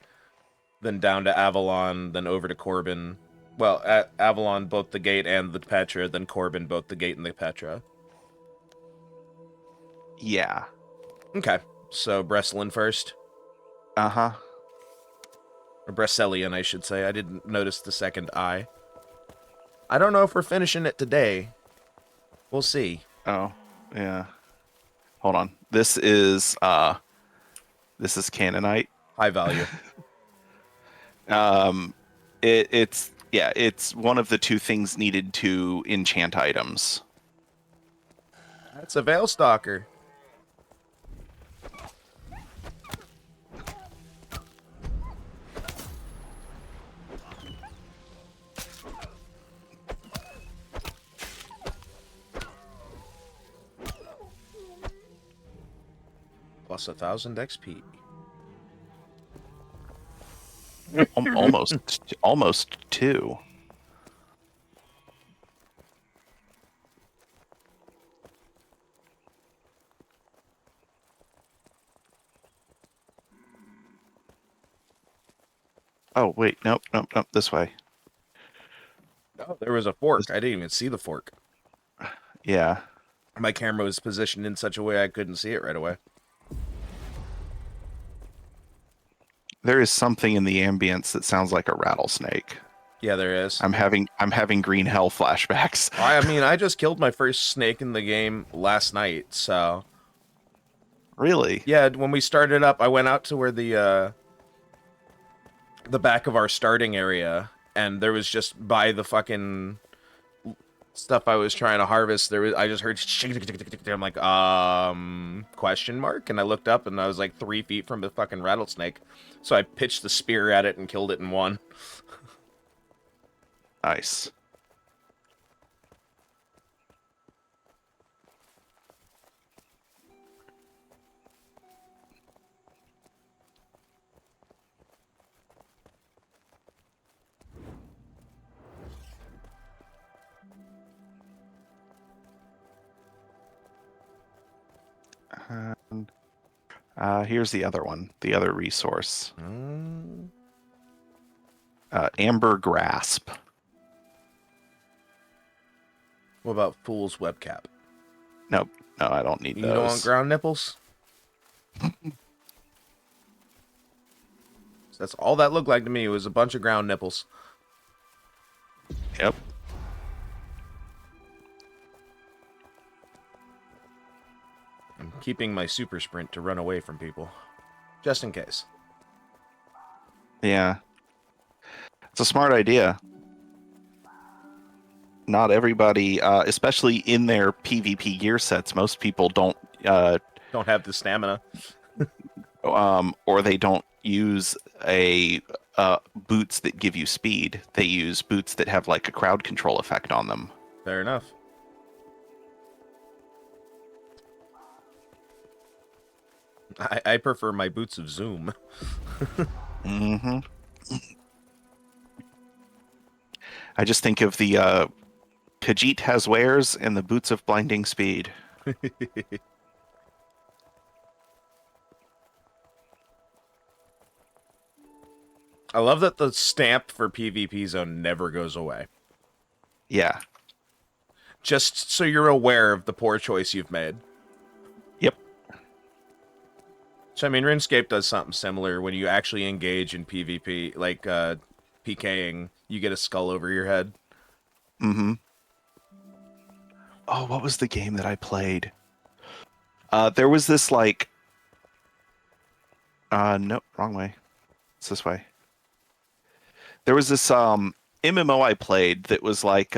then down to Avalon, then over to Corbin. Well, at Avalon, both the gate and the Petra, then Corbin, both the gate and the Petra. Yeah. Okay, so Bresselin first. Uh-huh. Or Bresselian, I should say. I didn't notice the second I. I don't know if we're finishing it today. We'll see. Oh, yeah. Hold on. This is Canaanite. High value. It's one of the two things needed to enchant items. That's a Veil Stalker. Plus 1,000 XP. Almost two. Oh wait, nope, this way. Oh, there was a fork. I didn't even see the fork. Yeah. My camera was positioned in such a way I couldn't see it right away. There is something in the ambience that sounds like a rattlesnake. Yeah, there is. I'm having green hell flashbacks. I mean, I just killed my first snake in the game last night, so... Really? Yeah, when we started up, I went out to where the back of our starting area, and there was just by the fucking stuff I was trying to harvest, I just heard I'm like, question mark? And I looked up and I was like 3 feet from the fucking rattlesnake. So I pitched the spear at it and killed it in one. Nice. Here's the other one, the other resource. Amber Grasp. What about Fool's Webcap? Nope. No, I don't need those. You don't want ground nipples? That's all that looked like to me, was a bunch of ground nipples. Yep. I'm keeping my super sprint to run away from people. Just in case. Yeah. It's a smart idea. Not everybody, especially in their PvP gear sets, most people don't have the stamina. Or they don't use boots that give you speed. They use boots that have like a crowd control effect on them. Fair enough. I prefer my boots of Zoom. Mm-hmm. I just think of the Khajiit has wares and the boots of blinding speed. I love that the stamp for PvP zone never goes away. Yeah. Just so you're aware of the poor choice you've made. Yep. So, I mean, RuneScape does something similar. When you actually engage in PvP, like PKing, you get a skull over your head. Mm-hmm. Oh, what was the game that I played? There was this, like... no, wrong way. It's this way. There was this MMO I played that was, like,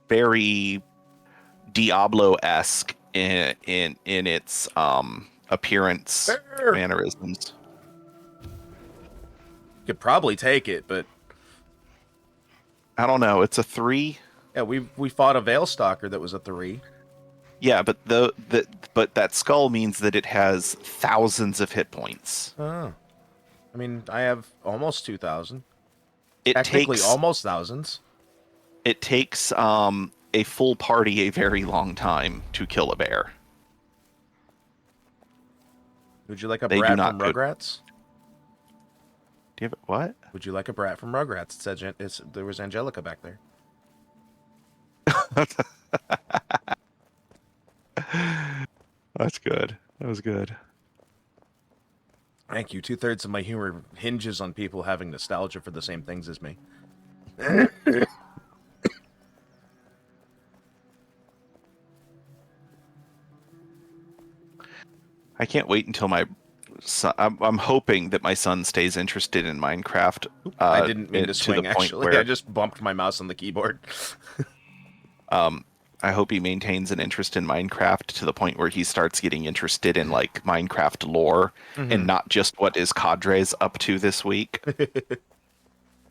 very Diablo-esque in its appearance mannerisms. Could probably take it, but I don't know. It's a 3. yeah, we fought a Veil Stalker that was a 3. Yeah, but but that skull means that it has thousands of hit points. Oh, I mean, I have almost 2,000. It Technically, takes almost thousands. it takes a full party a very long time to kill a bear. Would you like a They do brat not from Rugrats? Do you have what? Would you like a brat from Rugrats? It said there was Angelica back there. That's good. That was good. Thank you. 2/3 of my humor hinges on people having nostalgia for the same things as me. I can't wait until my son, I'm hoping that my son stays interested in Minecraft. I didn't mean to swing, the point actually. where, I just bumped my mouse on the keyboard. I hope he maintains an interest in Minecraft to the point where he starts getting interested in, like, Minecraft lore and not just what is Cadre's up to this week.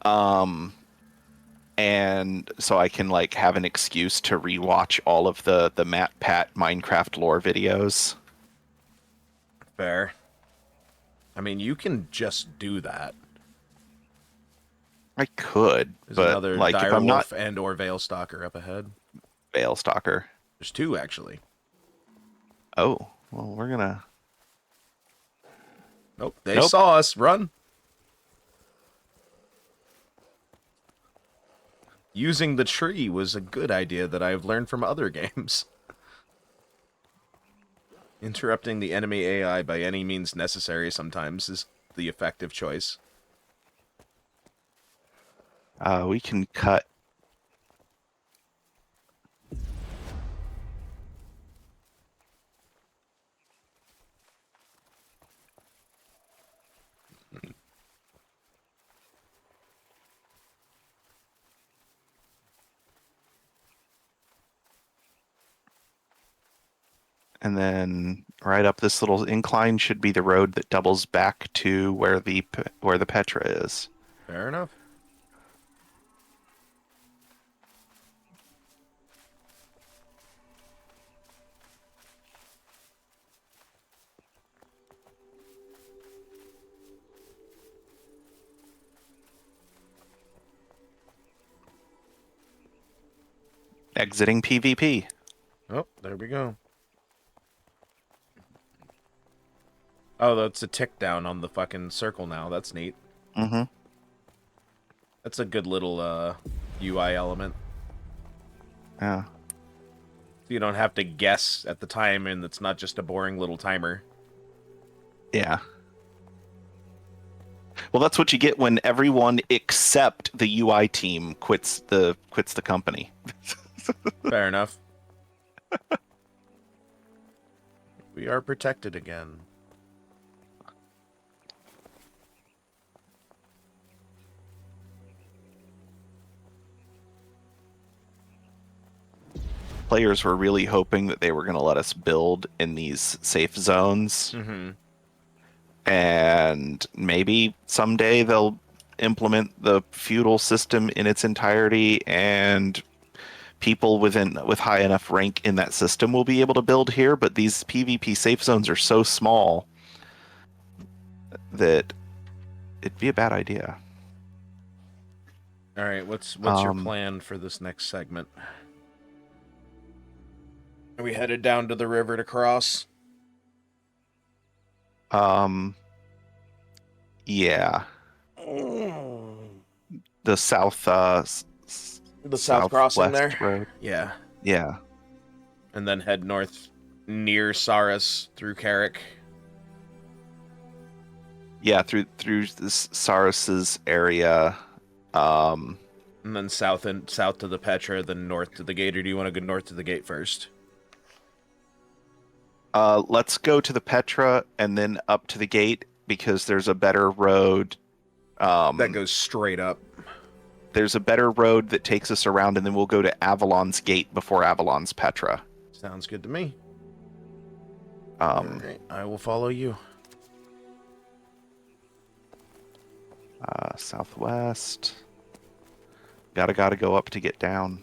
And so I can, like, have an excuse to rewatch all of the Matt Pat Minecraft lore videos. Fair. I mean, you can just do that. I could, There's but, another like, if I'm not Direwolf and or Veil Stalker up ahead. Veil Stalker. There's 2, actually. Oh, well, we're gonna... Nope, they saw us. Run! Using the tree was a good idea that I've learned from other games. Interrupting the enemy AI by any means necessary sometimes is the effective choice. We can cut... And then right up this little incline should be the road that doubles back to where the Petra is. Fair enough. Exiting PvP. Oh, there we go. Oh, that's a tick down on the fucking circle now. That's neat. Mm-hmm. That's a good little UI element. Yeah. So you don't have to guess at the time, and it's not just a boring little timer. Yeah. Well, that's what you get when everyone except the UI team quits the company. Fair enough. We are protected again. Players were really hoping that they were going to let us build in these safe zones. Mm-hmm. And maybe someday they'll implement the feudal system in its entirety, and people with high enough rank in that system will be able to build here. But these PvP safe zones are so small that it'd be a bad idea. All right, what's your plan for this next segment? Are we headed down to the river to cross? Yeah, the The south crossing southwest there. road. Yeah. Yeah, And then head north near Saras through Carrick. yeah, through this Saras's area. Um, And then south to the Petra, then north to the gate, or do you want to go north to the gate first? let's go to the Petra and then up to the gate because there's a better road. That goes straight up. There's a better road that takes us around, and then we'll go to Avalon's gate before Avalon's Petra. Sounds good to me. Um, Alright, I will follow you. Southwest. Gotta go up to get down.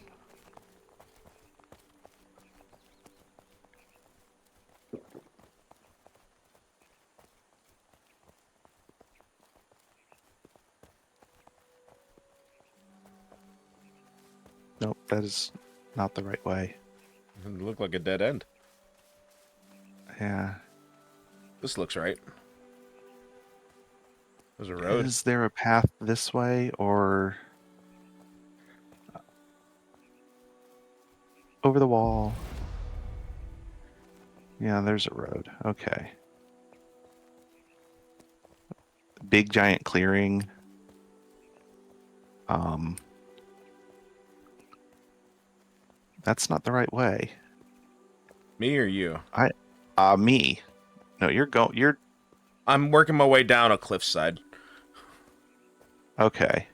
Nope, that is not the right way. It looked like a dead end. Yeah. This looks right. There's a road. Is there a path this way or over the wall? Yeah, there's a road. Okay. Big giant clearing. That's not the right way. Me or you? Me. No, you're I'm working my way down a cliffside. okay.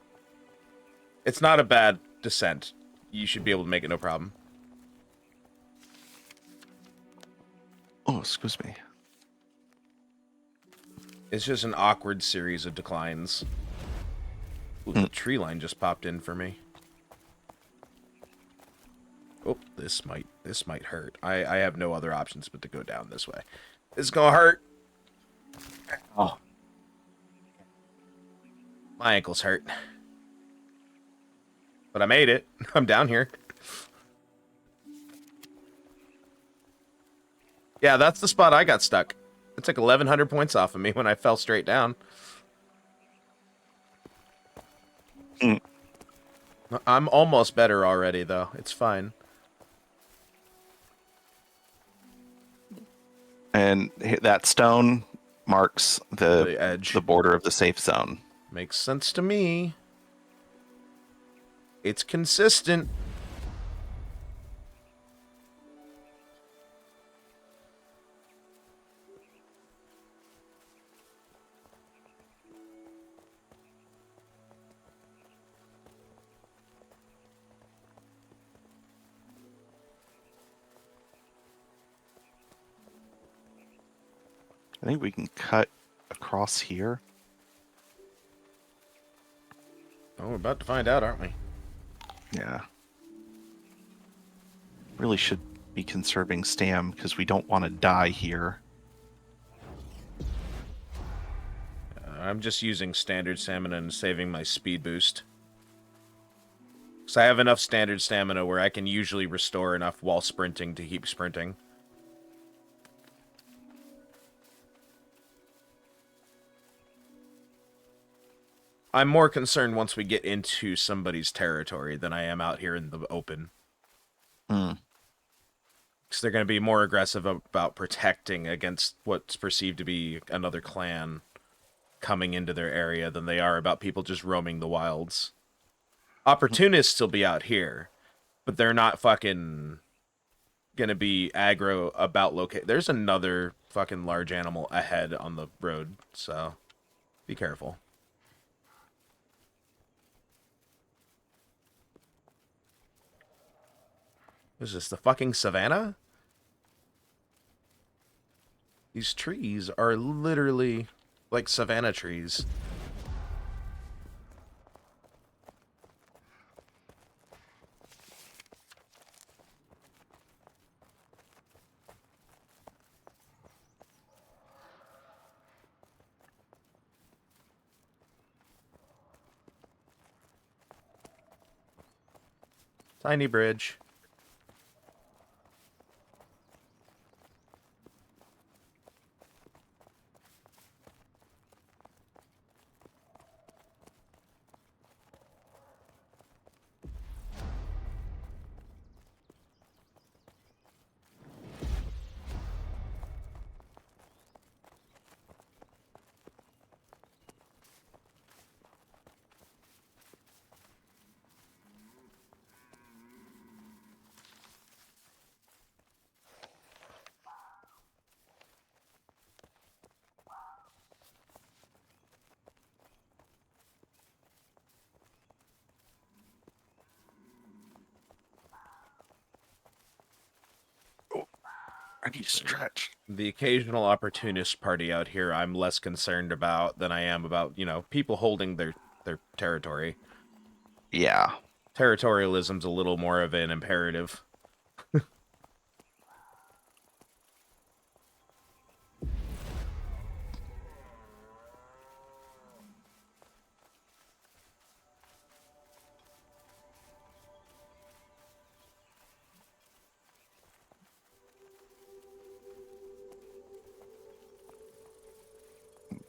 It's not a bad descent. You should be able to make it no problem. Oh, excuse me. It's just an awkward series of declines. Ooh, the tree line just popped in for me. Oh, this might hurt. I have no other options but to go down this way. It's gonna hurt. Oh. My ankle's hurt. But I made it. I'm down here. Yeah, that's the spot I got stuck. It took 1,100 points off of me when I fell straight down. I'm almost better already, though. It's fine. And that stone marks The edge. the border of the safe zone. Makes sense to me. It's consistent. I think we can cut across here. Oh, we're about to find out, aren't we? Yeah. Really should be conserving stam because we don't want to die here. I'm just using standard stamina and saving my speed boost. Because I have enough standard stamina where I can usually restore enough while sprinting to keep sprinting. I'm more concerned once we get into somebody's territory than I am out here in the open. Because they're going to be more aggressive about protecting against what's perceived to be another clan coming into their area than they are about people just roaming the wilds. Opportunists will be out here, but they're not fucking gonna be aggro about locate. There's another fucking large animal ahead on the road, so be careful. Is this the fucking savannah? These trees are literally like savannah trees. Tiny bridge. I need to stretch. The occasional opportunist party out here I'm less concerned about than I am about, people holding their territory. Yeah. Territorialism's a little more of an imperative.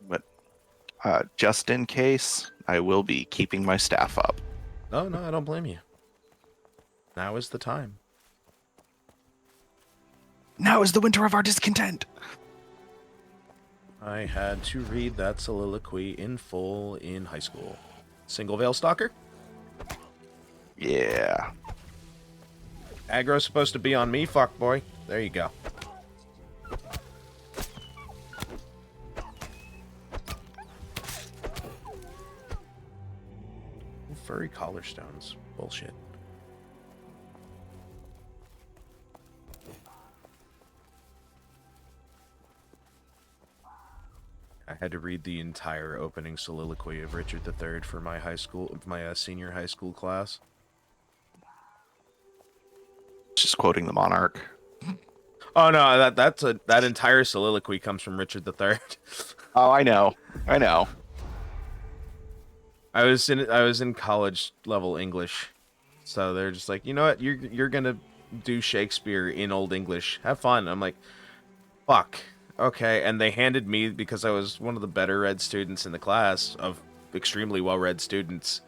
But just in case, I will be keeping my staff up. No, I don't blame you. Now is the time. Now is the winter of our discontent. I had to read that soliloquy in full in high school. Single veil stalker? Yeah. Aggro's supposed to be on me, fuck boy. There you go. Furry collar stones. Bullshit. I had to read the entire opening soliloquy of Richard III for my senior high school class. Just quoting the monarch. Oh no, that entire soliloquy comes from Richard III. Oh, I know. I was in college level English, so they're just like, you know what, you're gonna do Shakespeare in Old English. Have fun. I'm like, fuck. Okay, and they handed me, because I was one of the better read students in the class of extremely well read students.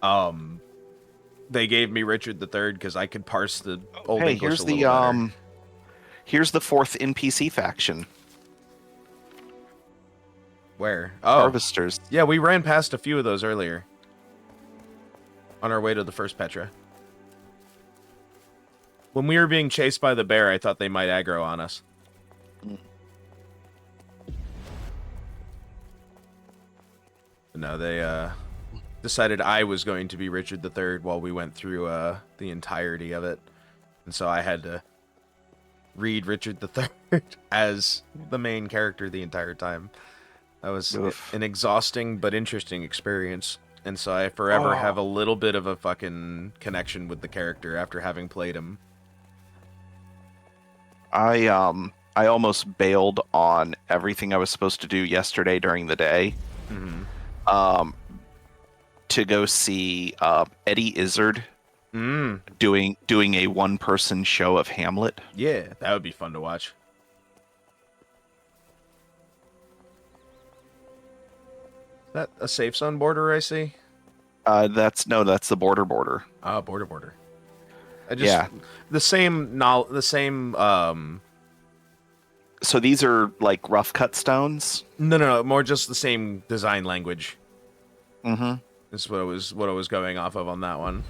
They gave me Richard III because I could parse the Old English a little better. Here's the fourth NPC faction. Where? Oh, Harvesters. yeah, we ran past a few of those earlier on our way to the first Petra. When we were being chased by the bear, I thought they might aggro on us. No, they decided I was going to be Richard III while we went through the entirety of it. And so I had to read Richard III as the main character the entire time. That was an exhausting but interesting experience. And so I forever have a little bit of a fucking connection with the character after having played him. I almost bailed on everything I was supposed to do yesterday during the day. Mm-hmm. To go see Eddie Izzard doing a one-person show of Hamlet. Yeah, that would be fun to watch. Is that a safe zone border I see? That's the border. Ah, border. The same. So these are like rough cut stones. No, more just the same design language. Mm-hmm. Is what I was going off of on that one.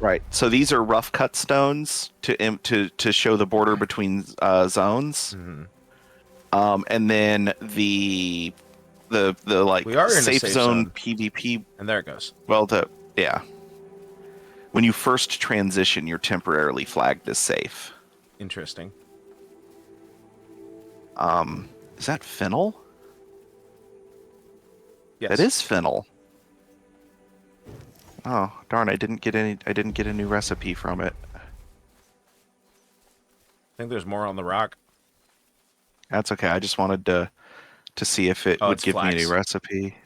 Right. So these are rough cut stones to show the border between zones. Mm-hmm. And then the like we are in safe a safe zone PvP. And there it goes. Well, when you first transition, you're temporarily flagged as safe. Interesting. Is that fennel? Yes. That is fennel. Oh, darn, I didn't get a new recipe from it. I think there's more on the rock. That's okay. I just wanted to see if it would give me a new recipe.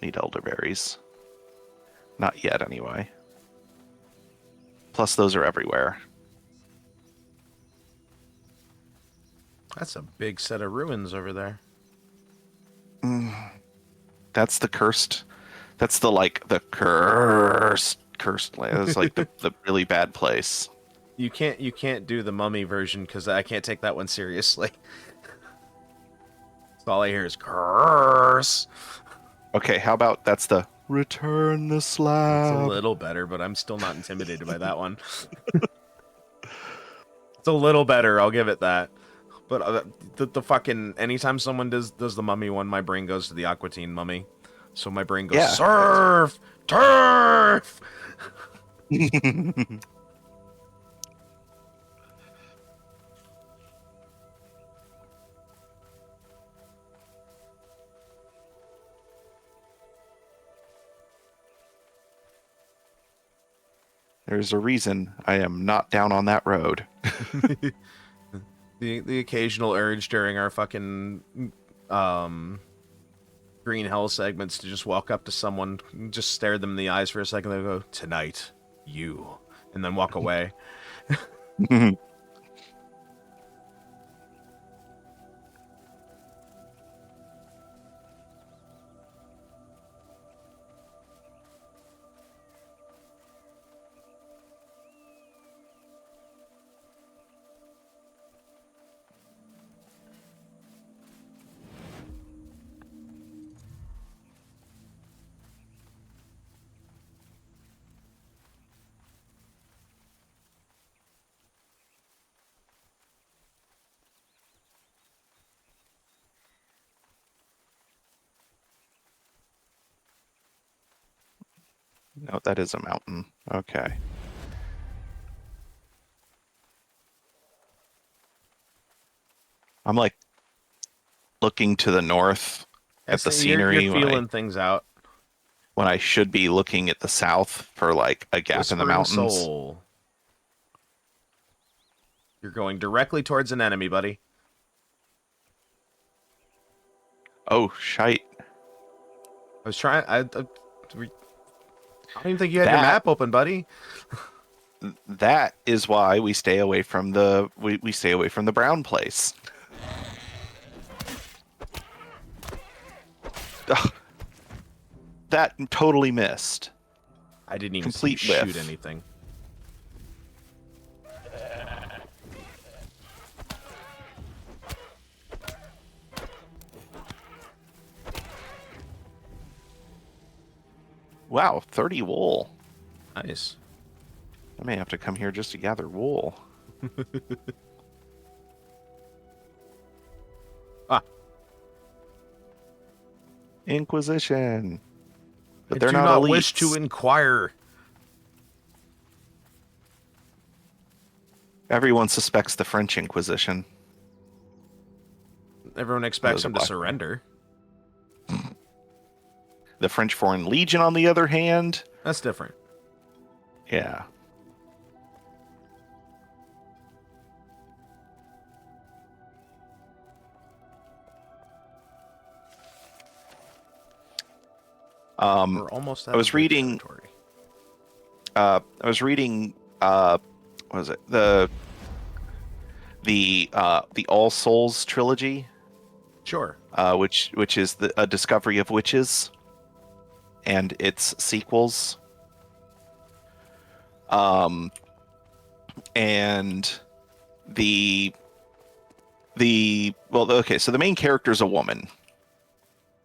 Need elderberries. Not yet, anyway. Plus, those are everywhere. That's a big set of ruins over there. That's the cursed. That's the cursed land. It's like the really bad place. You can't do the mummy version because I can't take that one seriously. So all I hear is curse. Okay, how about that's the return the slab? It's a little better, but I'm still not intimidated by that one. It's a little better, I'll give it that. But the fucking anytime someone does the mummy one, my brain goes to the Aquatine mummy. So my brain goes, Yeah. surf, turf. There's a reason I am not down on that road. The occasional urge during our fucking green hell segments to just walk up to someone, just stare them in the eyes for a second, and go, tonight, you, and then walk away. No, that is a mountain. Okay. I'm like looking to the north at the scenery You're feeling things out. when I should be looking at the south for like a gap in the Whispering mountains. soul. You're going directly towards an enemy, buddy. Oh, shite. I was trying. I don't even think you had your That map open, buddy. that is why we stay away from the we stay away from the brown place. Ugh, that totally missed. I didn't even Complete see you shoot whiff. anything. Wow, 30 wool. Nice. I may have to come here just to gather wool. Ah. Inquisition. But I they're do not not elites. wish to inquire. Everyone suspects the French Inquisition. Everyone expects Those are him to black. surrender. The French Foreign Legion, on the other hand, That's different. yeah. We're almost out I was of their reading. territory. I was reading. What was it? The All Souls trilogy, Sure. which is a discovery of witches and its sequels. And well, okay, so the main character is a woman.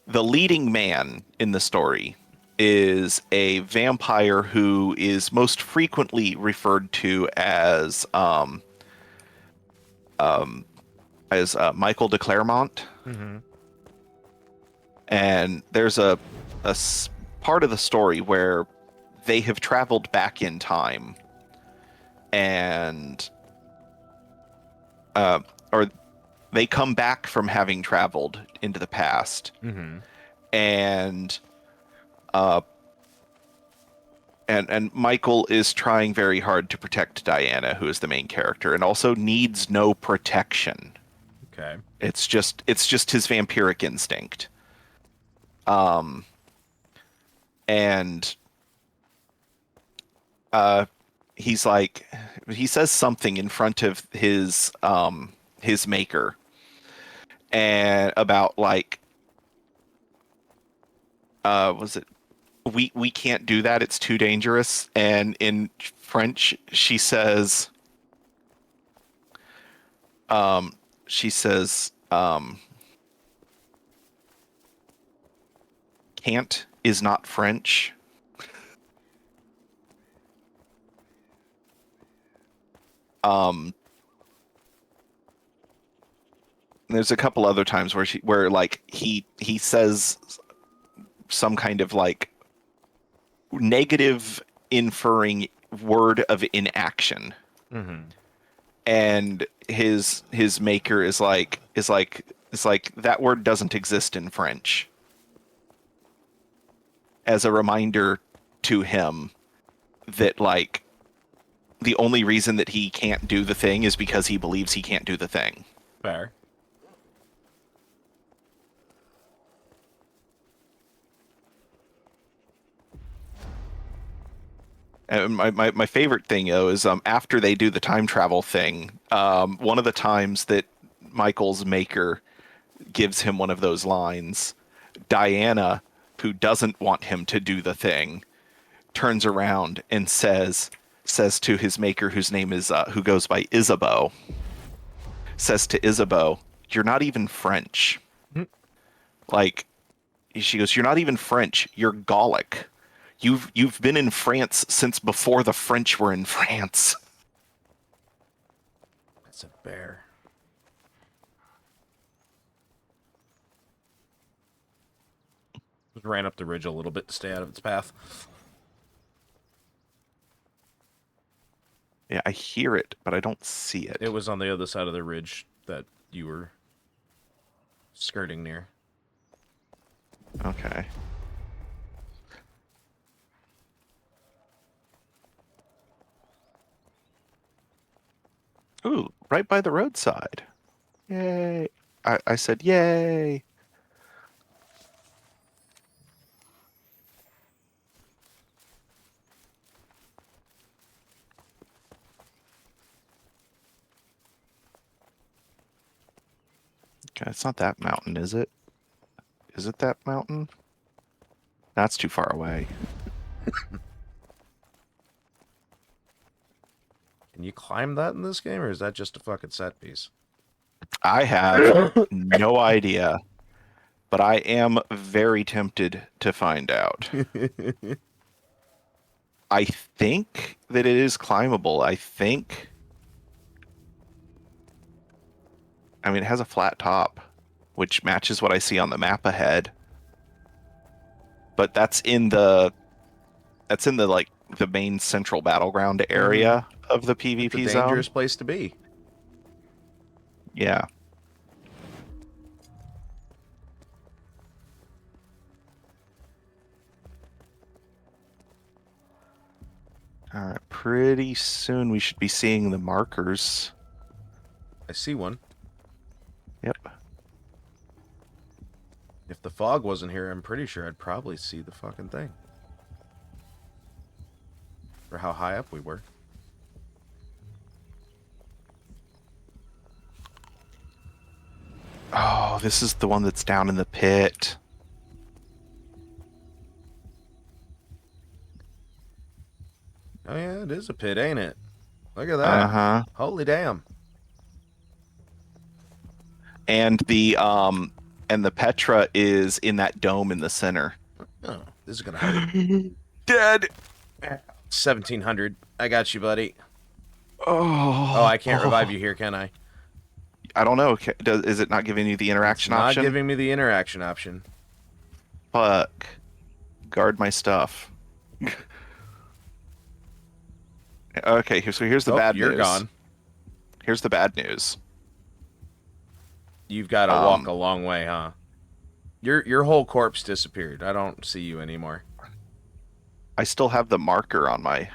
The leading man in the story is a vampire who is most frequently referred to as Michael de Clermont. Mm-hmm. And there's a part of the story where they have traveled back in time, and or they come back from having traveled into the past, Mm-hmm. and Michael is trying very hard to protect Diana, who is the main character, and also needs no protection. Okay. It's just his vampiric instinct. And he's like, he says something in front of his maker, and about like, was it, we can't do that, it's too dangerous. And in French she says, can't is not French. There's a couple other times where like he says some kind of like negative inferring word of inaction. Mm-hmm. And his maker is like that word doesn't exist in French, as a reminder to him that like the only reason that he can't do the thing is because he believes he can't do the thing. Fair. And my favorite thing though is after they do the time travel thing, one of the times that Michael's maker gives him one of those lines, Diana, who doesn't want him to do the thing, turns around and says to his maker, whose name is who goes by Isabeau, says to Isabeau, "You're not even French." Mhm. Like, she goes, "You're not even French. You're Gallic. You've been in France since before the French were in France." That's a bear. Just ran up the ridge a little bit to stay out of its path. Yeah, I hear it, but I don't see it. It was on the other side of the ridge that you were skirting near. Okay. Ooh, right by the roadside. Yay. I said yay. Okay, it's not that mountain, is it? Is it that mountain? That's too far away. Can you climb that in this game, or is that just a fucking set piece? I have no idea, but I am very tempted to find out. I think that it is climbable. I mean, it has a flat top, which matches what I see on the map ahead. But that's in the like the main central battleground area of the It's a PvP dangerous zone. place to be. Yeah. All right, pretty soon we should be seeing the markers. I see one. Yep. If the fog wasn't here, I'm pretty sure I'd probably see the fucking thing. For how high up we were. Oh, this is the one that's down in the pit. Oh yeah, it is a pit, ain't it? Look at that. Uh-huh. Holy damn. And the Petra is in that dome in the center. Oh, this is gonna hurt. Dead. 1700. I got you, buddy. Oh. Oh, I can't revive you here, can I? I don't know. Is it not giving you the interaction It's not option? giving me the interaction option. Fuck. Guard my stuff. Okay, so here's the bad news. You're gone. Here's the bad news. You've got to walk a long way, huh? Your whole corpse disappeared. I don't see you anymore. I still have the marker on my...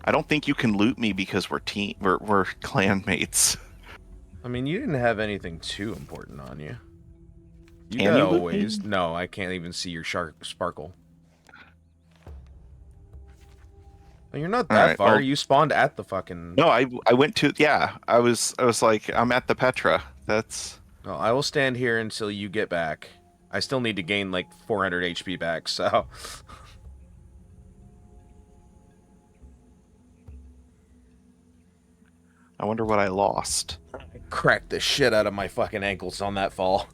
I don't think you can loot me because we're clanmates. I mean, you didn't have anything too important on you. You Can got you loot always... me? No, I can't even see your sparkle. Well, you're not that far. Well, you spawned at the fucking... No, I went to... Yeah, I was like, I'm at the Petra. That's... Well, I will stand here until you get back. I still need to gain like 400 HP back, so... I wonder what I lost. I cracked the shit out of my fucking ankles on that fall.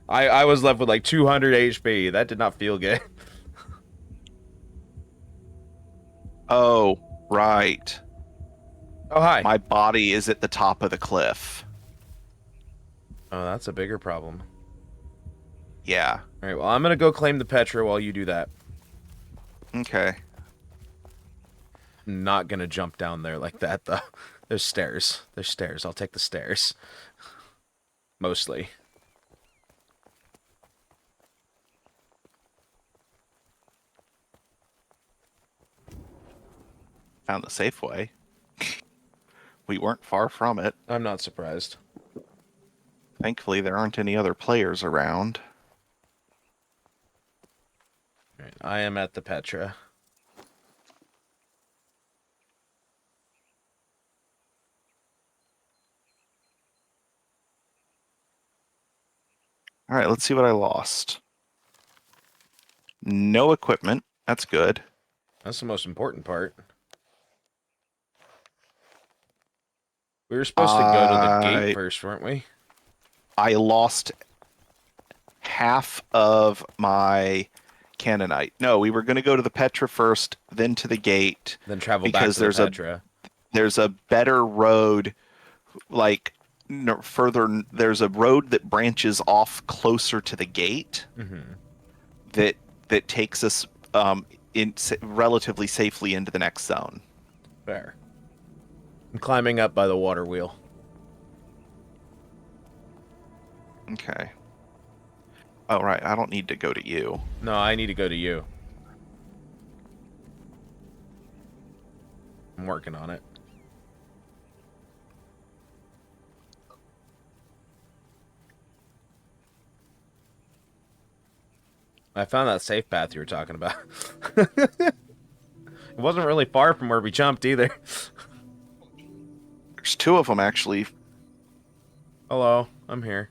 I was left with like 200 HP. That did not feel good. Oh, right. Oh, hi. My body is at the top of the cliff. Oh, that's a bigger problem. Yeah. All right. Well, I'm gonna go claim the Petra while you do that. Okay. I'm not gonna jump down there like that though. There's stairs. There's stairs. I'll take the stairs. Mostly. Found the safe way. We weren't far from it. I'm not surprised. Thankfully, there aren't any other players around. All right. I am at the Petra. All right, let's see what I lost. No equipment. That's good. That's the most important part. We were supposed to go to the gate first, weren't we? I lost half of my Canaanite. No, we were going to go to the Petra first, then to the gate. Then travel back because to the Petra. There's a better road, like further. There's a road that branches off closer to the gate that takes us relatively safely into the next zone. Fair. I'm climbing up by the water wheel. Okay. Oh, right. I don't need to go to you. No, I need to go to you. I'm working on it. I found that safe path you were talking about. It wasn't really far from where we jumped either. There's two of them, actually. Hello, I'm here.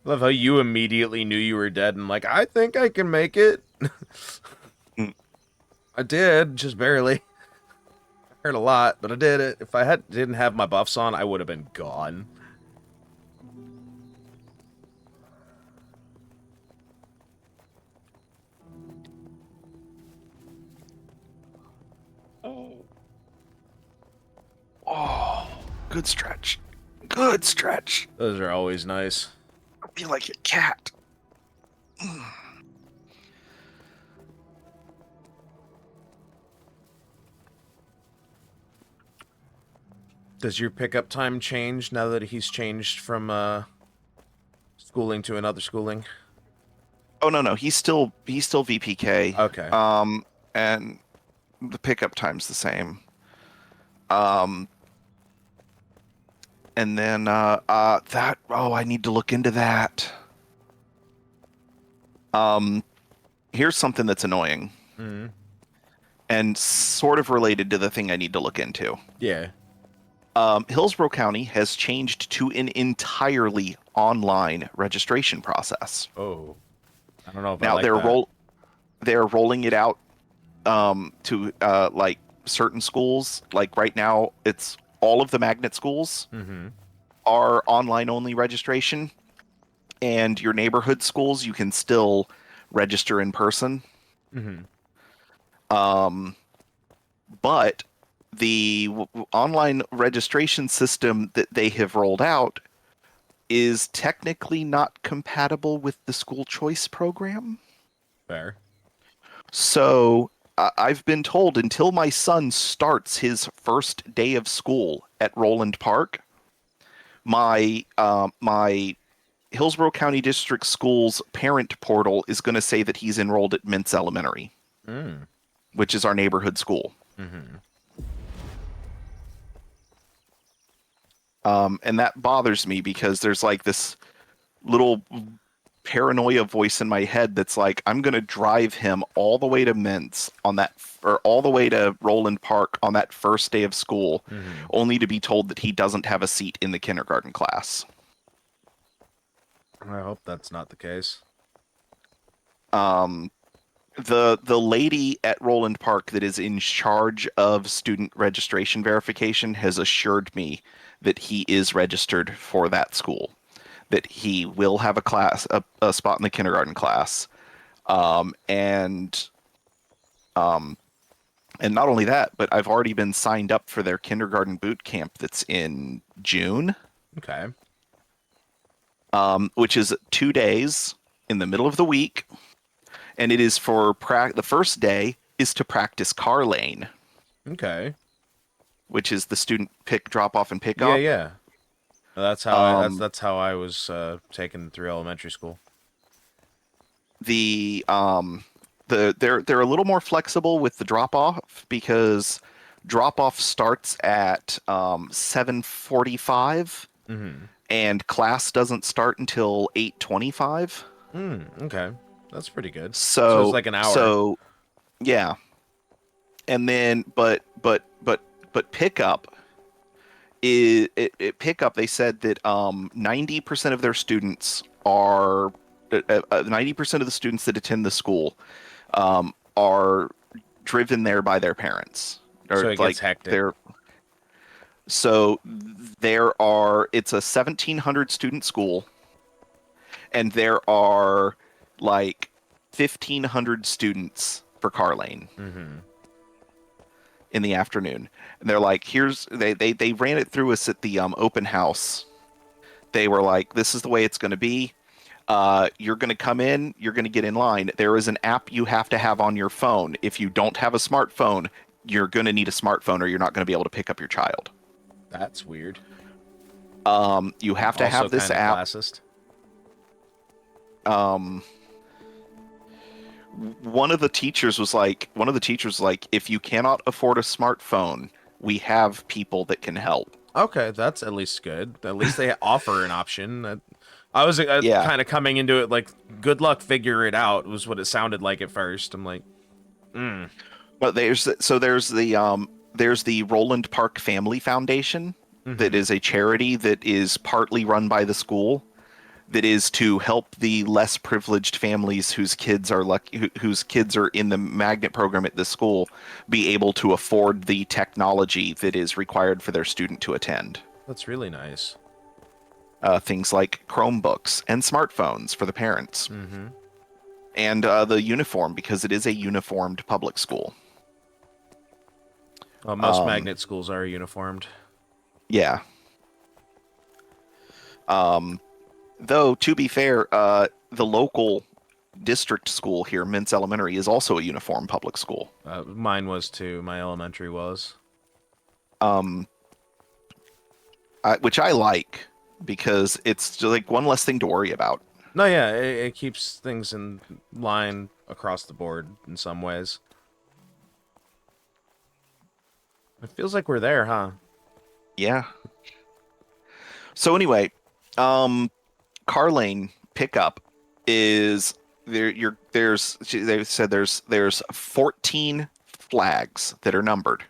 I love how you immediately knew you were dead and like, I think I can make it. I did, just barely. I hurt a lot, but I did it. If I didn't have my buffs on, I would have been gone. Oh, good stretch. Good stretch. Those are always nice. I feel like a cat. Does your pickup time change now that he's changed from schooling to another schooling? Oh no, he's still VPK. Okay. And the pickup time's the same. And then I need to look into that. Here's something that's annoying. Mm-hmm. And sort of related to the thing I need to look into. Yeah. Hillsborough County has changed to an entirely online registration process. Oh. I don't know if Now I like they're rolling it out to like certain schools. Like right now, it's all of the magnet schools are online only registration, and your neighborhood schools you can still register in person. But the online registration system that they have rolled out is technically not compatible with the school choice program. Fair. So I've been told until my son starts his first day of school at Roland Park, my Hillsborough County District Schools parent portal is going to say that he's enrolled at Mintz Elementary, which is our neighborhood school. And that bothers me because there's like this little paranoia voice in my head that's like, I'm going to drive him all the way to Mintz or all the way to Roland Park on that first day of school, only to be told that he doesn't have a seat in the kindergarten class. I hope that's not the case. The lady at Roland Park that is in charge of student registration verification has assured me that he is registered for that school, that he will have a spot in the kindergarten class, um, and um, and not only that, but I've already been signed up for their kindergarten boot camp that's in June, Okay. which is 2 days in the middle of the week, and it is for the first day is to practice car lane, Okay. which is the student drop off and pick Yeah, up. yeah. That's how Um, that's how I was taken through elementary school. the they're a little more flexible with the drop off because drop off starts at 7:45 Mm-hmm. and class doesn't start until 8:25. Okay. That's pretty good. So it's So like an hour. so yeah, and then but pickup pickup. They said that 90% of their students are 90% of the students that attend the school are driven there by their parents, So or it like gets hectic. they're so there are it's a 1,700 student school, and there are like 1,500 students for car lane Mm-hmm. in the afternoon. And they're like, they ran it through us at the open house. They were like, this is the way it's going to be. You're going to come in, you're going to get in line. There is an app you have to have on your phone. If you don't have a smartphone, you're going to need a smartphone or you're not going to be able to pick up your child. That's weird. You have to Also have this kind of app. classist. Um, one of the teachers was like, if you cannot afford a smartphone, we have people that can help. Okay, that's at least good. At least they offer an option. I was Yeah, kind of coming into it like, good luck, figure it out, was what it sounded like at first. I'm like, but there's the Roland Park Family Foundation that mm-hmm. is a charity that is partly run by the school, that is to help the less privileged families whose kids are whose kids are in the magnet program at this school be able to afford the technology that is required for their student to attend. That's really nice. Things like Chromebooks and smartphones for the parents, Mm-hmm. and the uniform, because it is a uniformed public school. Well, most Um, magnet schools are uniformed. yeah. Though, to be fair, the local district school here, Mintz Elementary, is also a uniform public school. Mine was too. My elementary was. Um, which I like because it's just like one less thing to worry about. No, yeah, it keeps things in line across the board in some ways. It feels like we're there, huh? Yeah. So anyway, car lane pickup is there. They said there's 14 flags that are numbered,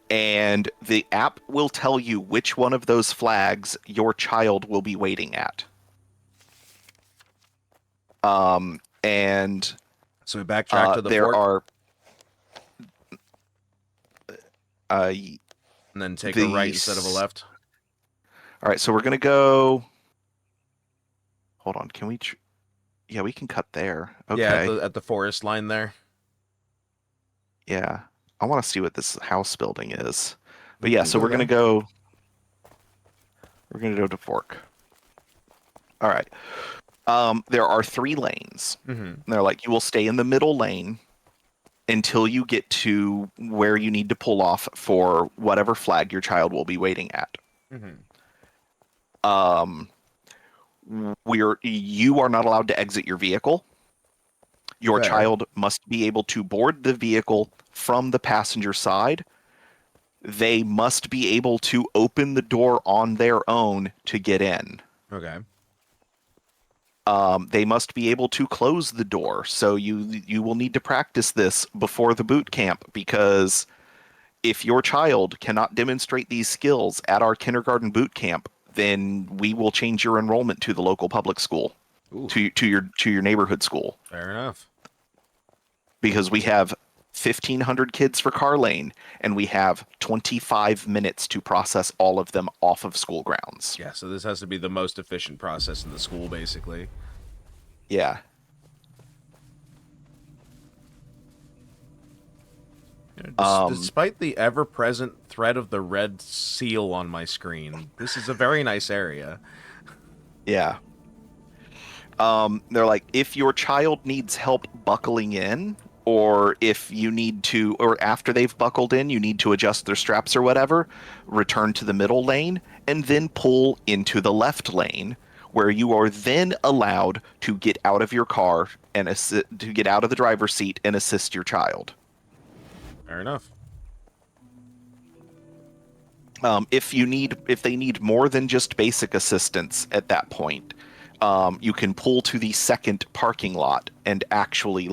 and the app will tell you which one of those flags your child will be waiting at. And So we backtrack to the there fork are uh, and then take a right instead of a these. left. All right, so we're gonna go. Hold on, can we? Yeah, we can cut there. Yeah, Okay. at the forest line there. Yeah, I want to see what this house building is. But We yeah, can so go we're gonna there. go. We're gonna go to fork. All right. There are 3 lanes. Mm-hmm. They're like, you will stay in the middle lane until you get to where you need to pull off for whatever flag your child will be waiting at. Mm-hmm. Um, you are not allowed to exit your vehicle. Your Fair. child must be able to board the vehicle from the passenger side. They must be able to open the door on their own to get in. Okay. They must be able to close the door. So you will need to practice this before the boot camp, because if your child cannot demonstrate these skills at our kindergarten boot camp, then we will change your enrollment to the local public school, Ooh, to your neighborhood school, fair enough. because we have 1,500 kids for car lane, and we have 25 minutes to process all of them off of school grounds. Yeah, so this has to be the most efficient process in the school, basically. Yeah. Despite the ever-present threat of the red seal on my screen, this is a very nice area. Yeah. They're like, if your child needs help buckling in, or if you need to, or after they've buckled in, you need to adjust their straps or whatever, return to the middle lane and then pull into the left lane, where you are then allowed to get out of your car and to get out of the driver's seat and assist your child. Fair enough. If they need more than just basic assistance at that point, you can pull to the second parking lot and actually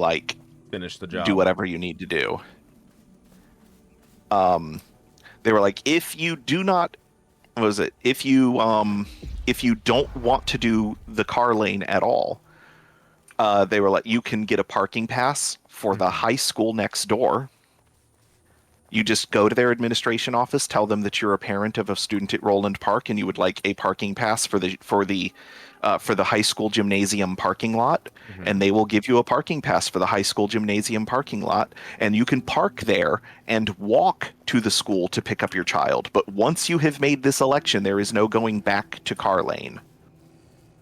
finish the job. Do whatever you need to do. They were like, if you do not, what was it? If you don't want to do the car lane at all, they were like, you can get a parking pass for the high school next door. You just go to their administration office, tell them that you're a parent of a student at Roland Park, and you would like a parking pass for the high school gymnasium parking lot, and they will give you a parking pass for the high school gymnasium parking lot, and you can park there and walk to the school to pick up your child. But once you have made this election, there is no going back to car lane.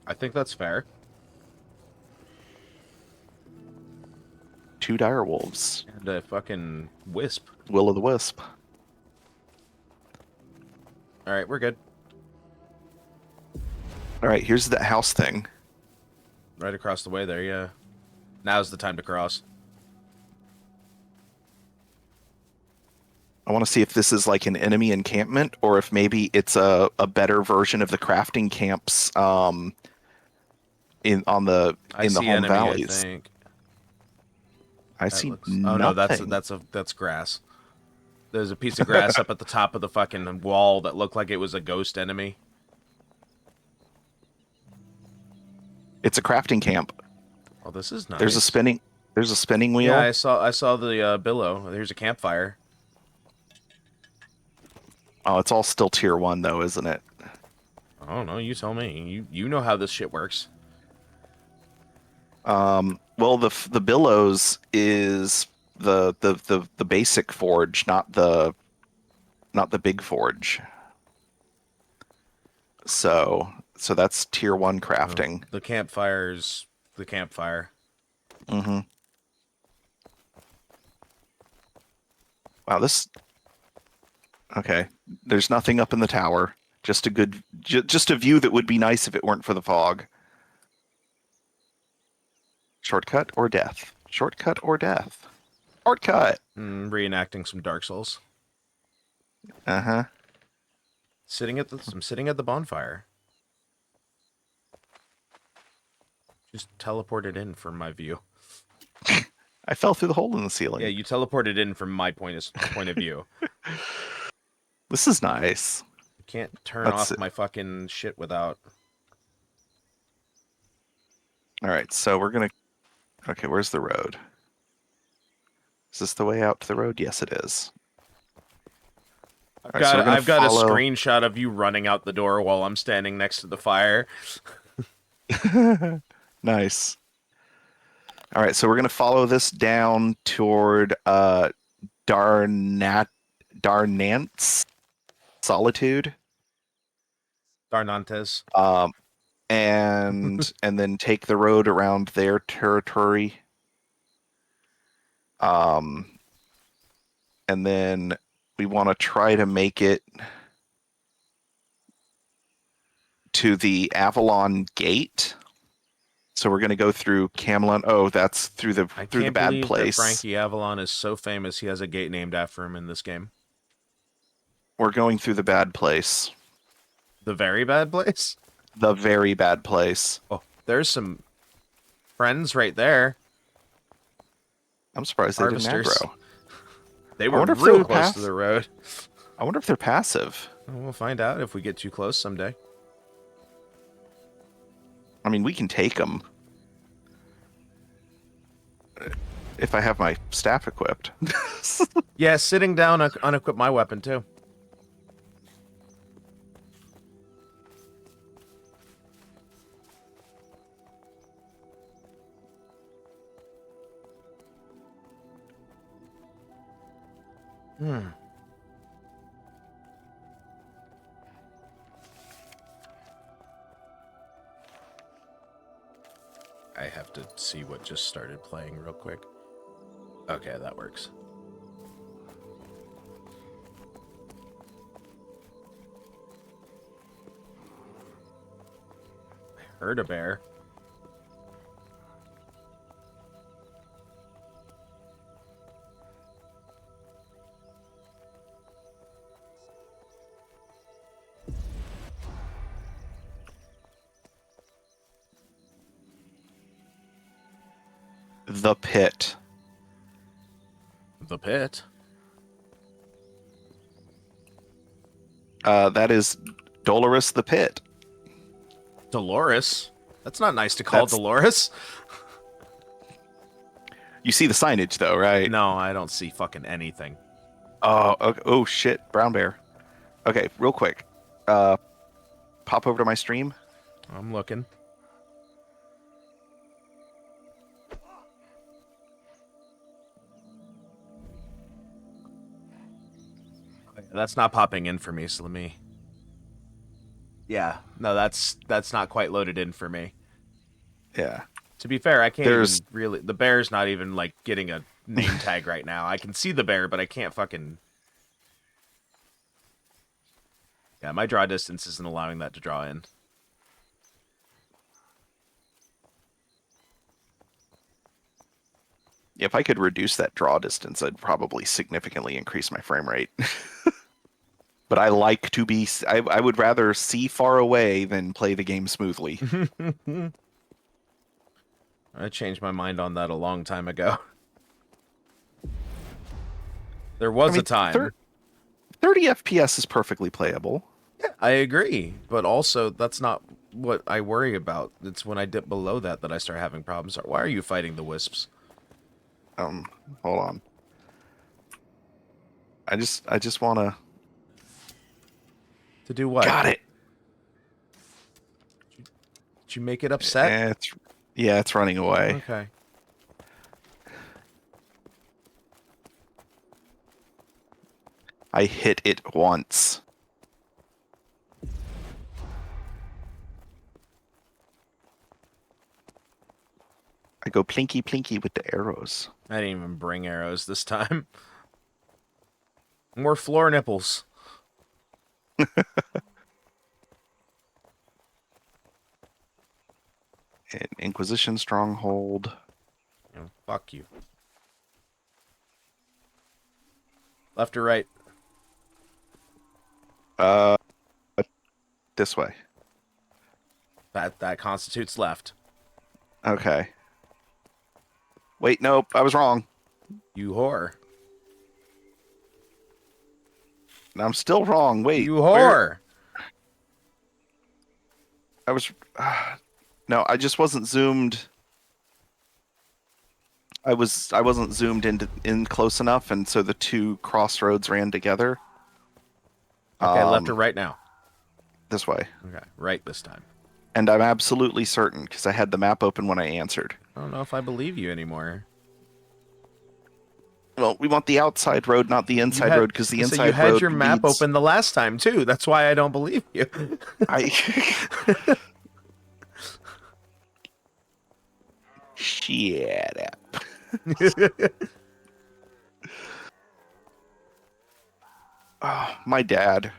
I think that's fair. 2 dire wolves. And a fucking wisp. Will o' the Wisp. Alright, we're good. Alright, here's the house thing. Right across the way there, yeah. Now's the time to cross. I want to see if this is like an enemy encampment, or if maybe it's a better version of the crafting camps in the home valleys. I think. I see nothing. Oh no, that's grass. There's a piece of grass up at the top of the fucking wall that looked like it was a ghost enemy. It's a crafting camp. Oh, this is nice. There's a spinning wheel. Yeah, I saw the billow. There's a campfire. Oh, it's all still tier 1 though, isn't it? I don't know. You tell me. You know how this shit works. Well, the billows is the basic forge, not the big forge. So that's tier 1 crafting. The campfire's the campfire. Mm-hmm. Wow, this. Okay, there's nothing up in the tower. Just a view that would be nice if it weren't for the fog. Shortcut or death? Shortcut or death? Shortcut! Reenacting some Dark Souls. Uh-huh. I'm sitting at the bonfire. Just teleported in from my view. I fell through the hole in the ceiling. Yeah, you teleported in from my point of view. This is nice. I can't turn off my fucking shit without... Alright, so we're gonna... Okay, where's the road? Is this the way out to the road? Yes, it is. I've got a screenshot of you running out the door while I'm standing next to the fire. Nice. Alright, so we're gonna follow this down toward Darnant's Solitude. Darnantes. And then take the road around their territory. And then we want to try to make it to the Avalon Gate. So we're going to go through Camelon. Oh, that's through the bad place. That Frankie Avalon is so famous he has a gate named after him in this game. We're going through the bad place. The very bad place? The very bad place. Oh, there's some friends right there. I'm surprised they didn't aggro. They were real close to the road. I wonder if they're passive. We'll find out if we get too close someday. I mean, we can take them. if I have my staff equipped. Yeah, sitting down unequip my weapon too. Hmm. I have to see what just started playing real quick. Okay, that works. I heard a bear. The pit. The pit? That is Dolorous the Pit. Dolores? That's not nice to call That's- Dolores. You see the signage though, right? No, I don't see fucking anything. Oh, okay. Oh shit, brown bear. Okay, real quick. Pop over to my stream. I'm looking. That's not popping in for me, so let me... Yeah, no, that's not quite loaded in for me. Yeah. To be fair, I can't There's- even really... The bear's not even, like, getting a name tag right now. I can see the bear, but I can't fucking... Yeah, my draw distance isn't allowing that to draw in. If I could reduce that draw distance, I'd probably significantly increase my frame rate. But I like to be... I would rather see far away than play the game smoothly. I changed my mind on that a long time ago. There was a time. 30 FPS is perfectly playable. I agree, but also that's not what I worry about. It's when I dip below that I start having problems. Why are you fighting the wisps? Hold on. I just want to... To do what? Got it! Did you make it upset? It's running away. Okay. I hit it once. I go plinky plinky with the arrows. I didn't even bring arrows this time. More floor nipples. An Inquisition stronghold. Fuck you. Left or right? This way. That constitutes left. Okay. Wait, nope, I was wrong. You whore. I'm still wrong. Wait. You whore. I was... no, I just wasn't zoomed. I wasn't zoomed in close enough, and so the two crossroads ran together. Okay, left or right now? This way. Okay, right this time. And I'm absolutely certain, because I had the map open when I answered. I don't know if I believe you anymore. Well, we want the outside road, not the inside road, because the inside road you had your map leads... open the last time, too. That's why I don't believe you. Shut up. Oh, my dad,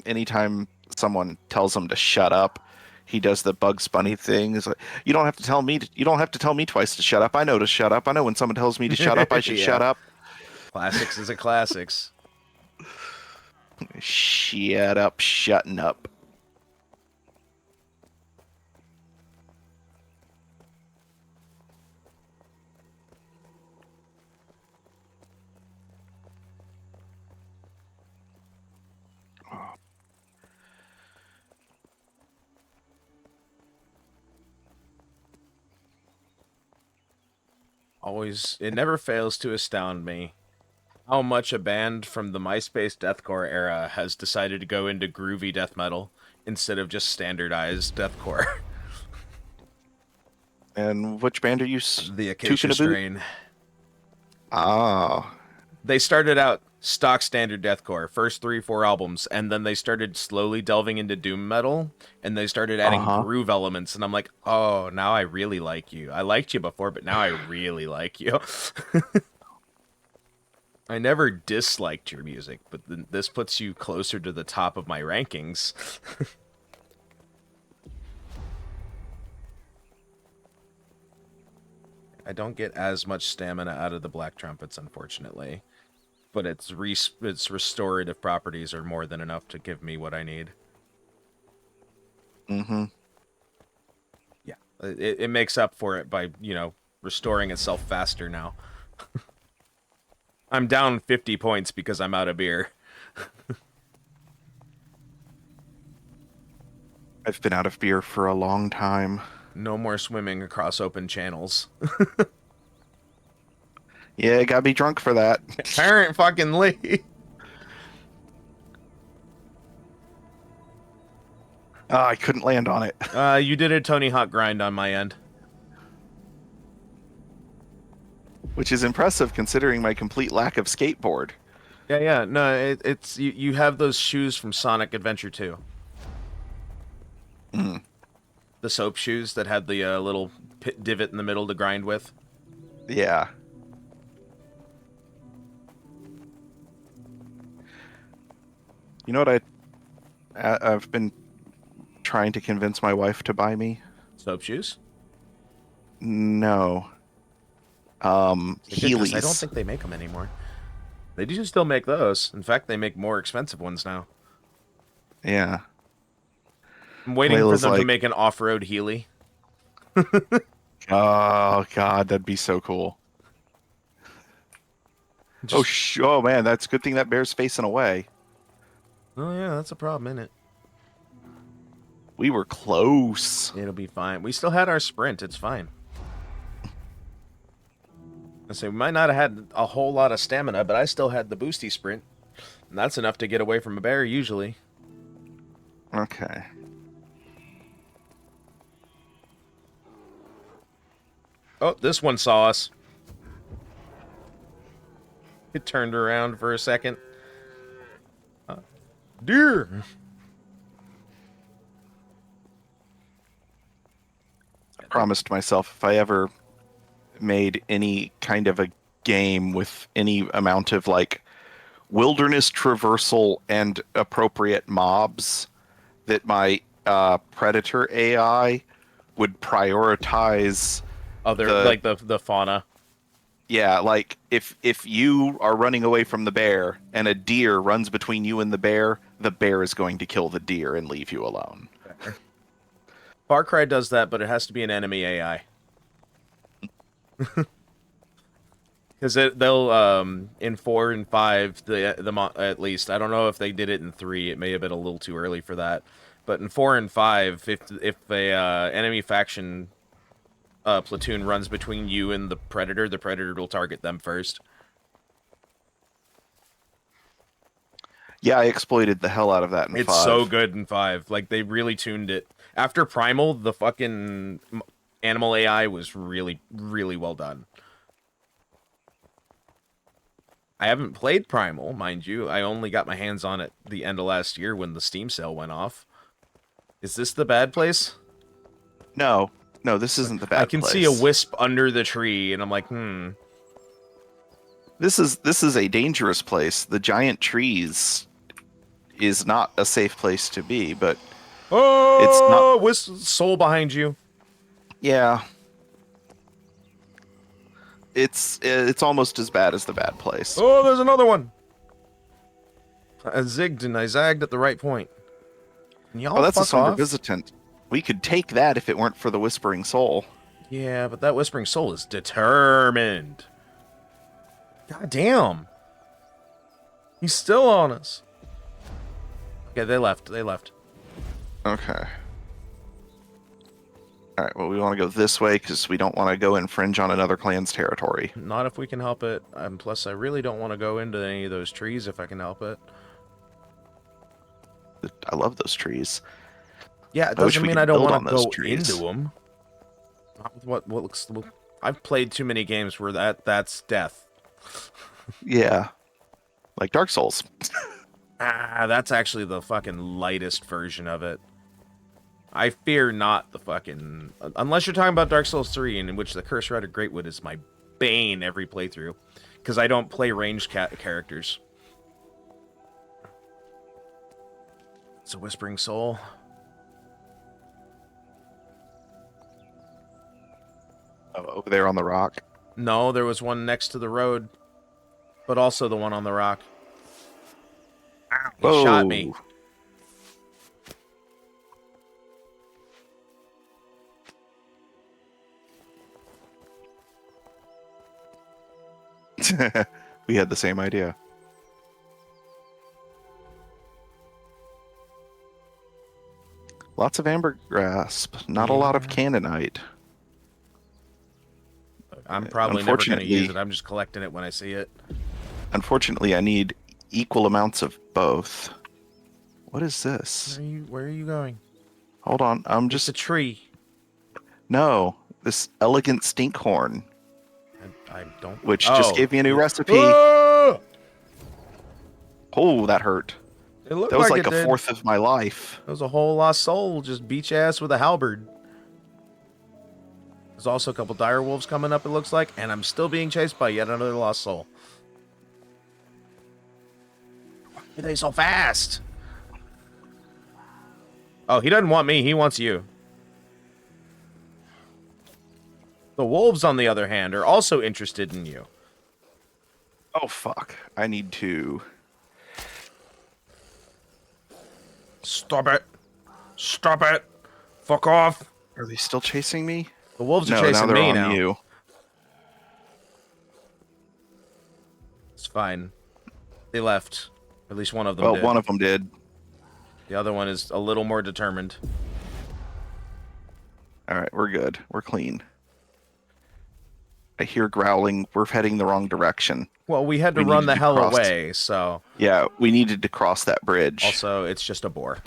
anytime someone tells him to shut up, he does the Bugs Bunny thing. It's like, you don't have to tell me twice to shut up. I know to shut up. I know when someone tells me to shut up, I should Yeah. shut up. Classics is a classics. Shut up, shutting up. Always, it never fails to astound me how much a band from the MySpace deathcore era has decided to go into groovy death metal instead of just standardized deathcore. And which band are you The talking Acacia about? Strain. Ah, They started out stock standard deathcore, first 3-4 albums, and then they started slowly delving into doom metal, and they started adding uh-huh. groove elements, and I'm like, oh, now I really like you. I liked you before, but now I really like you. I never disliked your music, but this puts you closer to the top of my rankings. I don't get as much stamina out of the black trumpets, unfortunately. But its restorative properties are more than enough to give me what I need. Mm-hmm. Yeah, it makes up for it by, restoring itself faster now. I'm down 50 points because I'm out of beer. I've been out of beer for a long time. No more swimming across open channels. Yeah, gotta be drunk for that. Parent fucking Lee. I couldn't land on it. You did a Tony Hawk grind on my end. Which is impressive considering my complete lack of skateboard. Yeah. No, it's you have those shoes from Sonic Adventure 2. Mm. The soap shoes that had the little divot in the middle to grind with. Yeah. You know what I've been trying to convince my wife to buy me? Soap shoes? No. Because I don't Heelys. think they make them anymore. They do still make those. In fact, they make more expensive ones now. Yeah. I'm waiting for Layla's them to like, make an off-road Heely. oh god, that'd be so cool. Oh man, that's a good thing that bear's facing away. Oh yeah, that's a problem, isn't it? We were close. It'll be fine. We still had our sprint. It's fine. I say we might not have had a whole lot of stamina, but I still had the boosty sprint. And that's enough to get away from a bear, usually. Okay. Oh, this one saw us. It turned around for a second. Deer! I promised myself if I ever made any kind of a game with any amount of like wilderness traversal and appropriate mobs that my predator AI would prioritize Like the fauna. yeah, like if you are running away from the bear and a deer runs between you and the bear is going to kill the deer and leave you alone. Far Cry does that, but it has to be an enemy AI. Because they'll in 4 and 5 at least, I don't know if they did it in 3. It may have been a little too early for that. But in 4 and 5, if a enemy faction platoon runs between you and the predator will target them first. Yeah, I exploited the hell out of that in 5. It's so good in 5. Like, they really tuned it. After Primal, the fucking animal AI was really, really well done. I haven't played Primal, mind you. I only got my hands on it the end of last year when the Steam sale went off. Is this the bad place? No, this isn't the bad place. I can see a wisp under the tree, and I'm like, This is a dangerous place. The giant trees is not a safe place to be, but it's not. Wisp soul behind you. Yeah. It's almost as bad as the bad place. Oh, there's another one. I zigged and I zagged at the right point. Oh, that's a somber visitant. We could take that if it weren't for the Whispering Soul. Yeah, but that Whispering Soul is determined. God damn. He's still on us. Okay, they left. Okay. All right, well, we want to go this way because we don't want to go infringe on another clan's territory. Not if we can help it. Plus, I really don't want to go into any of those trees if I can help it. I love those trees. Yeah, it I wish doesn't we mean could I don't build want on to those go trees. into them. Not with what looks... I've played too many games where that's death. Yeah, like Dark Souls. That's actually the fucking lightest version of it. I fear not the fucking... Unless you're talking about Dark Souls 3, in which the Curse Rider Greatwood is my bane every playthrough. Because I don't play ranged characters. It's a Whispering Soul. Oh, over there on the rock. No, there was one next to the road. But also the one on the rock. Ow, he shot me. We had the same idea. Lots of amber grasp, not a lot of cannonite. I'm probably never going to use it. I'm just collecting it when I see it. Unfortunately, I need equal amounts of both. What is this? Where are you going? Hold on, I'm just... It's a tree. No, this elegant stinkhorn. I don't... Which just gave me a new recipe. Ah! Oh, that hurt. It looked That was like like a fourth of my life. It was a whole lost soul. Just beat your ass with a halberd. There's also a couple dire wolves coming up, it looks like, and I'm still being chased by yet another lost soul. Why are they so fast? Oh, he doesn't want me. He wants you. The wolves, on the other hand, are also interested in you. Oh, fuck. I need to... Stop it. Stop it. Fuck off. Are they still chasing me? The wolves are No, chasing now they're me on now. you. It's fine. They left. At least one of them Well, did. one of them did. The other one is a little more determined. All right, we're good. We're clean. I hear growling. We're heading the wrong direction. Well, we had to run the hell away, so... Yeah, we needed to cross that bridge. Also, it's just a boar.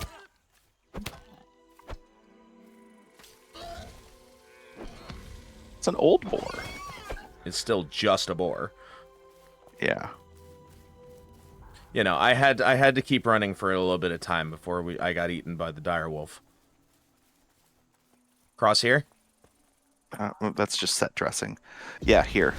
It's an old boar. It's still just a boar. Yeah. You know, I had to keep running for a little bit of time before I got eaten by the dire wolf. Cross here? Well, that's just set dressing. Yeah, here.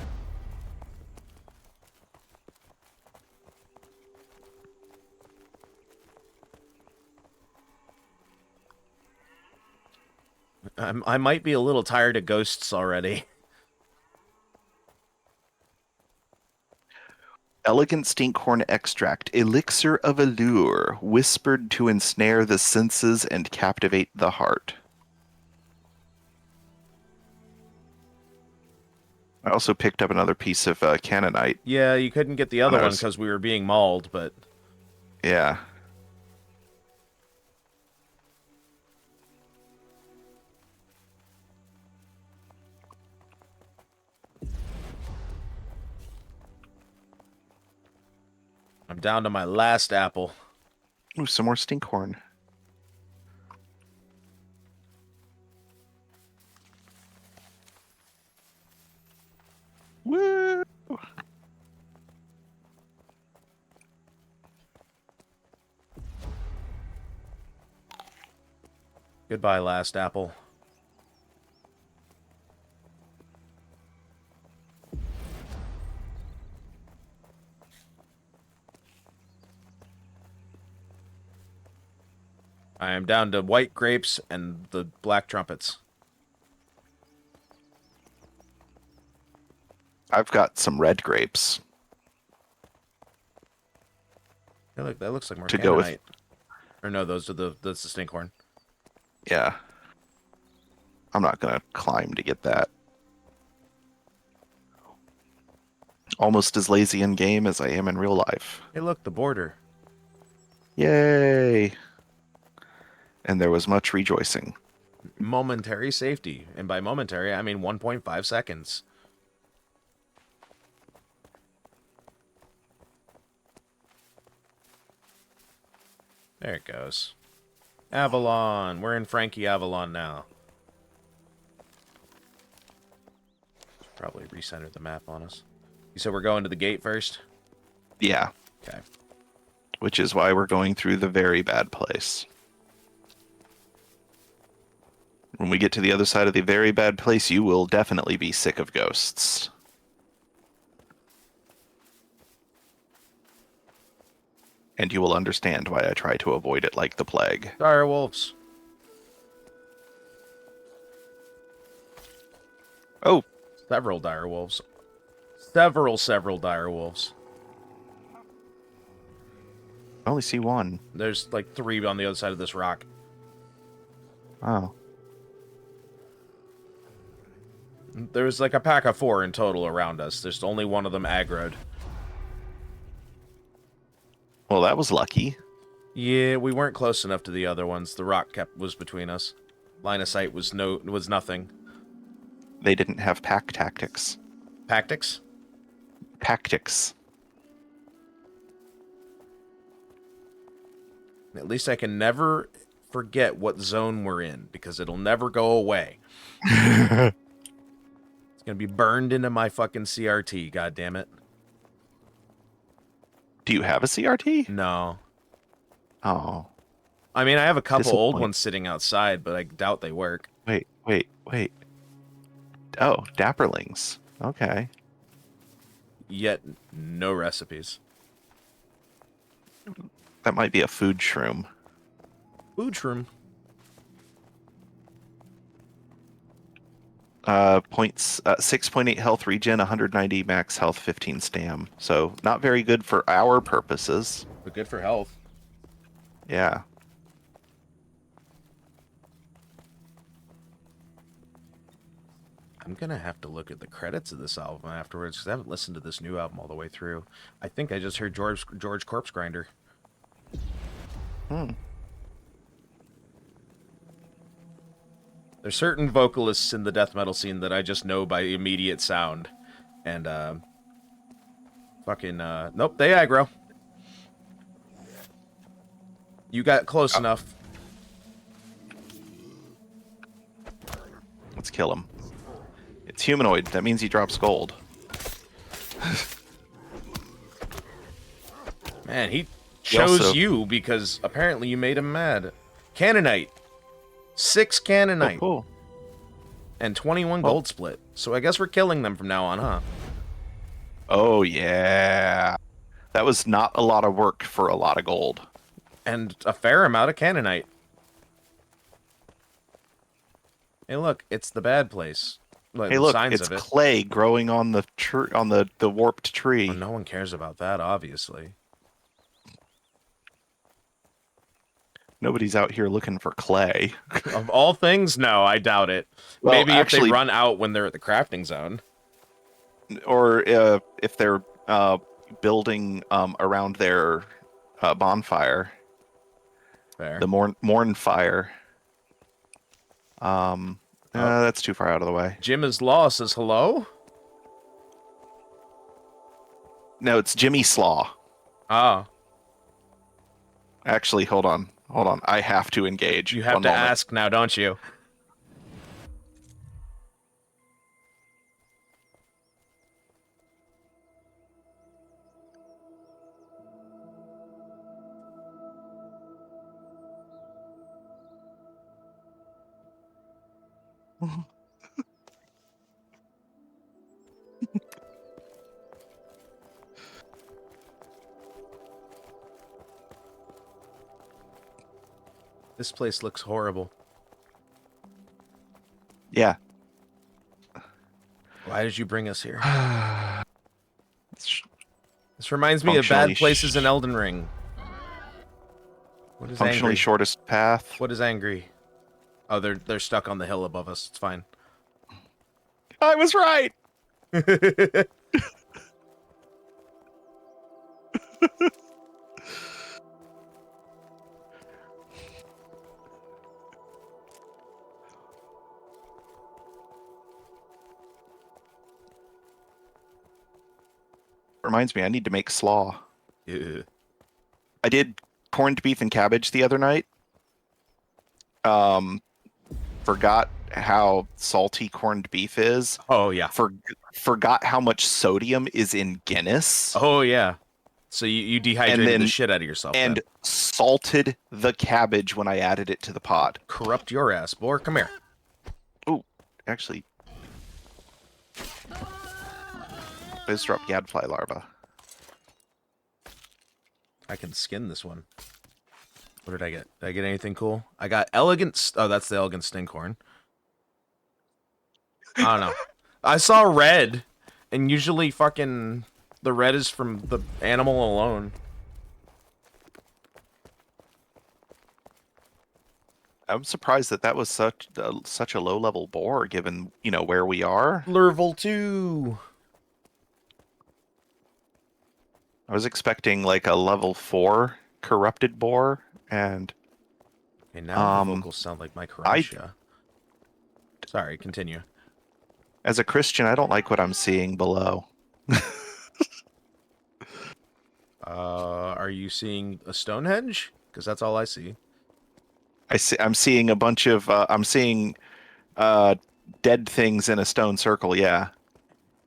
I might be a little tired of ghosts already. Elegant stinkhorn extract, elixir of allure, whispered to ensnare the senses and captivate the heart. I also picked up another piece of cannonite. Yeah, you couldn't get the other one because we were being mauled, but... Yeah. I'm down to my last apple. Ooh, some more stinkhorn. Woo! Goodbye, last apple. I am down to white grapes and the black trumpets. I've got some red grapes. That looks like more to go with. cannonite. Or no, that's the stinkhorn. Yeah. I'm not gonna climb to get that. Almost as lazy in game as I am in real life. Hey, look, the border. Yay! And there was much rejoicing. momentary safety. And by momentary, I mean 1.5 seconds. There it goes. Avalon. We're in Frankie Avalon now. Probably recenter the map on us. You said we're going to the gate first? Yeah. Okay. Which is why we're going through the very bad place. When we get to the other side of the very bad place, you will definitely be sick of ghosts. And you will understand why I try to avoid it like the plague. Dire wolves. Oh, Several dire wolves. Several dire wolves. I only see one. There's like 3 on the other side of this rock. Oh. There's like a pack of 4 in total around us. There's only one of them aggroed. Well, that was lucky. Yeah, we weren't close enough to the other ones. The rock was between us. Line of sight was nothing. They didn't have pack tactics. Tactics? Tactics. At least I can never forget what zone we're in, because it'll never go away. It's gonna be burned into my fucking CRT, goddammit. Do you have a CRT? No. Oh. I mean, I have a couple old Disappoint. ones sitting outside, but I doubt they work. Wait. Oh, Dapperlings. Okay. Yet, no recipes. That might be a food shroom. Food shroom. Points 6.8 health regen, 190 max health, 15 stam. So not very good for our purposes. But good for health. Yeah. I'm gonna have to look at the credits of this album afterwards, because I haven't listened to this new album all the way through. I think I just heard George Corpse Grinder. There's certain vocalists in the death metal scene that I just know by immediate sound. And, nope, they aggro. You got close enough. Let's kill him. It's humanoid. That means he drops gold. Man, he chose you because apparently you made him mad. Cannonite. 6 Cannonite. Oh, cool. And 21 gold split. So I guess we're killing them from now on, huh? Oh, yeah. That was not a lot of work for a lot of gold. And a fair amount of Cannonite. Hey, look, it's the bad place. Like, Hey, look, signs it's of it. clay growing on the the warped tree. Well, no one cares about that, obviously. Nobody's out here looking for clay. Of all things, no, I doubt it. Well, Maybe actually, if they run out when they're at the crafting zone. Or if they're building around their bonfire. Fair. The morn fire. That's too far out of the way. Jim is Law says hello? No, it's Jimmy Slaw. Ah. Actually, hold on. I have to engage. You have to ask now, don't you? This place looks horrible. Yeah. Why did you bring us here? This reminds me of bad places in Elden Ring. What is functionally angry? Shortest path. What is angry? Oh, they're stuck on the hill above us. It's fine. I was right. reminds me, I need to make slaw. Yeah. I did corned beef and cabbage the other night. Um, forgot how salty corned beef is. Oh yeah. Forgot how much sodium is in Guinness. Oh yeah. So you dehydrated the shit out of yourself. And then. salted the cabbage when I added it to the pot. Corrupt your ass, boy. Come here. Oh, actually, let's drop gadfly larva. I can skin this one. What did I get? Did I get anything cool? I got elegant. Oh, that's the elegant stinkhorn. I don't know. I saw red, and usually fucking the red is from the animal alone. I'm surprised that was such a low level boar, given where we are. Level 2. I was expecting like a level 4 corrupted boar, and Okay, now the vocals sound like my Croatia. Sorry, continue. As a Christian, I don't like what I'm seeing below. Are you seeing a Stonehenge? Because that's all I see. I'm seeing a bunch of I'm seeing dead things in a stone circle. Yeah,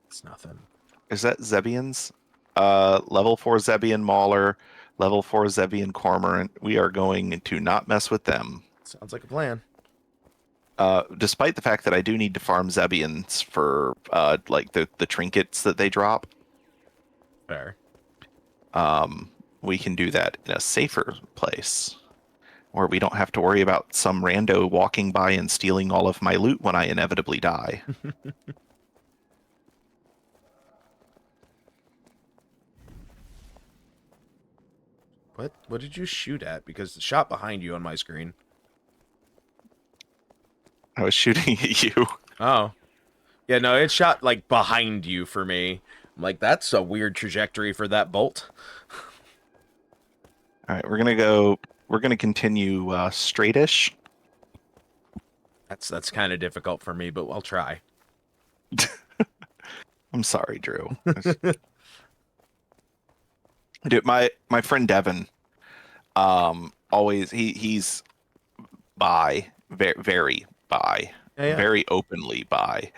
It's nothing. is that Zebians? Level 4 Zebian Mauler, level 4 Zebian Cormorant. We are going to not mess with them. Sounds like a plan. Despite the fact that I do need to farm Zebians for like the trinkets that they drop. Fair. We can do that in a safer place, where we don't have to worry about some rando walking by and stealing all of my loot when I inevitably die. What did you shoot at? Because the shot behind you on my screen. I was shooting at you. Oh. Yeah, no, it shot, like, behind you for me. I'm like, that's a weird trajectory for that bolt. All right, we're gonna continue straightish. That's kind of difficult for me, but I'll try. I'm sorry, Drew. Dude, my friend Devin, always he's bi, very bi, Yeah. very openly bi,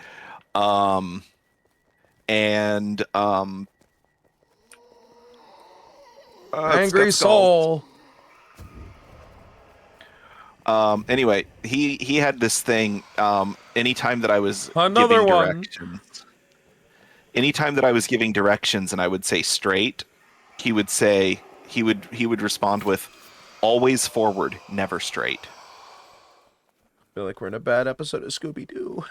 and Angry soul. Anyway, he had this thing. Anytime that I was Another giving one. directions, anytime that I was giving directions, and I would say straight, he would say he would respond with, "Always forward, never straight." I feel like we're in a bad episode of Scooby-Doo.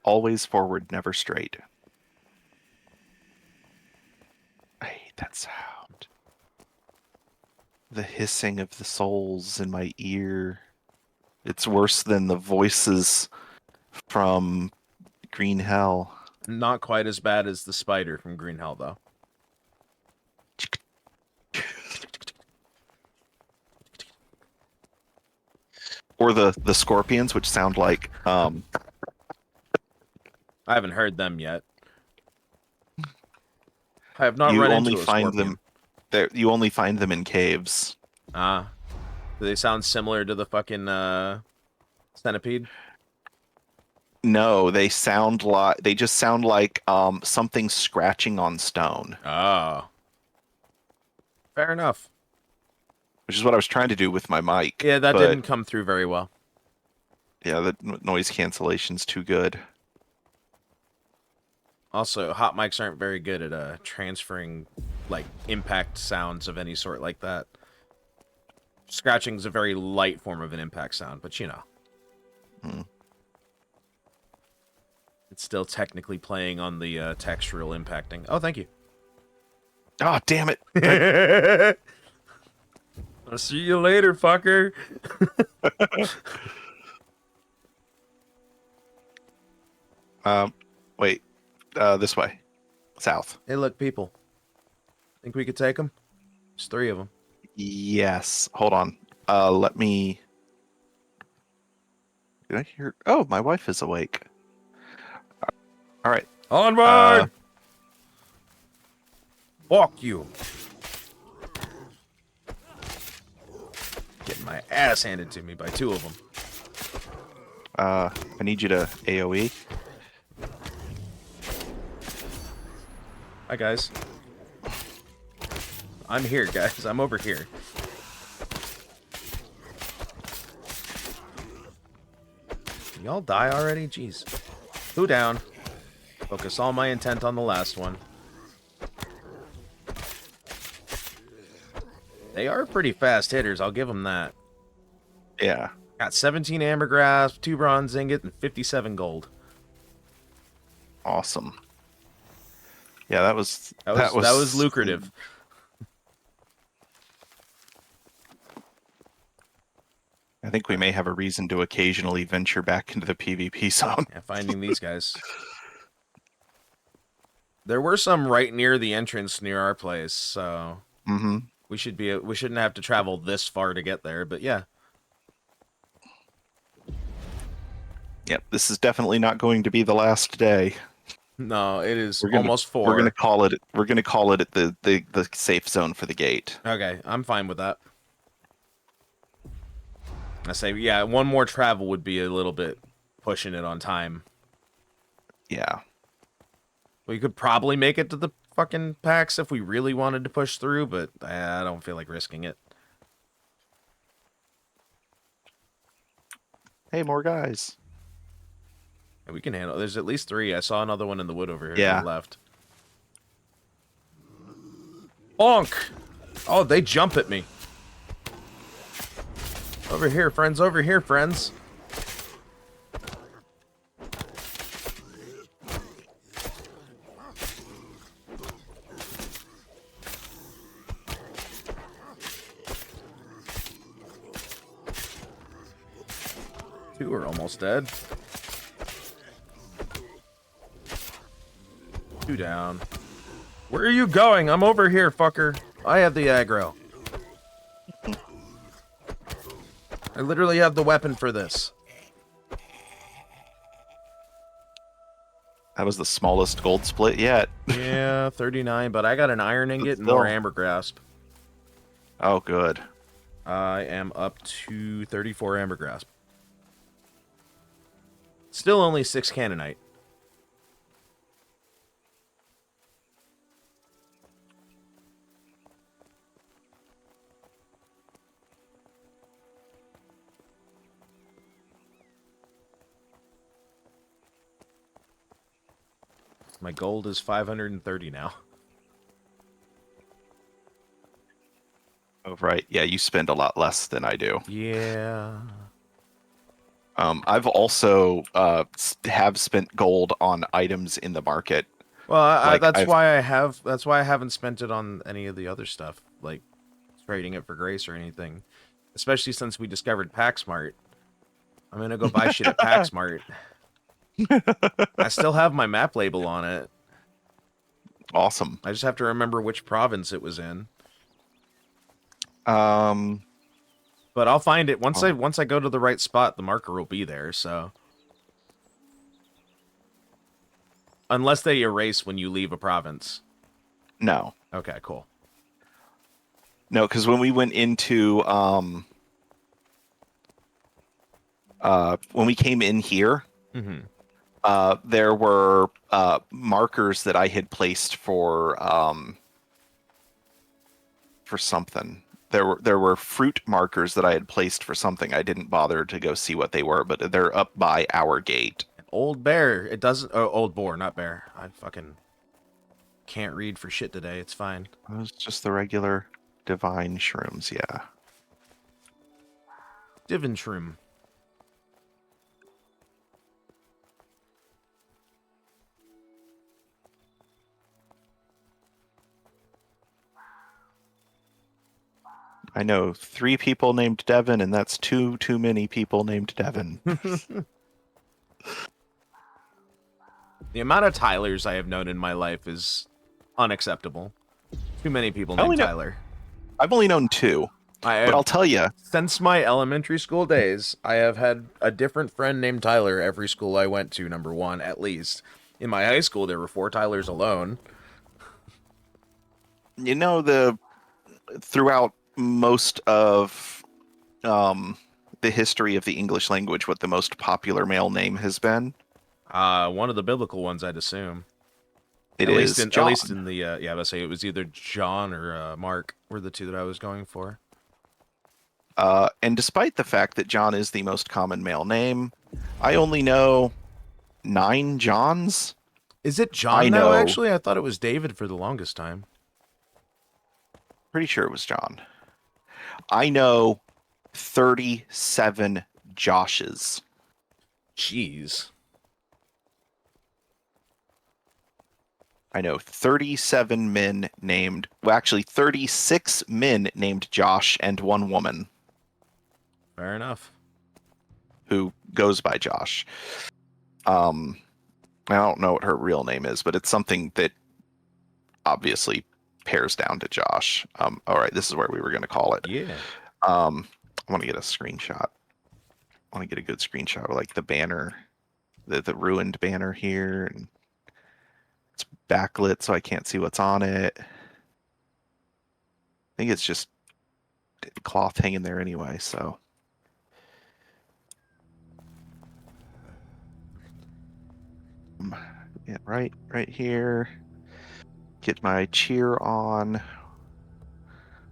Always forward, never straight. I hate that sound. The hissing of the souls in my ear. It's worse than the voices from Green Hell. Not quite as bad as the spider from Green Hell, though. Or the scorpions, which sound like I haven't heard them yet. I have not run into a scorpion. You only find them in caves. Ah. Do they sound similar to the fucking centipede? No, they just sound like something scratching on stone. Oh. Fair enough. Which is what I was trying to do with my mic. Yeah, that didn't come through very well. Yeah, the noise cancellation's too good. Also, hot mics aren't very good at transferring, like, impact sounds of any sort like that. Scratching's a very light form of an impact sound, but you know. It's still technically playing on the textural impacting. Oh, thank you. Oh, damn it. I'll see you later, fucker. Wait. This way. South. Hey, look, people. Think we could take them? There's 3 of them. Yes. Hold on. Let me Did I hear? Oh, my wife is awake. All right. Onward! Fuck you. Getting my ass handed to me by two of them. I need you to AoE. Hi, guys. I'm here, guys. I'm over here. Y'all die already? Jeez. Who down? Focus all my intent on the last one. They are pretty fast hitters, I'll give them that. Yeah. Got 17 amber grasp, 2 bronze ingot, and 57 gold. Awesome. Yeah, that was lucrative. I think we may have a reason to occasionally venture back into the PvP zone. Yeah, finding these guys. There were some right near the entrance near our place, so we shouldn't have to travel this far to get there, but yeah. Yep, this is definitely not going to be the last day. No, it is almost 4. We're gonna call it at the safe zone for the gate. Okay, I'm fine with that. I say, yeah, one more travel would be a little bit pushing it on time. Yeah. We could probably make it to the fucking PAX if we really wanted to push through, but I don't feel like risking it. Hey, more guys. And we can handle. There's at least 3. I saw another one in the wood over here Yeah. to the left. Bonk! Oh, they jump at me. Over here, friends. Over here, friends. Two are almost dead. 2 down. Where are you going? I'm over here, fucker. I have the aggro. I literally have the weapon for this. That was the smallest gold split yet. Yeah, 39, but I got an iron ingot and still. more amber grasp. Oh, good. I am up to 34 amber grasp. Still only 6 cannonite. My gold is 530 now. Oh, right. Yeah, you spend a lot less than I do. Yeah. I've also have spent gold on items in the market. Well, that's why I haven't spent it on any of the other stuff, like trading it for grace or anything. Especially since we discovered PaxMart. I'm gonna go buy shit at PaxMart. I still have my map label on it. Awesome. I just have to remember which province it was in. But I'll find it once I go to the right spot. The marker will be there. So, unless they erase when you leave a province. No. Okay. Cool. No, because when we went into when we came in here, there were markers that I had placed for something. There were fruit markers that I had placed for something. I didn't bother to go see what they were, but they're up by our gate. Old bear. It doesn't. Oh, old boar, not bear. I fucking can't read for shit today. It's fine. It's just the regular divine shrooms, yeah. Divin shroom. I know 3 people named Devin, and that's too many people named Devin. The amount of Tylers I have known in my life is unacceptable. Too many people named Tyler. I've only known 2. But I I'll tell you, since my elementary school days, I have had a different friend named Tyler every school I went to, number one, at least. In my high school, there were 4 Tylers alone. the throughout most of the history of the English language, what the most popular male name has been. One of the biblical ones, I'd assume. It At least is in at least John. in the yeah, I would say it was either John or Mark were the two that I was going for. And despite the fact that John is the most common male name, I only know 9 Johns. Is it I John now? know, Actually, I thought it was David for the longest time. pretty sure it was John. I know 37 Joshes. Jeez. I know 37 men named, well, actually 36 men named Josh and 1 woman Fair enough. who goes by Josh. I don't know what her real name is, but it's something that obviously pairs down to Josh. All right, this is where we were going to call it. Yeah. I want to get a screenshot. I want to get a good screenshot of like the banner, the ruined banner here, and it's backlit, so I can't see what's on it. I think it's just cloth hanging there anyway, so. Yeah, right here. Get my cheer on.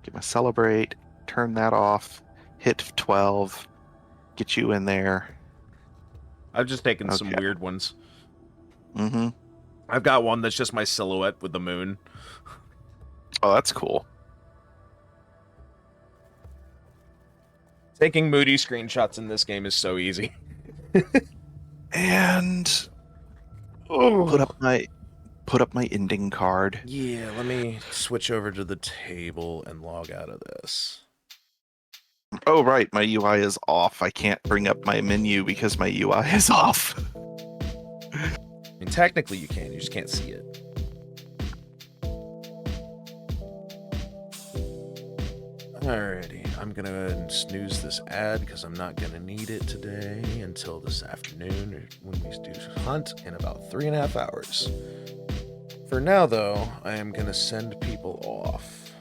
Get my celebrate. Turn that off. Hit 12. Get you in there. I've just taken some Okay. weird ones. Mm-hmm. I've got one that's just my silhouette with the moon. Oh, that's cool. Taking moody screenshots in this game is so easy. And Oh. put up my ending card. Yeah, let me switch over to the table and log out of this. Oh, right, my UI is off. I can't bring up my menu because my UI is off. I mean, technically you can, you just can't see it. Alrighty, I'm gonna go ahead and snooze this ad because I'm not gonna need it today until this afternoon or when we do hunt in about 3.5 hours. For now, though, I am gonna send people off.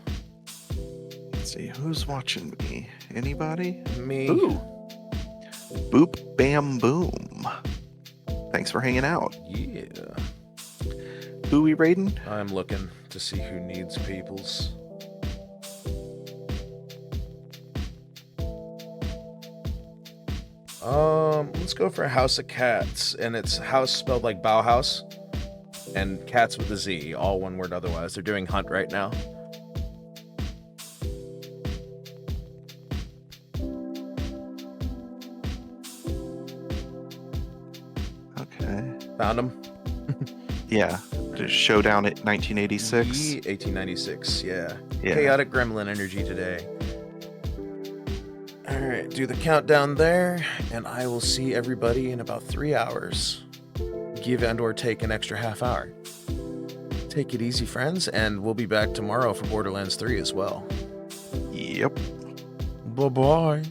Let's see, who's watching me? Anybody? Me. Ooh. Boop, bam, boom. Thanks for hanging out. Yeah. Who we raiding? I'm looking to see who needs peoples. Let's go for House of Cats, and it's house spelled like Bauhaus, and cats with a Z, all one word otherwise. They're doing hunt right now. Okay. Found them? Yeah. Showdown at 1986. 1896, yeah. Yeah. Chaotic gremlin energy today. Alright, do the countdown there, and I will see everybody in about 3 hours. Give and or take an extra half hour. Take it easy, friends, and we'll be back tomorrow for Borderlands 3 as well. Yep. Bye-bye.